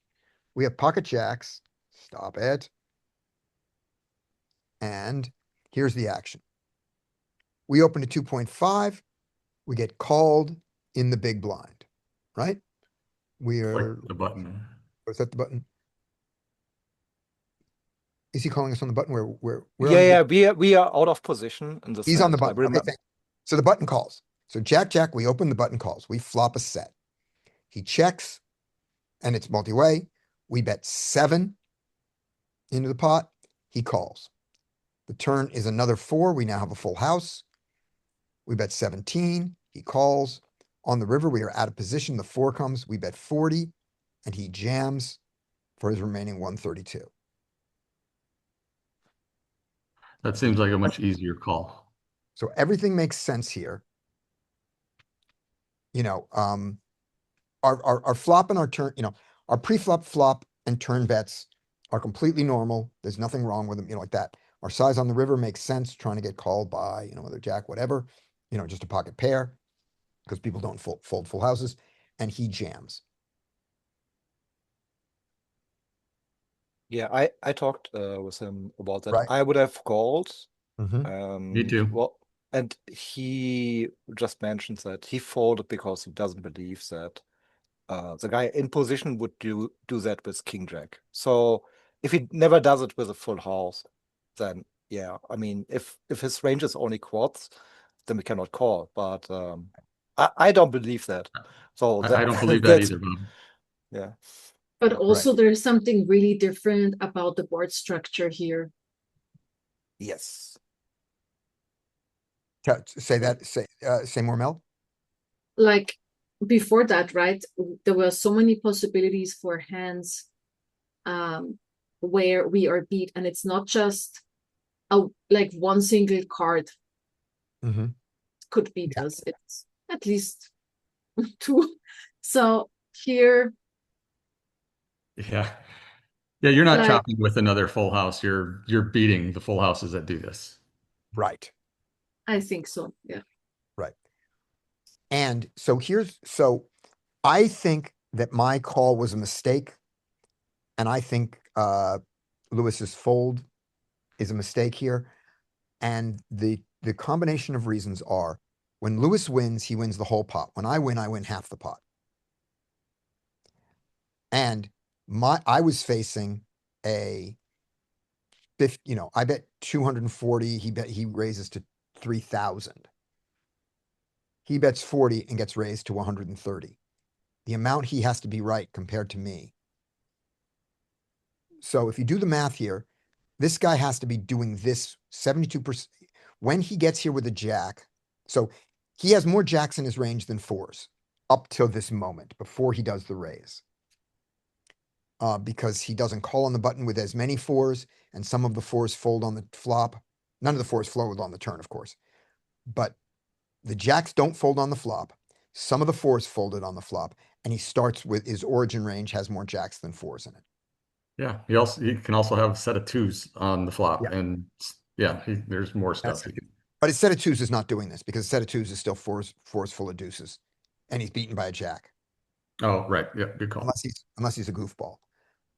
We have pocket jacks. Stop it. And here's the action. We open to 2.5. We get called in the big blind, right? We are, Click the button. was that the button? Is he calling us on the button where We are out of position in this he's on the hand. I button. Okay, remember. thank you. So the button calls. So Jack, we open the button calls. We flop a set. He checks and it's multi-way. We bet 7 into the pot. He calls. The turn is another 4. We now have a full house. We bet 17. He calls. On the river, we are out of position. The 4 comes. We bet 40 and he jams for his remaining 132. That seems like a much easier call. So everything makes sense here. our flop and our turn, our pre-flop, flop and turn bets are completely normal. There's nothing wrong with them, like that. Our size on the river makes sense, trying to get called by, whether jack, whatever, just a pocket pair, because people don't fold full houses, and he jams. Yeah, I talked with him about that. Right. I would have called. Me too. Well, and he just mentions that he folded because he doesn't believe that the guy in position would do that with king jack. So if he never does it with a full house, then yeah, I mean, if his range is only quads, then we cannot call. But I don't believe that. So I don't believe that that's either, Bob. yeah. But also there's something really different about the board structure here. Yes. Say more, Mel. Like before that, right? There were so many possibilities for hands where we are beat, and it's not just like one single card could beat us. It's at least two. So here, Yeah. Yeah, you're not like, chopping with another full house. You're beating the full houses that do this. Right. I think so. Yeah. Right. And so I think that my call was a mistake. And I think Lewis's fold is a mistake here. And the combination of reasons are, when Lewis wins, he wins the whole pot. When I win half the pot. And I was facing a 50, I bet 240, he raises to 3,000. He bets 40 and gets raised to 130. The amount he has to be right compared to me. So if you do the math here, this guy has to be doing this 72%. When he gets here with a jack, so he has more jacks in his range than fours up till this moment before he does the raise. Because he doesn't call on the button with as many fours, and some of the fours fold on the flop. None of the fours fold on the turn, of course. But the jacks don't fold on the flop. Some of the fours folded on the flop, and he starts with his origin range has more jacks than fours in it. Yeah, he can also have a set of twos on the flop, and there's more stuff. But his set of twos is not doing this, because a set of twos is still fours full of deuces, and he's beaten by a jack. Oh, right. Yeah, good call. Unless he's a goofball.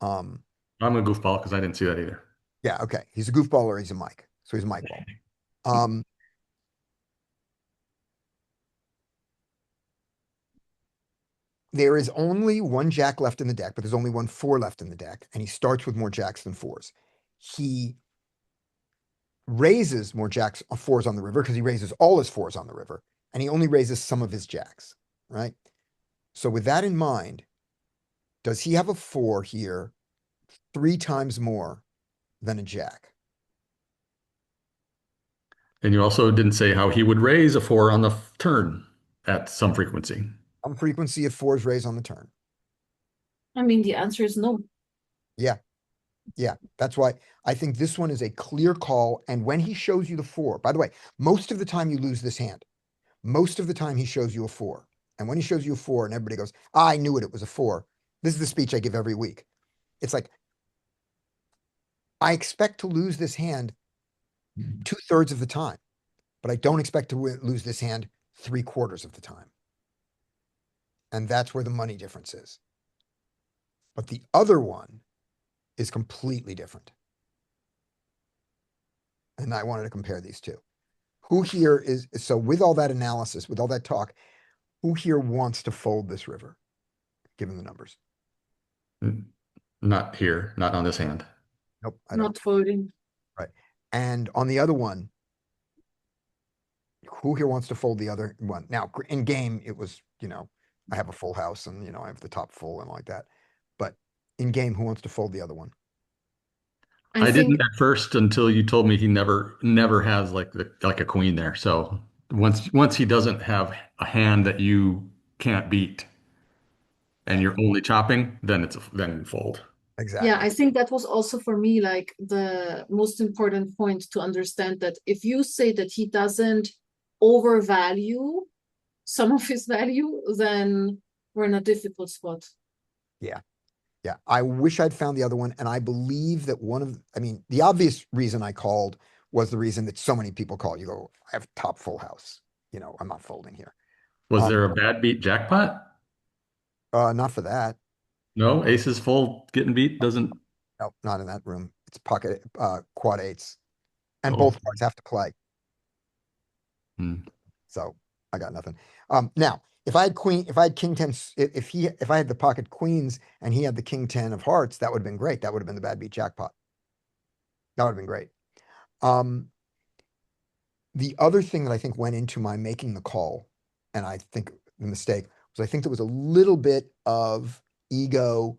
I'm a goofball because I didn't see that either. Yeah, okay. He's a goofball or he's a Mike. So he's a Mike ball. There is only one jack left in the deck, but there's only one four left in the deck, and he starts with more jacks than fours. He raises more jacks fours on the river because he raises all his fours on the river, and he only raises some of his jacks, right? So with that in mind, does he have a four here 3 times more than a jack? And you also didn't say how he would raise a four on the turn at some frequency. Some frequency of fours raise on the turn. I mean, the answer is no. Yeah. Yeah. That's why I think this one is a clear call. And when he shows you the four, by the way, most of the time you lose this hand. Most of the time he shows you a four. And when he shows you a four and everybody goes, I knew it was a four. This is the speech I give every week. It's like, I expect to lose this hand 2/3 of the time, but I don't expect to lose this hand 3/4 of the time. And that's where the money difference is. But the other one is completely different. And I wanted to compare these two. Who here is, so with all that analysis, with all that talk, who here wants to fold this river, given the numbers? Not here, not on this hand. Nope. Not folding. Right. And on the other one, who here wants to fold the other one? Now, in game, it was, I have a full house and, I have the top full and like that. But in game, who wants to fold the other one? I didn't at first until you told me he never has like a queen there. So once he doesn't have a hand that you can't beat and you're only chopping, then then fold. Exactly. Yeah, I think that was also for me like the most important point to understand, that if you say that he doesn't overvalue some of his value, then We're in a difficult spot. Yeah. I wish I'd found the other one. And I believe that the obvious reason I called was the reason that so many people call. You go, I have top full house. I'm not folding here. Was there a bad beat jackpot? Not for that. No, aces full getting beat doesn't. No, not in that room. It's pocket quad eights. And Oh. both cards have to play. Hmm. So I got nothing. Now, if I had king 10, if I had the pocket queens and he had the king 10 of hearts, that would have been great. That would have been the bad beat jackpot. That would have been great. The other thing that I think went into my making the call, and I think the mistake was I think there was a little bit of ego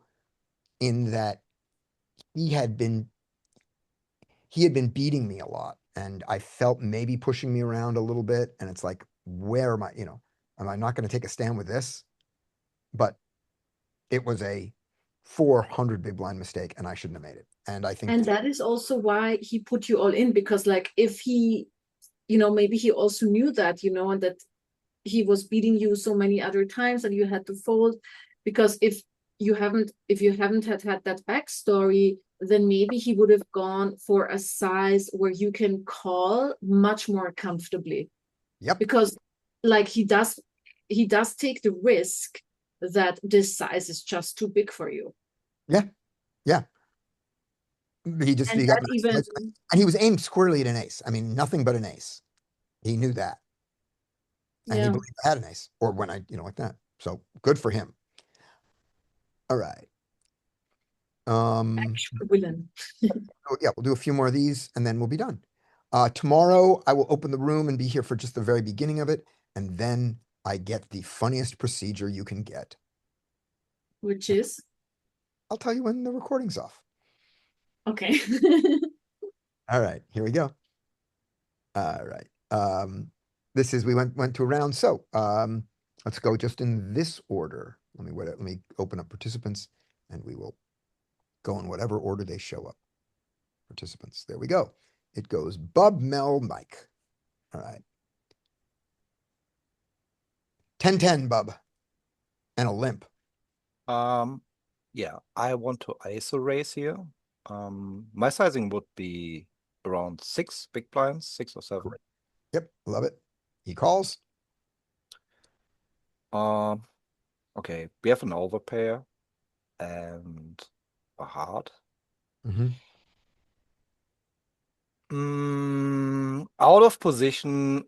in that he had been beating me a lot, and I felt maybe pushing me around a little bit. And it's like, where am I? Am I not going to take a stand with this? But it was a 400 big blind mistake, and I shouldn't have made it. And I think, And that is also why he put you all in, because like if he, maybe he also knew that, and that he was beating you so many other times and you had to fold, because if you haven't had that backstory, then maybe he would have gone for a size where you can call much more comfortably. Yep. Because like he does take the risk that this size is just too big for you. yeah. He got, and he was aimed squarely at an ace. I mean, nothing but an ace. He knew that. And he believed I had an ace, or when I, like that. So good for him. All right. Willen. Yeah, we'll do a few more of these and then we'll be done. Tomorrow I will open the room and be here for just the very beginning of it. And then I get the funniest procedure you can get. Which is? I'll tell you when the recording's off. Okay. All right, here we go. All right. We went to a round. So let's go just in this order. Let me open up participants and we will go in whatever order they show up. Participants. There we go. It goes Bub, Mel, Mike. All right. 10-10, Bub. And a limp. Yeah, I want to ISO raise here. My sizing would be around 6 big blinds, 6 or 7. Yep, love it. He calls. Okay, we have an overpair and a heart. Out of position,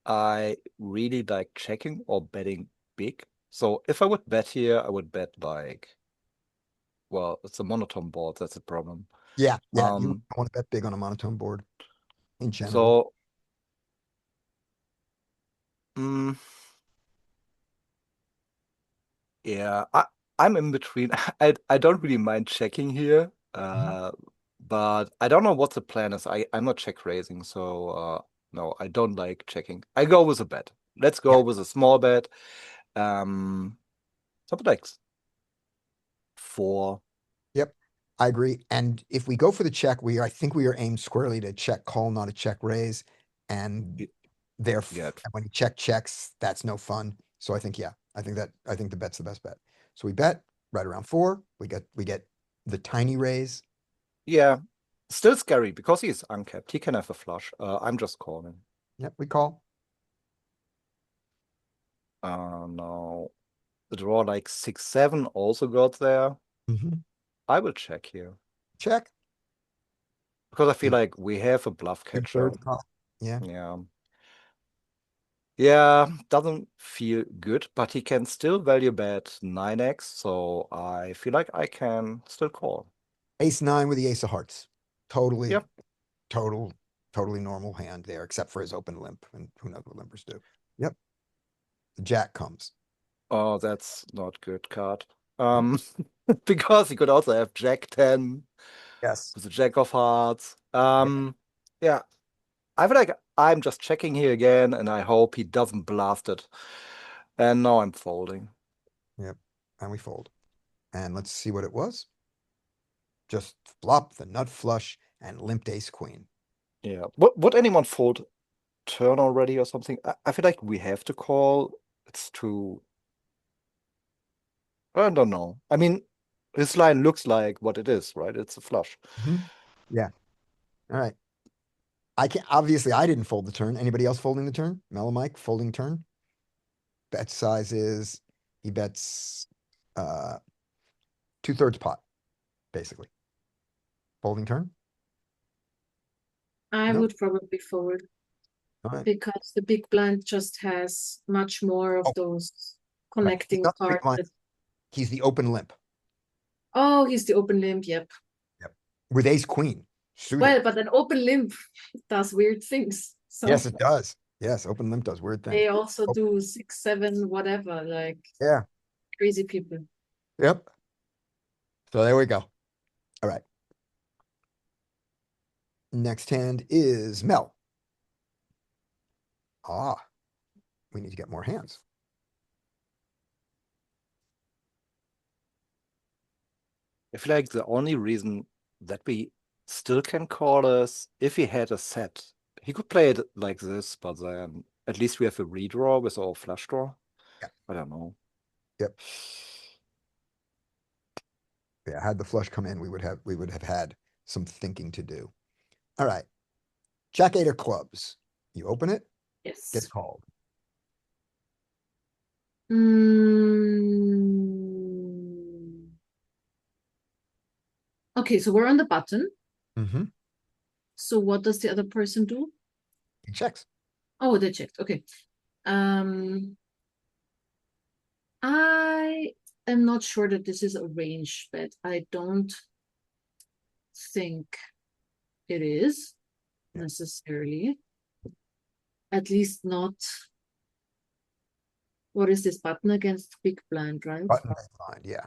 I really like checking or betting big. So if I would bet here, I would bet well, it's a monotone board, that's a problem. Yeah, you want to bet big on a monotone board in So, general. yeah, I'm in between. I don't really mind checking here, but I don't know what the plan is. I'm not check raising, so no, I don't like checking. I go with a bet. Let's go with a small bet. Something like 4. Yep, I agree. And if we go for the check, I think we are aimed squarely to check call, not a check raise. And when you check checks, that's no fun. So I think, I think the bet's the best bet. So we bet right around 4. We get the tiny raise. Yeah, still scary because he's uncapped. He can have a flush. I'm just calling. Yep, we call. No. The draw like 6-7 also got there. I will check here. Check. Because I feel like we have a bluff catcher. Yeah. Yeah, doesn't feel good, but he can still value bet 9x, so I feel like I can still call. Ace 9 with the ace of hearts. Totally, Yep. totally normal hand there, except for his open limp, and who knows what limpers do. Yep. The jack comes. Oh, that's not good card. Because he could also have jack 10. Yes. With the jack of hearts. Yeah. I feel like I'm just checking here again, and I hope he doesn't blast it. And now I'm folding. Yep. And we fold. And let's see what it was. Just flop the nut flush and limped ace queen. Yeah. Would anyone fold turn already or something? I feel like we have to call. It's too I don't know. I mean, his line looks like what it is, right? It's a flush. Yeah. All right. Obviously I didn't fold the turn. Anybody else folding the turn? Mellow Mike folding turn? Bet size is, he bets 2/3 pot, basically. Folding turn? I Nope. would probably fold All right. because the big blind just has much more of Oh, those Right. He's connecting not the big parts. blind. He's the open limp. Oh, he's the open limb, yep. With ace queen. Suited. Well, but an open limb does weird things. So Yes, it does. Yes, open limp does weird things. they also Oh. do 6, 7, whatever, like Yeah. crazy people. Yep. So there we go. All right. Next hand is Mel. We need to get more hands. I feel like the only reason that we still can call is if he had a set. He could play it like this, but then at least we have a redraw with our flush draw. Yeah. I don't know. Yep. Yeah, had the flush come in, we would have had some thinking to do. All right. Jack 8 of clubs. You open it, Yes. get called. Okay, so we're on the button. Mm-hmm. So what does the other person do? He checks. Oh, they checked. Okay. I am not sure that this is a range bet. I don't think it is necessarily. At least not. What is this button against big blind, right? Button is blind, yeah.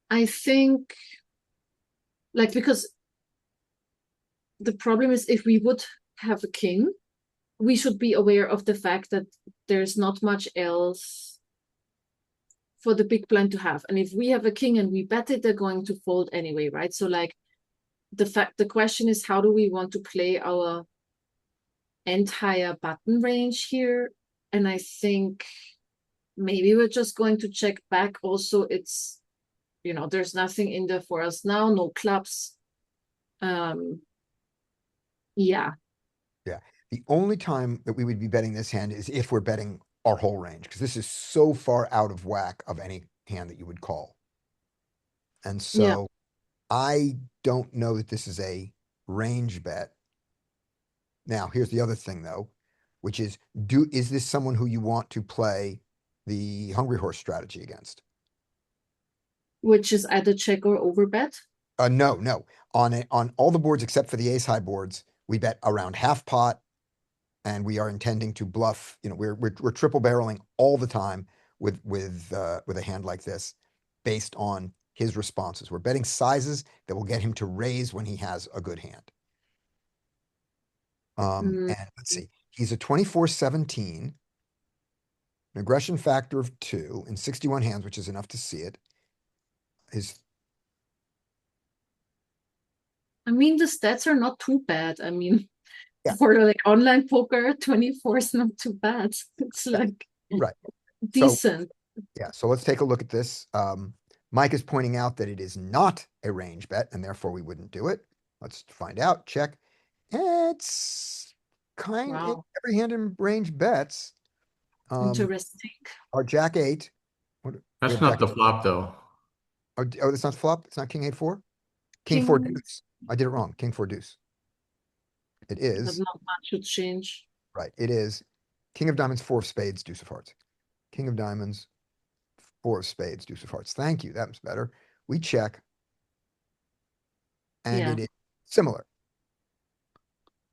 I think, like, because the problem is if we would have a king, we should be aware of the fact that there's not much else for the big blind to have. And if we have a king and we bet it, they're going to fold anyway, right? So like the question is, how do we want to play our entire button range here? And I think maybe we're just going to check back. Also, it's, there's nothing in there for us now, no clubs. Yeah. Yeah. The only time that we would be betting this hand is if we're betting our whole range, because this is so far out of whack of any hand that you would call. And so I don't know that this is a range bet. Now, here's the other thing though, which is is this someone who you want to play the hungry horse strategy against? Which is either check or overbet? No. On all the boards except for the ace high boards, we bet around half pot, and we are intending to bluff. We're triple barreling all the time with a hand like this, based on his responses. We're betting sizes that will get him to raise when he has a good hand. And let's see, he's a 24-17, an aggression factor of 2 in 61 hands, which is enough to see it. I mean, the stats are not too bad. I mean, Yeah. for like online poker, 24 is not too bad. It's like Right. decent. So let's take a look at this. Mike is pointing out that it is not a range bet, and therefore we wouldn't do it. Let's find out. Check. It's kind of every hand in range bets. Interesting. Our Jack 8. That's not the flop though. Oh, that's not flop. It's not King 8-4. King 4 deuce. I did it wrong. King 4 deuce. It But is not much would change. right. It is King of diamonds, 4 of spades, deuce of hearts. King of diamonds, 4 of spades, deuce of hearts. Thank you. That was better. We check. And it is similar.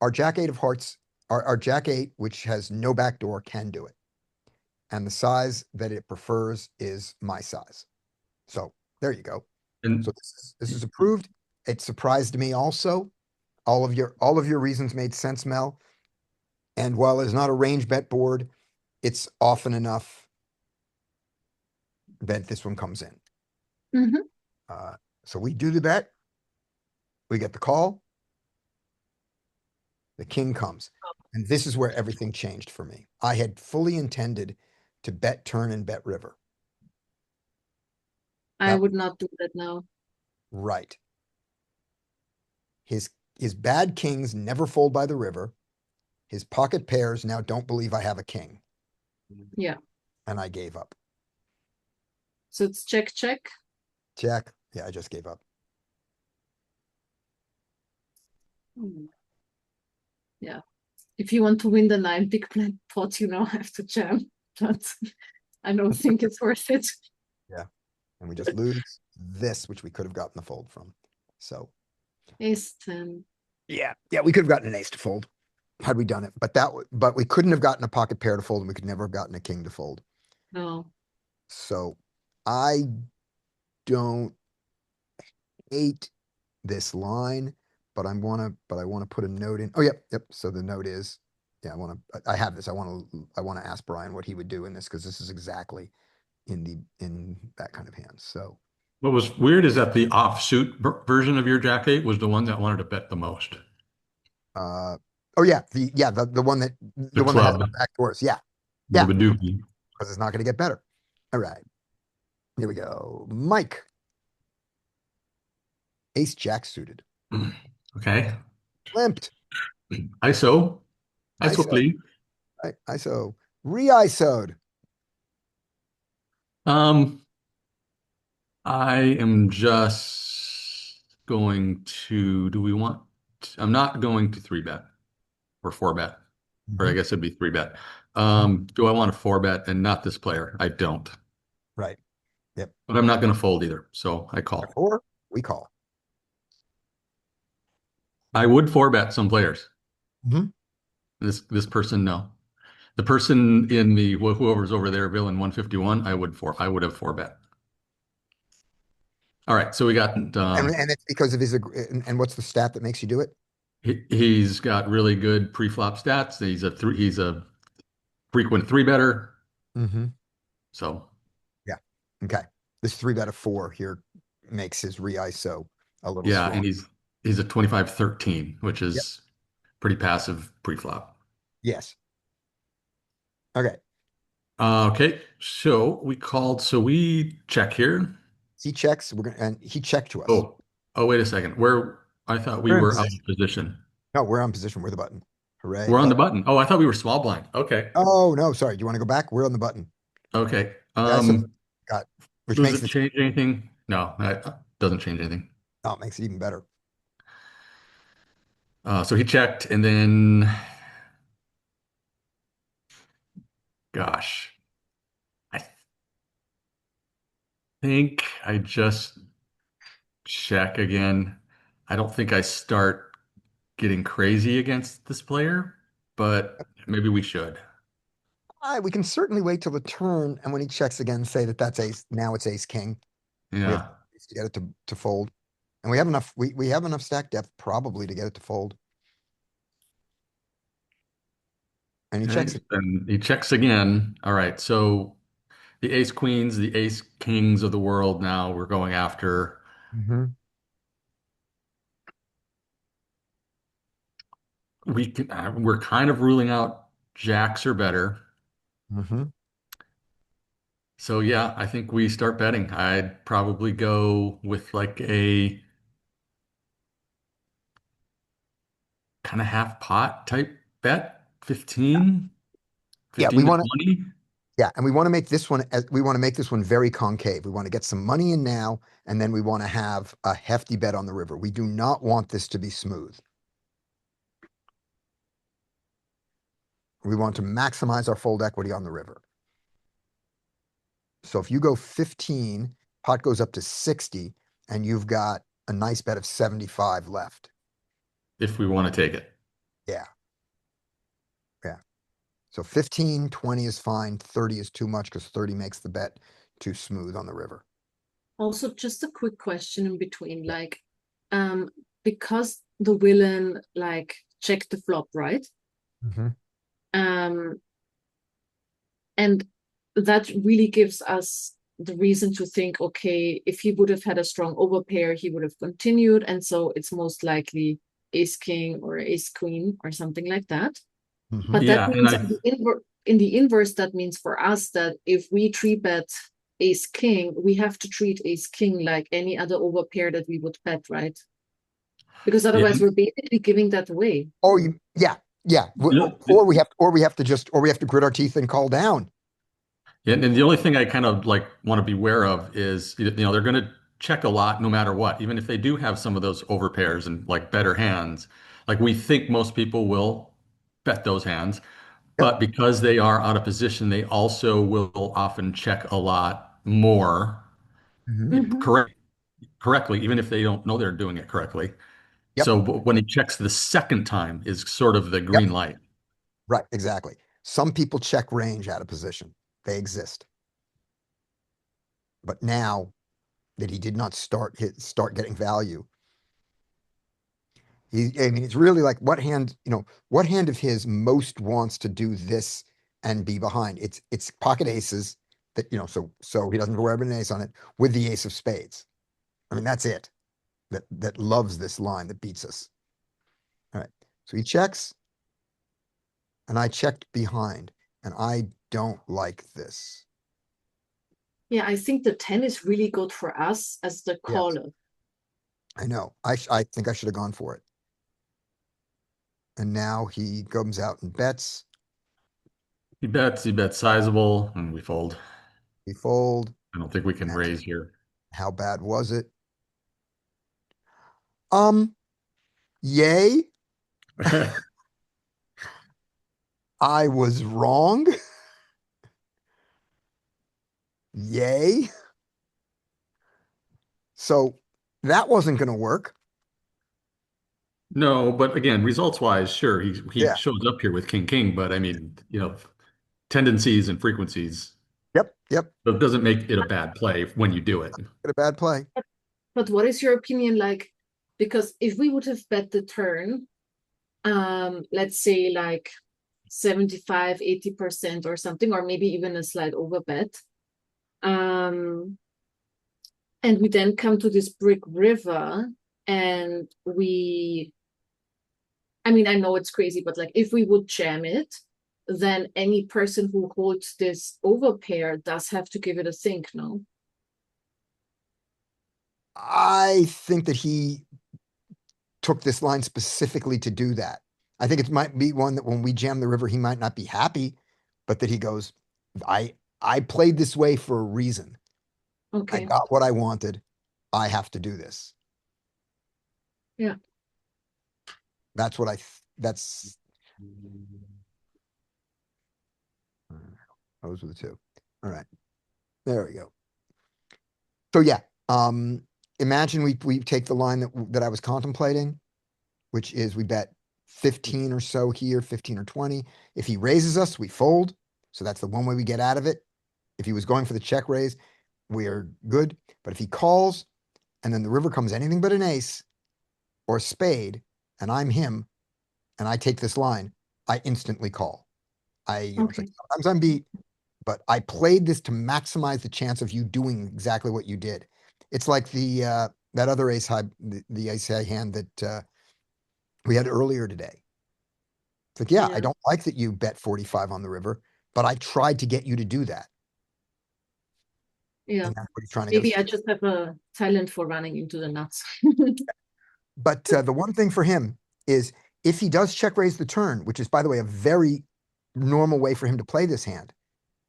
Our Jack 8 of hearts, our Jack 8, which has no backdoor, can do it. And the size that it prefers is my size. So there you go. And So this is approved. It surprised me also. All of your reasons made sense, Mel. And while it's not a range bet board, it's often enough that this one comes in. So we do the bet. We get the call. The king comes. And this is where everything changed for me. I had fully intended to bet turn and bet river. I That- would not do that now. Right. His bad kings never fold by the river. His pocket pairs now don't believe I have a king. Yeah. And I gave up. So it's check, check. Check. Yeah, I just gave up. Yeah. If you want to win the 9 big blind pot, you now have to jam. But I don't think it's worth it. Yeah. And we just lose this, which we could have gotten the fold from. So Ace 10. yeah, we could have gotten an ace to fold had we done it, but we couldn't have gotten a pocket pair to fold, and we could never have gotten a king to fold. No. So I don't hate this line, but I want to put a note in. Oh, yep. So the note is, yeah, I have this. I want to ask Brian what he would do in this, because this is exactly in that kind of hand. So What was weird is that the offsuit version of your Jack 8 was the one that wanted to bet the most. oh yeah, the one that The one that has club. the back doors. Yeah, The Badookie. because it's not going to get better. All right, here we go. Mike, ace jack suited, Okay. limped. ISO. ISO, ISO. please. ISO, re-ISO'd. I am just going to, I'm not going to 3-bet or 4-bet, or I guess it'd be 3-bet. Do I want to 4-bet and not this player? I don't. Right. Yep. But I'm not going to fold either, so I call. Or we call. I would 4-bet some players. Mhm. This person, no. The person in the whoever's over there, villain 151, I would have 4-bet. All right, so we got and it's because of his and what's the stat that makes you do it? he's got really good pre-flop stats. He's a frequent 3-better. Mm-hmm. So yeah, okay. This 3-bet of 4 here makes his re-ISO a little yeah, strong. and he's a 25-13, which is pretty passive pre-flop. Yes. Okay. Okay, so we called. So we check here. He checks. And he checked to us. Oh, wait a second. I thought we We're in were out position. of position. No, we're on position. We're the button. Hooray! We're on the button. Oh, I thought we were small blind. Okay. Oh no, sorry. Do you want to go back? We're on the button. Okay. Which Does makes it change anything? No, that doesn't change anything. Oh, it makes it even better. So he checked, and then, gosh, I think I just check again. I don't think I start getting crazy against this player, but maybe we should. We can certainly wait till the turn, and when he checks again, say that's ace. Now it's ace king. We Yeah. have to get it to fold, and we have enough. We have enough stack depth probably to get it to fold. And he checks it. And he checks again. All right. So the ace queens, the ace kings of the world now we're going after. Mm-hmm. We're kind of ruling out jacks are better. Mm-hmm. So yeah, I think we start betting. I'd probably go with like a kind of half pot type bet, 15, Yeah, 15 to 20. Yeah, and we want to make this one very concave. We want to get some money in now, and then we want to have a hefty bet on the river. We do not want this to be smooth. We want to maximize our fold equity on the river. So if you go 15, pot goes up to 60, and you've got a nice bet of 75 left. If we want to take it. Yeah. Yeah. So 15, 20 is fine. 30 is too much because 30 makes the bet too smooth on the river. Also, just a quick question in between, like, because the villain like checked the flop, right? Mm-hmm. And that really gives us the reason to think, okay, if he would have had a strong overpair, he would have continued, and so it's most likely ace king or ace queen or something like that. Mhm. But Yeah, that and means I in the inverse, that means for us that if we three bet ace king, we have to treat ace king like any other overpair that we would bet, right? Because yeah, otherwise we're basically giving that away. Oh, yeah. Yeah. Or we have to grit our teeth and call down. Yeah, and the only thing I kind of like want to be aware of is, you know, they're going to check a lot no matter what, even if they do have some of those overpairs and like better hands. Like we think most people will bet those hands, Yep. but because they are out of position, they also will often check a lot more Mhm. correctly, even if they don't know they're doing it correctly. Yep. So when he checks the second time is sort of the Yep. green light. Right. Exactly. Some people check range out of position. They exist. But now that he did not start getting value, I mean, it's really like what hand of his most wants to do this and be behind? It's pocket aces that, so he doesn't grab an ace on it with the ace of spades. I mean, that's it. That loves this line that beats us. All right. So he checks, and I checked behind, and I don't like this. Yeah, I think the 10 is really good for us as the Yes, caller. I know. I think I should have gone for it. And now he comes out and bets. He bets sizable, and we fold. We fold. I don't think we can And raise here. how bad was it? Yay. I was wrong. Yay. So that wasn't going to work. No, but again, results wise, sure, he Yeah. shows up here with king king, but I mean, you know, tendencies and frequencies, Yep. Yep. that doesn't make it a bad play when you do it. Get a bad play. But what is your opinion like? Because if we would have bet the turn, let's say like 75, 80% or something, or maybe even a slight over bet. And we then come to this brick river and I mean, I know it's crazy, but like if we would jam it, then any person who holds this overpair does have to give it a think, no? I think that he took this line specifically to do that. I think it might be one that when we jam the river, he might not be happy, but that he goes, I played this way for a reason. I Okay. got what I wanted. I have to do this. Yeah. That's what that's those were the two. All right. There we go. So yeah, imagine we take the line that I was contemplating, which is we bet 15 or so here, 15 or 20. If he raises us, we fold. So that's the one way we get out of it. If he was going for the check raise, we're good. But if he calls and then the river comes anything but an ace or a spade, and I'm him, and I take this line, I instantly call. It's like Okay. sometimes I'm beat, but I played this to maximize the chance of you doing exactly what you did. It's like that other ace high, the ace high hand that we had earlier today. It's like, yeah, I Yeah. don't like that you bet 45 on the river, but I tried to get you to do that. Yeah. And that's what he's trying to get Maybe us. I just have a talent for running into the nuts. But the one thing for him is if he does check raise the turn, which is, by the way, a very normal way for him to play this hand,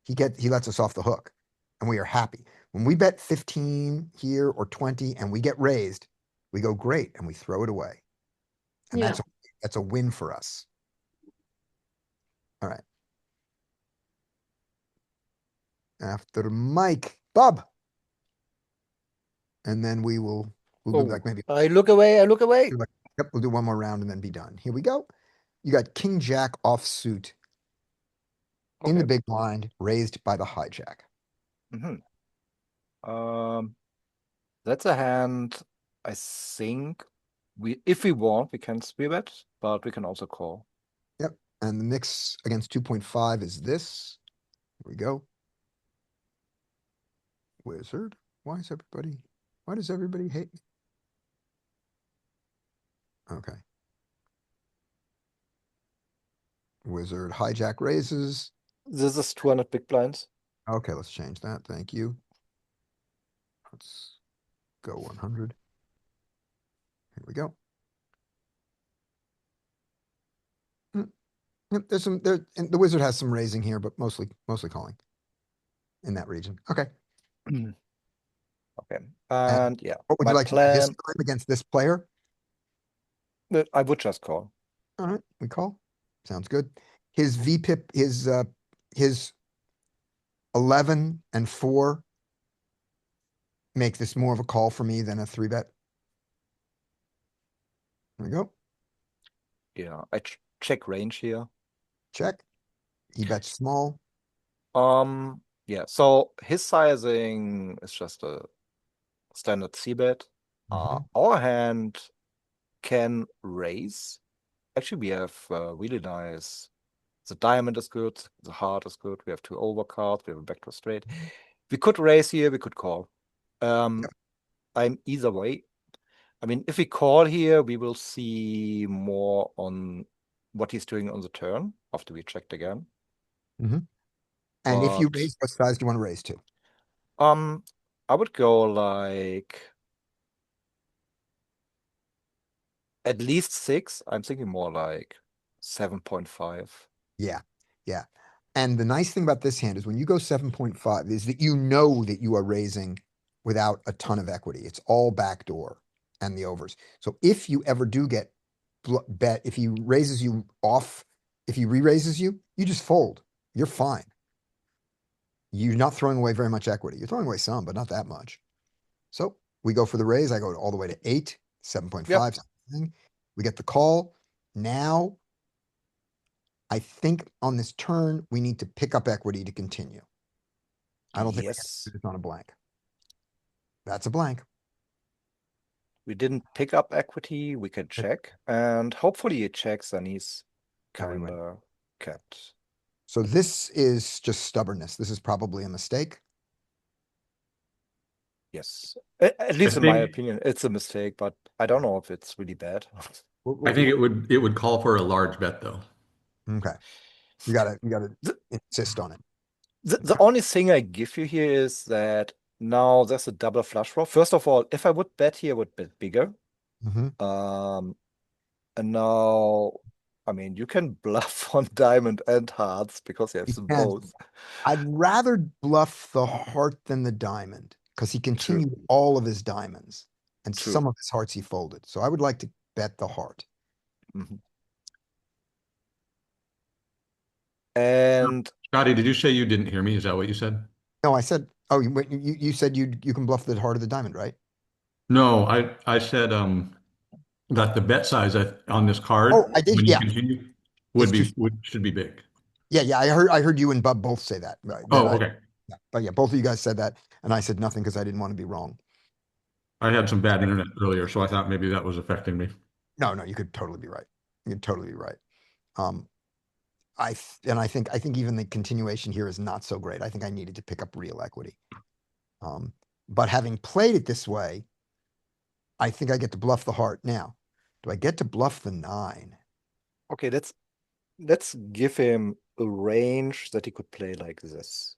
he lets us off the hook, and we are happy. When we bet 15 here or 20 and we get raised, we go great and we throw it away. And Yeah. that's a win for us. All right. After Mike, Bob. And then we'll do Oh, like maybe I look away. I look away. yep, we'll do one more round and then be done. Here we go. You got King Jack offsuit in the Okay. big blind, raised by the hijack. Mhm. That's a hand. I think if we want, we can three bet, but we can also call. Yep. And the mix against 2.5 is this. Here we go. Wizard. Why does everybody hate me? Okay. Wizard hijack raises. This is 200 big blinds. Okay, let's change that. Thank you. Let's go 100. Here we go. Yep, there's some there, and the wizard has some raising here, but mostly calling in that region. Okay. Okay. And yeah, What would my you like to do this plan, time against this player? I would just call. All right, we call. Sounds good. His VPIP, his 11 and 4 make this more of a call for me than a 3-bet. There we go. Yeah, I check range here. Check. He bets small. Yeah, so his sizing is just a standard c-bet. Our hand can raise. Actually, we have really nice. The diamond is good. The heart is good. We have 2 overcards. We have a backdoor straight. We could raise here. We could call. I'm either way. I mean, if we call here, we will see more on what he's doing on the turn after we checked again. And if you But, raise, what size do you want to raise to? I would go like at least 6. I'm thinking more like 7.5. Yeah, yeah. And the nice thing about this hand is when you go 7.5 is that you know that you are raising without a ton of equity. It's all backdoor and the overs. So if you ever do get bet, if he raises you off, if he re-raises you, you just fold. You're fine. You're not throwing away very much equity. You're throwing away some, but not that much. So we go for the raise. I go all the way to 8, 7.5. We get the call. Now, I think on this turn, we need to pick up equity to continue. I don't think we can do this on a blank. That's a blank. We didn't pick up equity. We can check. And hopefully he checks and he's kind of kept. So this is just stubbornness. This is probably a mistake. Yes. At least in my opinion, it's a mistake, but I don't know if it's really bad. I think it would call for a large bet though. Okay. You gotta insist on it. The only thing I give you here is that now there's a double flush draw. First of all, if I would bet here, I would bet bigger. And now, I mean, you can bluff on diamond and hearts because you have them both. I'd rather bluff the heart than the diamond because he continued all of his diamonds and some of his hearts he folded. So I would like to bet the heart. And Scotty, did you say you didn't hear me? Is that what you said? No, I said, oh, you said you can bluff the heart of the diamond, right? No, I said that the bet size on this card I did, when yeah. you continue should be big. Yeah, I heard you and Bub both say that. Right? Okay. But yeah, both of you guys said that, and I said nothing because I didn't want to be wrong. I had some bad internet earlier, so I thought maybe that was affecting me. No, you could totally be right. You could totally be right. I think even the continuation here is not so great. I think I needed to pick up real equity. But having played it this way, I think I get to bluff the heart. Now, do I get to bluff the 9? Okay, let's give him a range that he could play like this.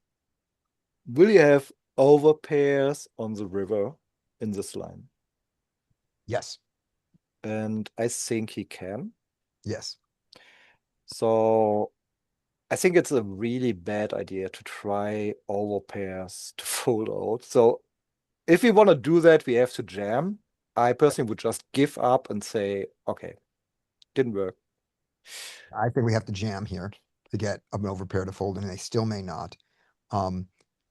Will you have over pairs on the river in this line? Yes. And I think he can. Yes. So I think it's a really bad idea to try over pairs to fold out. So if we want to do that, we have to jam. I personally would just give up and say, okay, didn't work. I think we have to jam here to get an overpair to fold, and they still may not.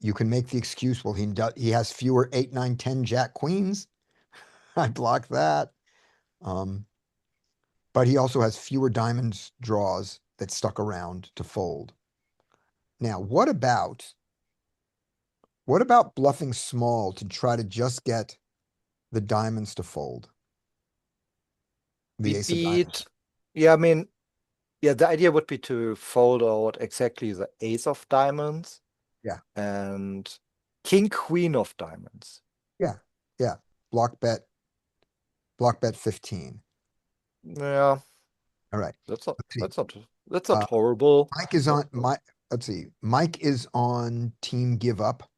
You can make the excuse, well, he has fewer 8, 9, 10 jack queens. I block that. But he also has fewer diamonds draws that stuck around to fold. Now, what about bluffing small to try to just get the diamonds to fold? The ace of diamonds. Yeah, I mean, yeah, the idea would be to fold out exactly the ace of diamonds. Yeah. And king, queen of diamonds. Yeah. Block bet 15. Yeah. All right. That's not That's not horrible. Mike is on let's see. Mike is on team give up.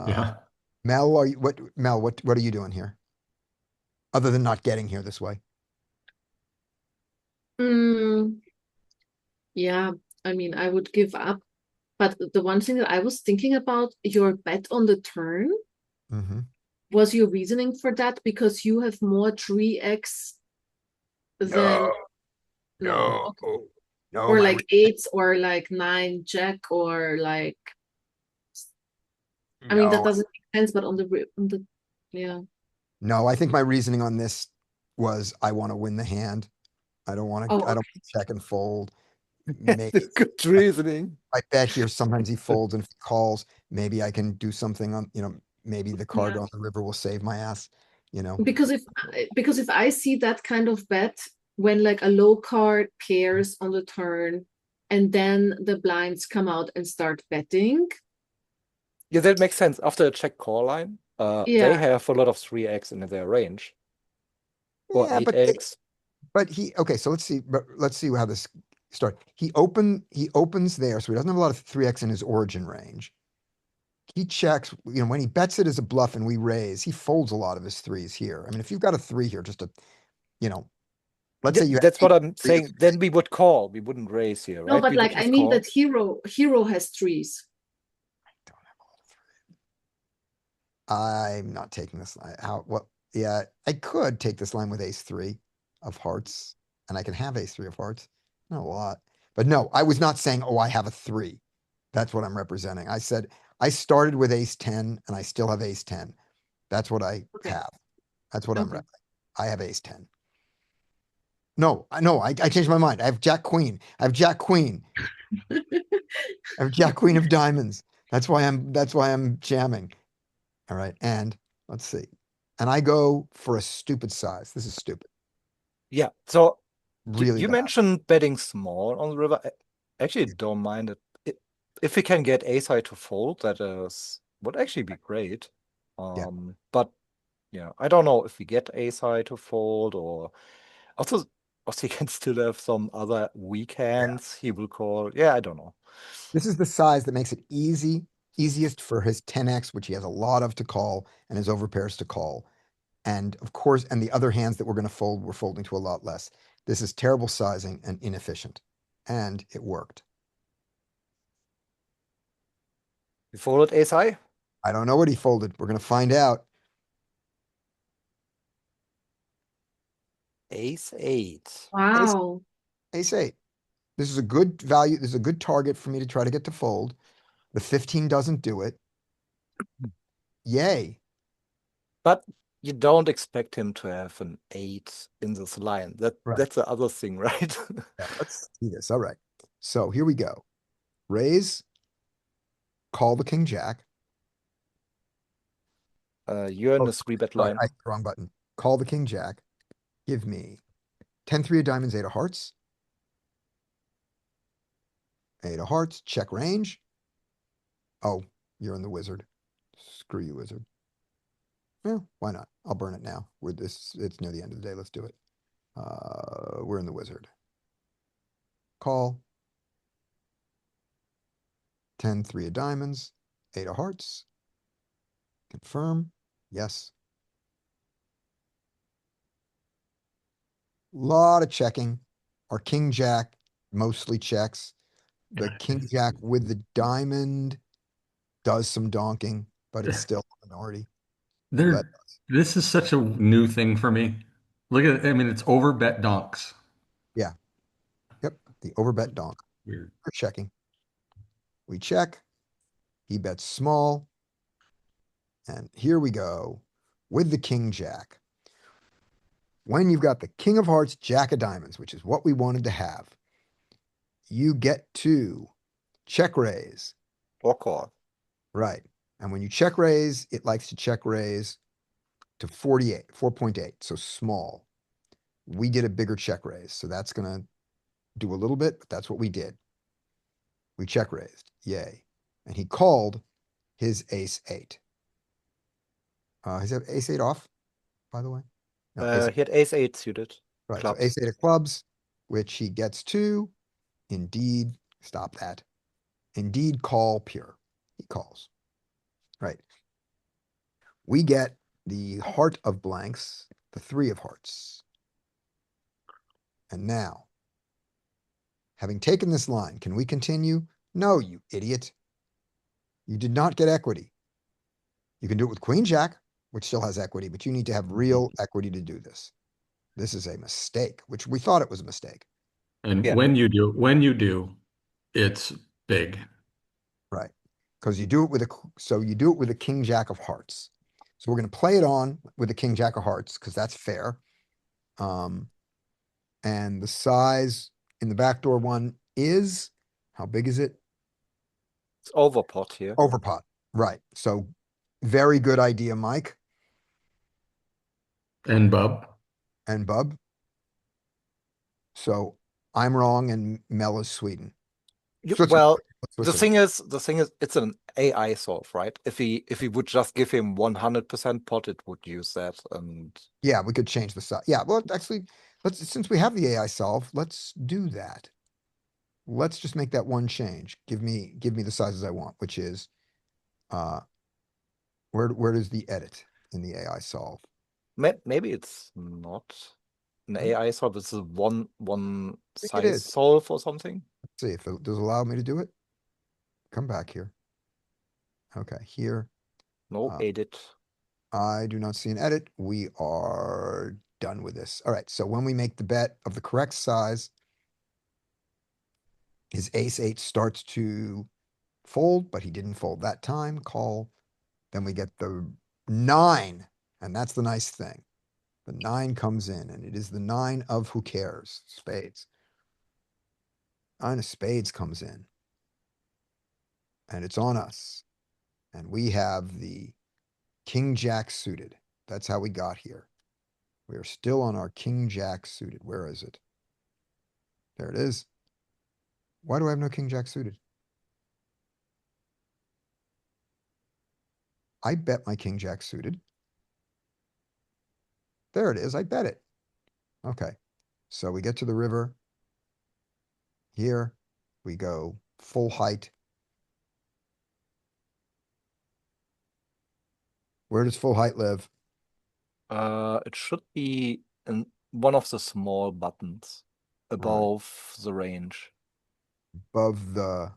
Yeah. Mel, what are you doing here? Other than not getting here this way. Yeah, I mean, I would give up. But the one thing that I was thinking about, your bet on the turn, was your reasoning for that because you have more 3x than no, okay. No, or like eights or like 9 jack or like I mean that doesn't make sense, but on the yeah. No, I think my reasoning on this was I want to win the hand. I don't want to. Oh, I don't okay. want to check and fold. Maybe Good reasoning. I bet here sometimes he folds and if he calls. Maybe I can do something on. Maybe the card Yeah. on the river will save my ass. Because if I see that kind of bet when like a low card pairs on the turn and then the blinds come out and start betting. Yeah, that makes sense. After a check call line, they Yeah. have a lot of 3x in their range. Or Yeah, 8x. but okay, so let's see how this starts. He opens there, so he doesn't have a lot of 3x in his origin range. He checks, when he bets it as a bluff and we raise, he folds a lot of his threes here. I mean, if you've got a 3 here, just let's say you have That's what I'm three saying. Then we would call. We wouldn't raise here, No, right? but We would like I just mean call. that hero has threes. I'm not taking this line. Yeah, I could take this line with ace 3 of hearts, and I can have ace 3 of hearts. Not a lot. But no, I was not saying, oh, I have a 3. That's what I'm representing. I said I started with ace 10 and I still have ace 10. That's what I have. That's what I'm Okay. representing. I have ace 10. No, I changed my mind. I have Jack Queen. I have Jack Queen. I have Jack Queen of diamonds. That's why I'm jamming. All right. And let's see. And I go for a stupid size. This is stupid. Yeah. So Really you bad. mentioned betting small on the river. I actually don't mind it. If we can get ace high to fold, that would actually be great. But yeah, I don't know if we get ace high to fold or also he can still have some other weak hands he will call. Yeah, I don't know. This is the size that makes it easiest for his 10x, which he has a lot of to call, and his overpairs to call. And of course, and the other hands that we're going to fold, we're folding to a lot less. This is terrible sizing and inefficient. And it worked. You folded ace high? I don't know what he folded. We're going to find out. Ace 8. Wow. Ace 8. This is a good value. This is a good target for me to try to get to fold. The 15 doesn't do it. Yay. But you don't expect him to have an 8 in this line. That's the other thing, right? Yeah, let's see this. All right. So here we go. Raise. Call the king jack. You're in the 3-bet line. Wrong button. Call the king jack. Give me 10-3 of diamonds, 8 of hearts. 8 of hearts. Check range. Oh, you're in the wizard. Screw you, wizard. Well, why not? I'll burn it now. It's near the end of the day. Let's do it. We're in the wizard. Call. 10-3 of diamonds, 8 of hearts. Confirm. Yes. Lot of checking. Our king jack mostly checks. The king jack with the diamond does some donking, but it's still a minority. This is such a new thing for me. Look at it. I mean, it's over bet donks. Yeah. Yep. The overbet donk. Weird. We're checking. We check. He bets small. And here we go with the king jack. When you've got the king of hearts, jack of diamonds, which is what we wanted to have, you get to check raise. Or call. Right. And when you check raise, it likes to check raise to 4.8, so small. We did a bigger check raise, so that's going to do a little bit, but that's what we did. We check raised. Yay. And he called his ace 8. Is that ace 8 off, by the way? No, He had ace 8 suited. right, Clubs. so ace 8 of clubs, which he gets to. Indeed, stop that. Indeed, call pure. He calls. Right. We get the heart of blanks, the 3 of hearts. And now, having taken this line, can we continue? No, you idiot. You did not get equity. You can do it with Queen Jack, which still has equity, but you need to have real equity to do this. This is a mistake, which we thought it was a mistake. And Yeah. when you do, it's big. Right. Because you do it with a King Jack of hearts. So we're going to play it on with the King Jack of hearts because that's fair. And the size in the backdoor one is, how big is it? It's overpot here. Overpot. Right. So very good idea, Mike And Bub. and Bub. So I'm wrong and Mel is Sweden. Well, Switzerland. the thing is, it's an AI solve, right? If he would just give him 100% pot, it would use that. And Yeah, we could change the size. Yeah, well, actually, since we have the AI solve, let's do that. Let's just make that one change. Give me the sizes I want, which is, where does the edit in the AI solve? maybe it's not an AI solve. It's a one think it size is. solve or something. Let's see if it does allow me to do it. Come back here. Okay, here. No edit. I do not see an edit. We are done with this. All right, so when we make the bet of the correct size, his ace-8 starts to fold, but he didn't fold that time. Call. Then we get the 9, and that's the nice thing. The 9 comes in, and it is the 9 of who cares? Spades. 9 of spades comes in. And it's on us. And we have the King Jack suited. That's how we got here. We are still on our King Jack suited. Where is it? There it is. Why do I have no King Jack suited? I bet my King Jack suited. There it is. I bet it. Okay. So we get to the river. Here we go full height. Where does full height live? It should be in one of the small buttons above the range. Above the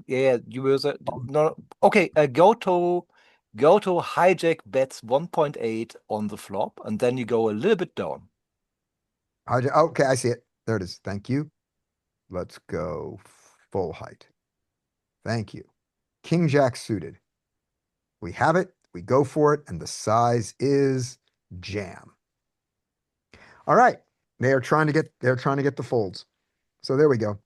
Yeah, you will say no. Okay, go to hijack bets 1.8 on the flop, and then you go a little bit down. Okay, I see it. There it is. Thank you. Let's go full height. Thank you. King Jack suited. We have it. We go for it, and the size is jam. All right. They're trying to get the folds. So there we go.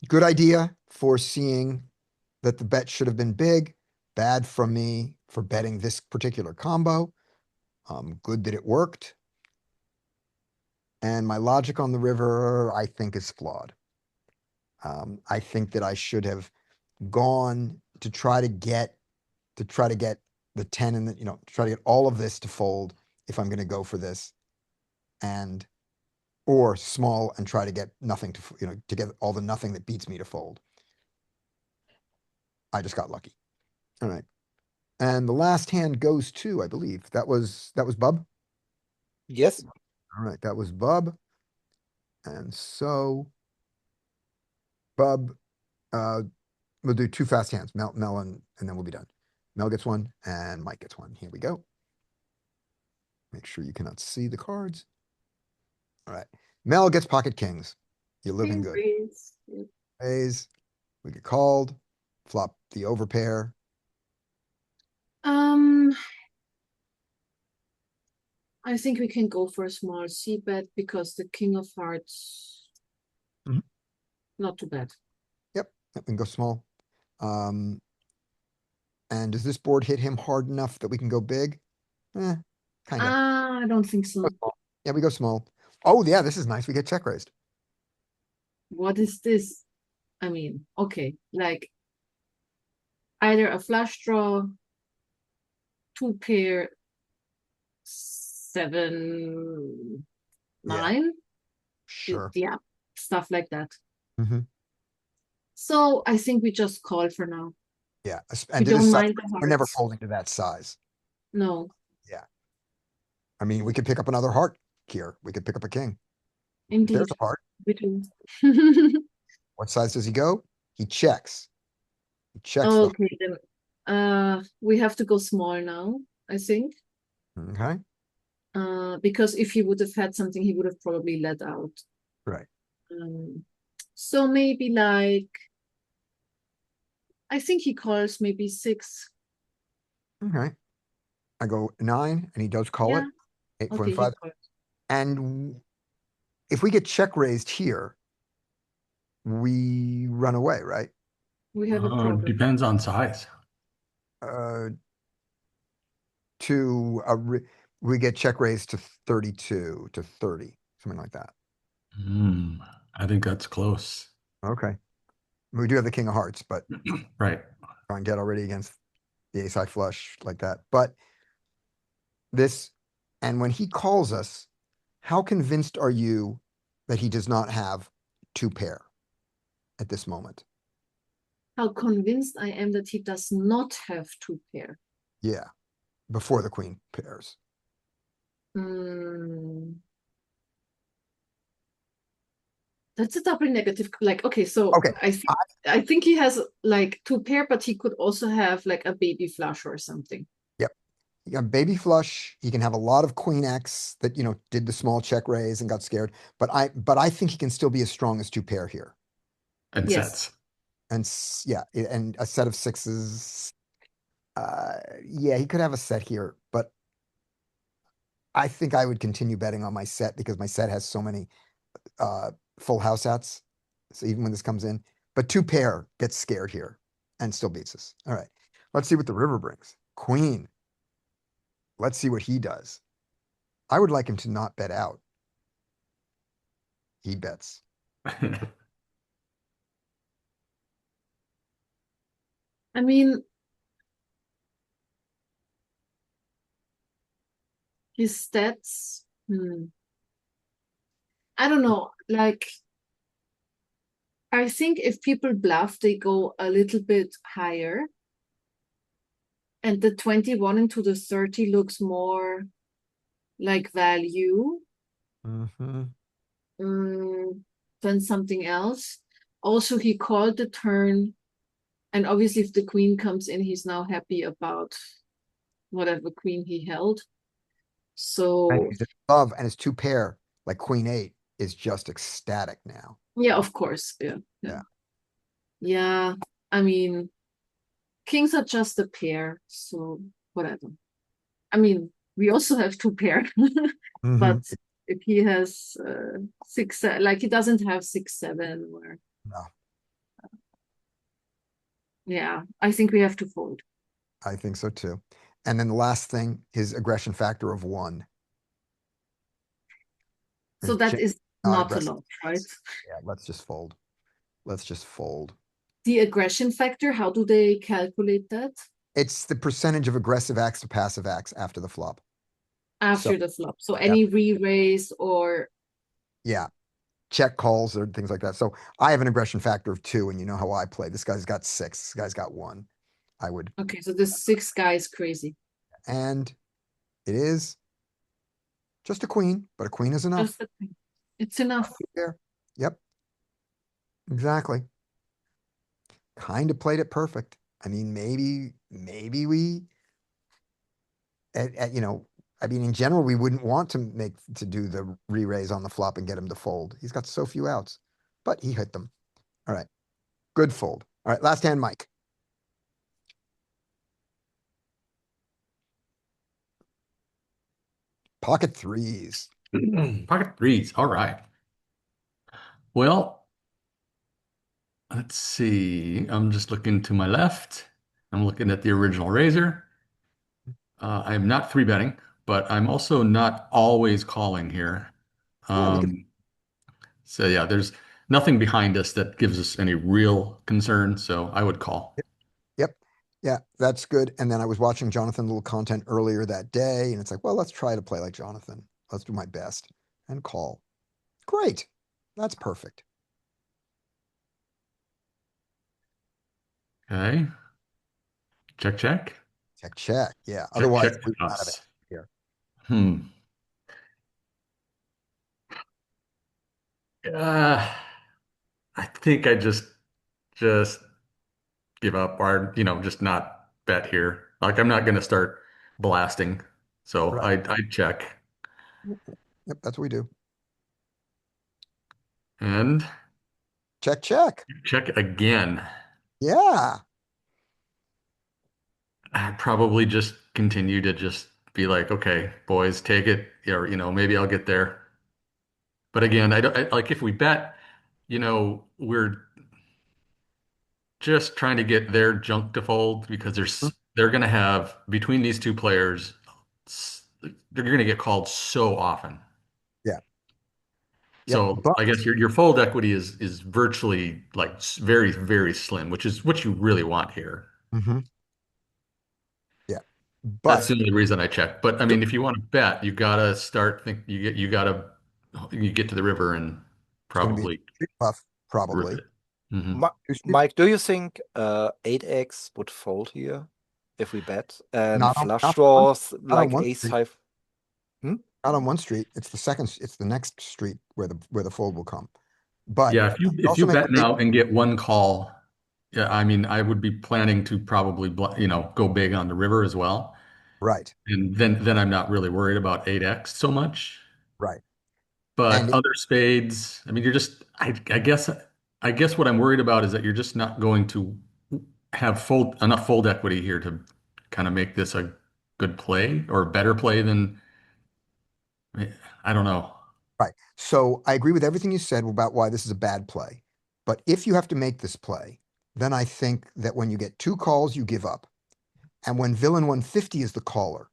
Good idea for seeing that the bet should have been big. Bad from me for betting this particular combo. Good that it worked. And my logic on the river, I think, is flawed. I think that I should have gone to try to get the 10 and to try to get all of this to fold if I'm going to go for this, or small and try to get nothing to get all the nothing that beats me to fold. I just got lucky. All right. And the last hand goes to, I believe, that was Bub. Yes. All right, that was Bub. And so Bub, we'll do 2 fast hands, Mel and then we'll be done. Mel gets one and Mike gets one. Here we go. Make sure you cannot see the cards. All right. Mel gets pocket kings. You're living good. Raise. We get called. Flop the overpair. I think we can go for a small C bet because the king of hearts, not too bad. Yep, we can go small. And does this board hit him hard enough that we can go big? Kind of. I don't think so. Yeah, we go small. Oh, yeah, this is nice. We get check raised. What is this? I mean, okay, like either a flush draw, 2 pair, 7, 9. Sure. Yeah. stuff like that. Mhm. So I think we just call for now. Yeah, We and to don't this size, mind the we're never hearts. folding to that size. No, I mean, we could pick up another heart here. We could pick up a king. indeed, There's a heart. we do. What size does he go? He checks. He checks Okay, then we have to go small now, I think. Okay, Because if he would have had something, he would have probably let out. right. So maybe like, I think he calls maybe 6. Okay. I go 9 and he does call it. Yeah. 8.5. Okay, he calls. And if we get check raised here, we run away, right? We have a problem. Depends on size. We get check raised to 32 to 30, something like that. I think that's close. Okay. We do have the king of hearts, but Right. try and get already against the ace high flush like that. But this, and when he calls us, how convinced are you that he does not have 2 pair at this moment? How convinced I am that he does not have 2 pair. Yeah, before the queen pairs. That's a double negative. Like, okay, so Okay, I think he has like 2 pair, but he could also have like a baby flush or something. Yep. You got baby flush. He can have a lot of queen X that, did the small check raise and got scared. But I think he can still be as strong as 2 pair here. And Yes. sets. And yeah, and a set of 6s. Yeah, he could have a set here, but I think I would continue betting on my set because my set has so many full house outs. So even when this comes in, but 2 pair gets scared here and still beats us. All right, let's see what the river brings. Queen. Let's see what he does. I would like him to not bet out. He bets. I mean, his stats. I don't know. Like, I think if people bluff, they go a little bit higher. And the 21 into the 30 looks more like value than something else. Also, he called the turn. And obviously, if the queen comes in, he's now happy about whatever queen he held. So, And he's in love, and his 2 pair, like queen 8, is just ecstatic now. yeah, of course. Yeah. I mean, kings are just a pair, so whatever. I mean, we also have 2 pair, but if he has 6, like he doesn't have 6, 7, or No, yeah, I think we have to fold. I think so too. And then the last thing, his aggression factor of 1. So that is not a aggressive. lot, right? Yeah, let's just fold. Let's just fold. The aggression factor, how do they calculate that? It's the percentage of aggressive acts to passive acts after the flop. After the flop. So any re-raise or yeah, check calls or things like that. So I have an aggression factor of 2, and you know how I play. This guy's got 6. This guy's got 1. I would. Okay, so this 6 guy is crazy. And it is just a queen, but a queen is enough. Just a queen. It's enough. There. Yep. Exactly. Kind of played it perfect. I mean, maybe we, I mean, in general, we wouldn't want to do the re-raise on the flop and get him to fold. He's got so few outs, but he hit them. All right. Good fold. All right. Last hand, Mike. Pocket 3s. Pocket 3s. All right. Well, let's see. I'm just looking to my left. I'm looking at the original razor. I'm not 3-betting, but I'm also not always calling here. So yeah, there's nothing behind us that gives us any real concern. So I would call. Yep. Yeah, that's good. And then I was watching Jonathan little content earlier that day, and it's like, well, let's try to play like Jonathan. Let's do my best and call. Great. That's perfect. Okay. Check, check. Check, check. Yeah. Check, Otherwise, check we to run out of it us. here. Hmm. Uh, I think I just give up or, just not bet here. Like I'm not going to start blasting. So Right. I check Yep, that's what we do. and Check, check. check again. Yeah. I probably just continue to just be like, okay, boys, take it. Or, maybe I'll get there. But again, like if we bet, we're just trying to get their junk to fold because Mhm. they're going to have between these two players, they're going to get called so often. Yeah. Yep. So But I guess your fold equity is virtually like very, very slim, which is what you really want here. Mhm. Yeah. That's But the only reason I check. But I so mean, if you want to bet, you gotta start you get to the river and it's going to be a probably street puff, rip probably. it. Hmm. Two street, Mike, do you think 8x would fold here if we bet? And flush not on draws not on like one ace street. five. Not on one street. It's the second. It's the next street where the fold will come. But Yeah, you if also you make a bet big now and get one call, yeah, I mean, I would be planning to probably go big on the river as well. right, And then I'm not really worried about 8x so much. right, But and other spades, I mean, I guess what I'm worried about is that you're just not going to have enough fold equity here to kind of make this a good play or a better play than I don't know. right. So I agree with everything you said about why this is a bad play. But if you have to make this play, then I think that when you get two calls, you give up. And when villain 150 is the caller,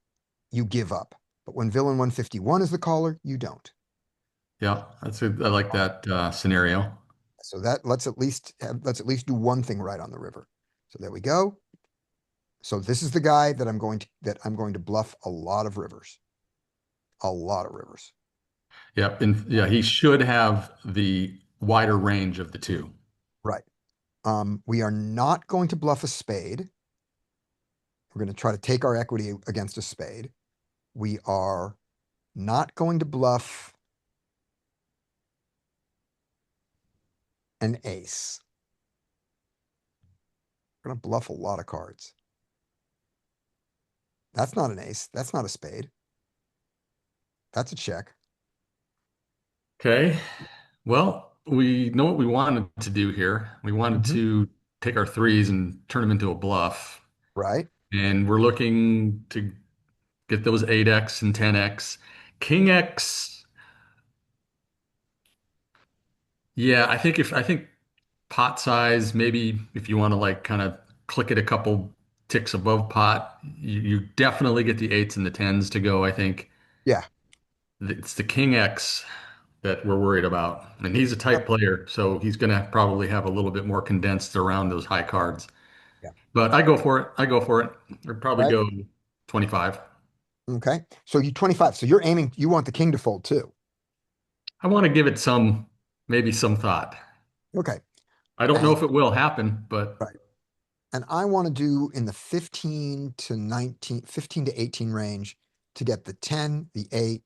you give up. But when villain 151 is the caller, you don't. Yeah, I like that scenario. So that let's at least do one thing right on the river. So there we go. So this is the guy that I'm going to bluff a lot of rivers. A lot of rivers. Yeah, and yeah, he should have the wider range of the two. Right. We are not going to bluff a spade. We're going to try to take our equity against a spade. We are not going to bluff an ace. We're going to bluff a lot of cards. That's not an ace. That's not a spade. That's a check. Okay. Well, we know what we wanted to do here. We wanted Mhm. to take our threes and turn them into a bluff. Right. And we're looking to get those 8x and 10x. King X, yeah, I think pot size, maybe if you want to like kind of click it a couple ticks above pot, you definitely get the eights and the tens to go, I think. Yeah. It's the King X that we're worried about. And he's a Yep. tight player, so he's gonna probably have a little bit more condensed around those high cards. Yeah. But I go for it. I go for it. I'd probably Right. go 25. Okay. So you 25. So you want the king to fold too. I want to give it maybe some thought. Okay. I don't know And if it will happen, but right. And I want to do in the 15 to 19, 15 to 18 range to get the 10, the 8,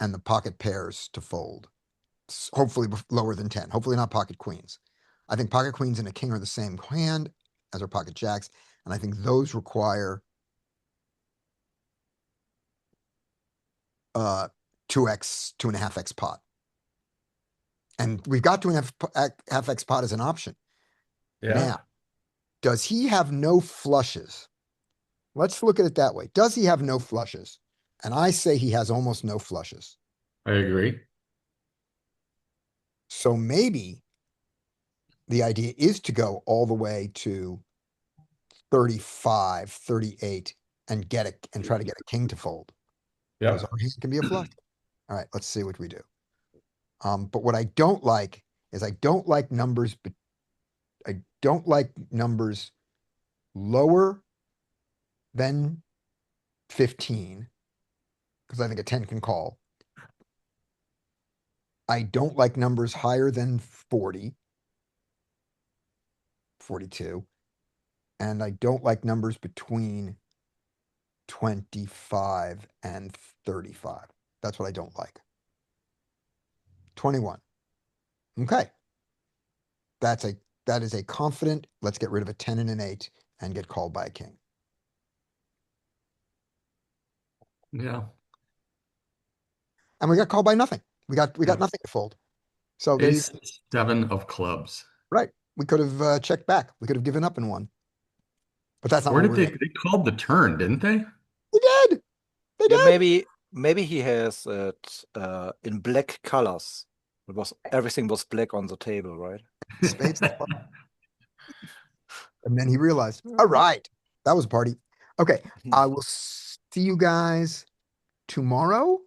and the pocket pairs to fold. Hopefully lower than 10. Hopefully not pocket queens. I think pocket queens and a king are the same hand as our pocket jacks. And I think those require 2x, 2.5x pot. And we've got 2.5x pot as an option. yeah, Now, does he have no flushes? Let's look at it that way. Does he have no flushes? And I say he has almost no flushes. I agree. So maybe the idea is to go all the way to 35, 38 and try to get a king to fold. Because Yeah. our hand can be a flush. All right, let's see what we do. But what I don't like is I don't like numbers lower than 15 because I think a 10 can call. I don't like numbers higher than 40. 42. And I don't like numbers between 25 and 35. That's what I don't like. 21. Okay. That is a confident, let's get rid of a 10 and an 8 and get called by a king. Yeah. And we got called by nothing. We got Yeah. nothing to fold. So there you Ace 7 of clubs. right. We could have checked back. We could have given up and won. But that's not Where what did we're they doing. they called the turn, didn't they? They did. They Yeah, did. maybe he has it in black colors. Everything was black on the table, right? Spades and clubs. And then he realized, all right, that was a party. Okay. I will see you guys tomorrow.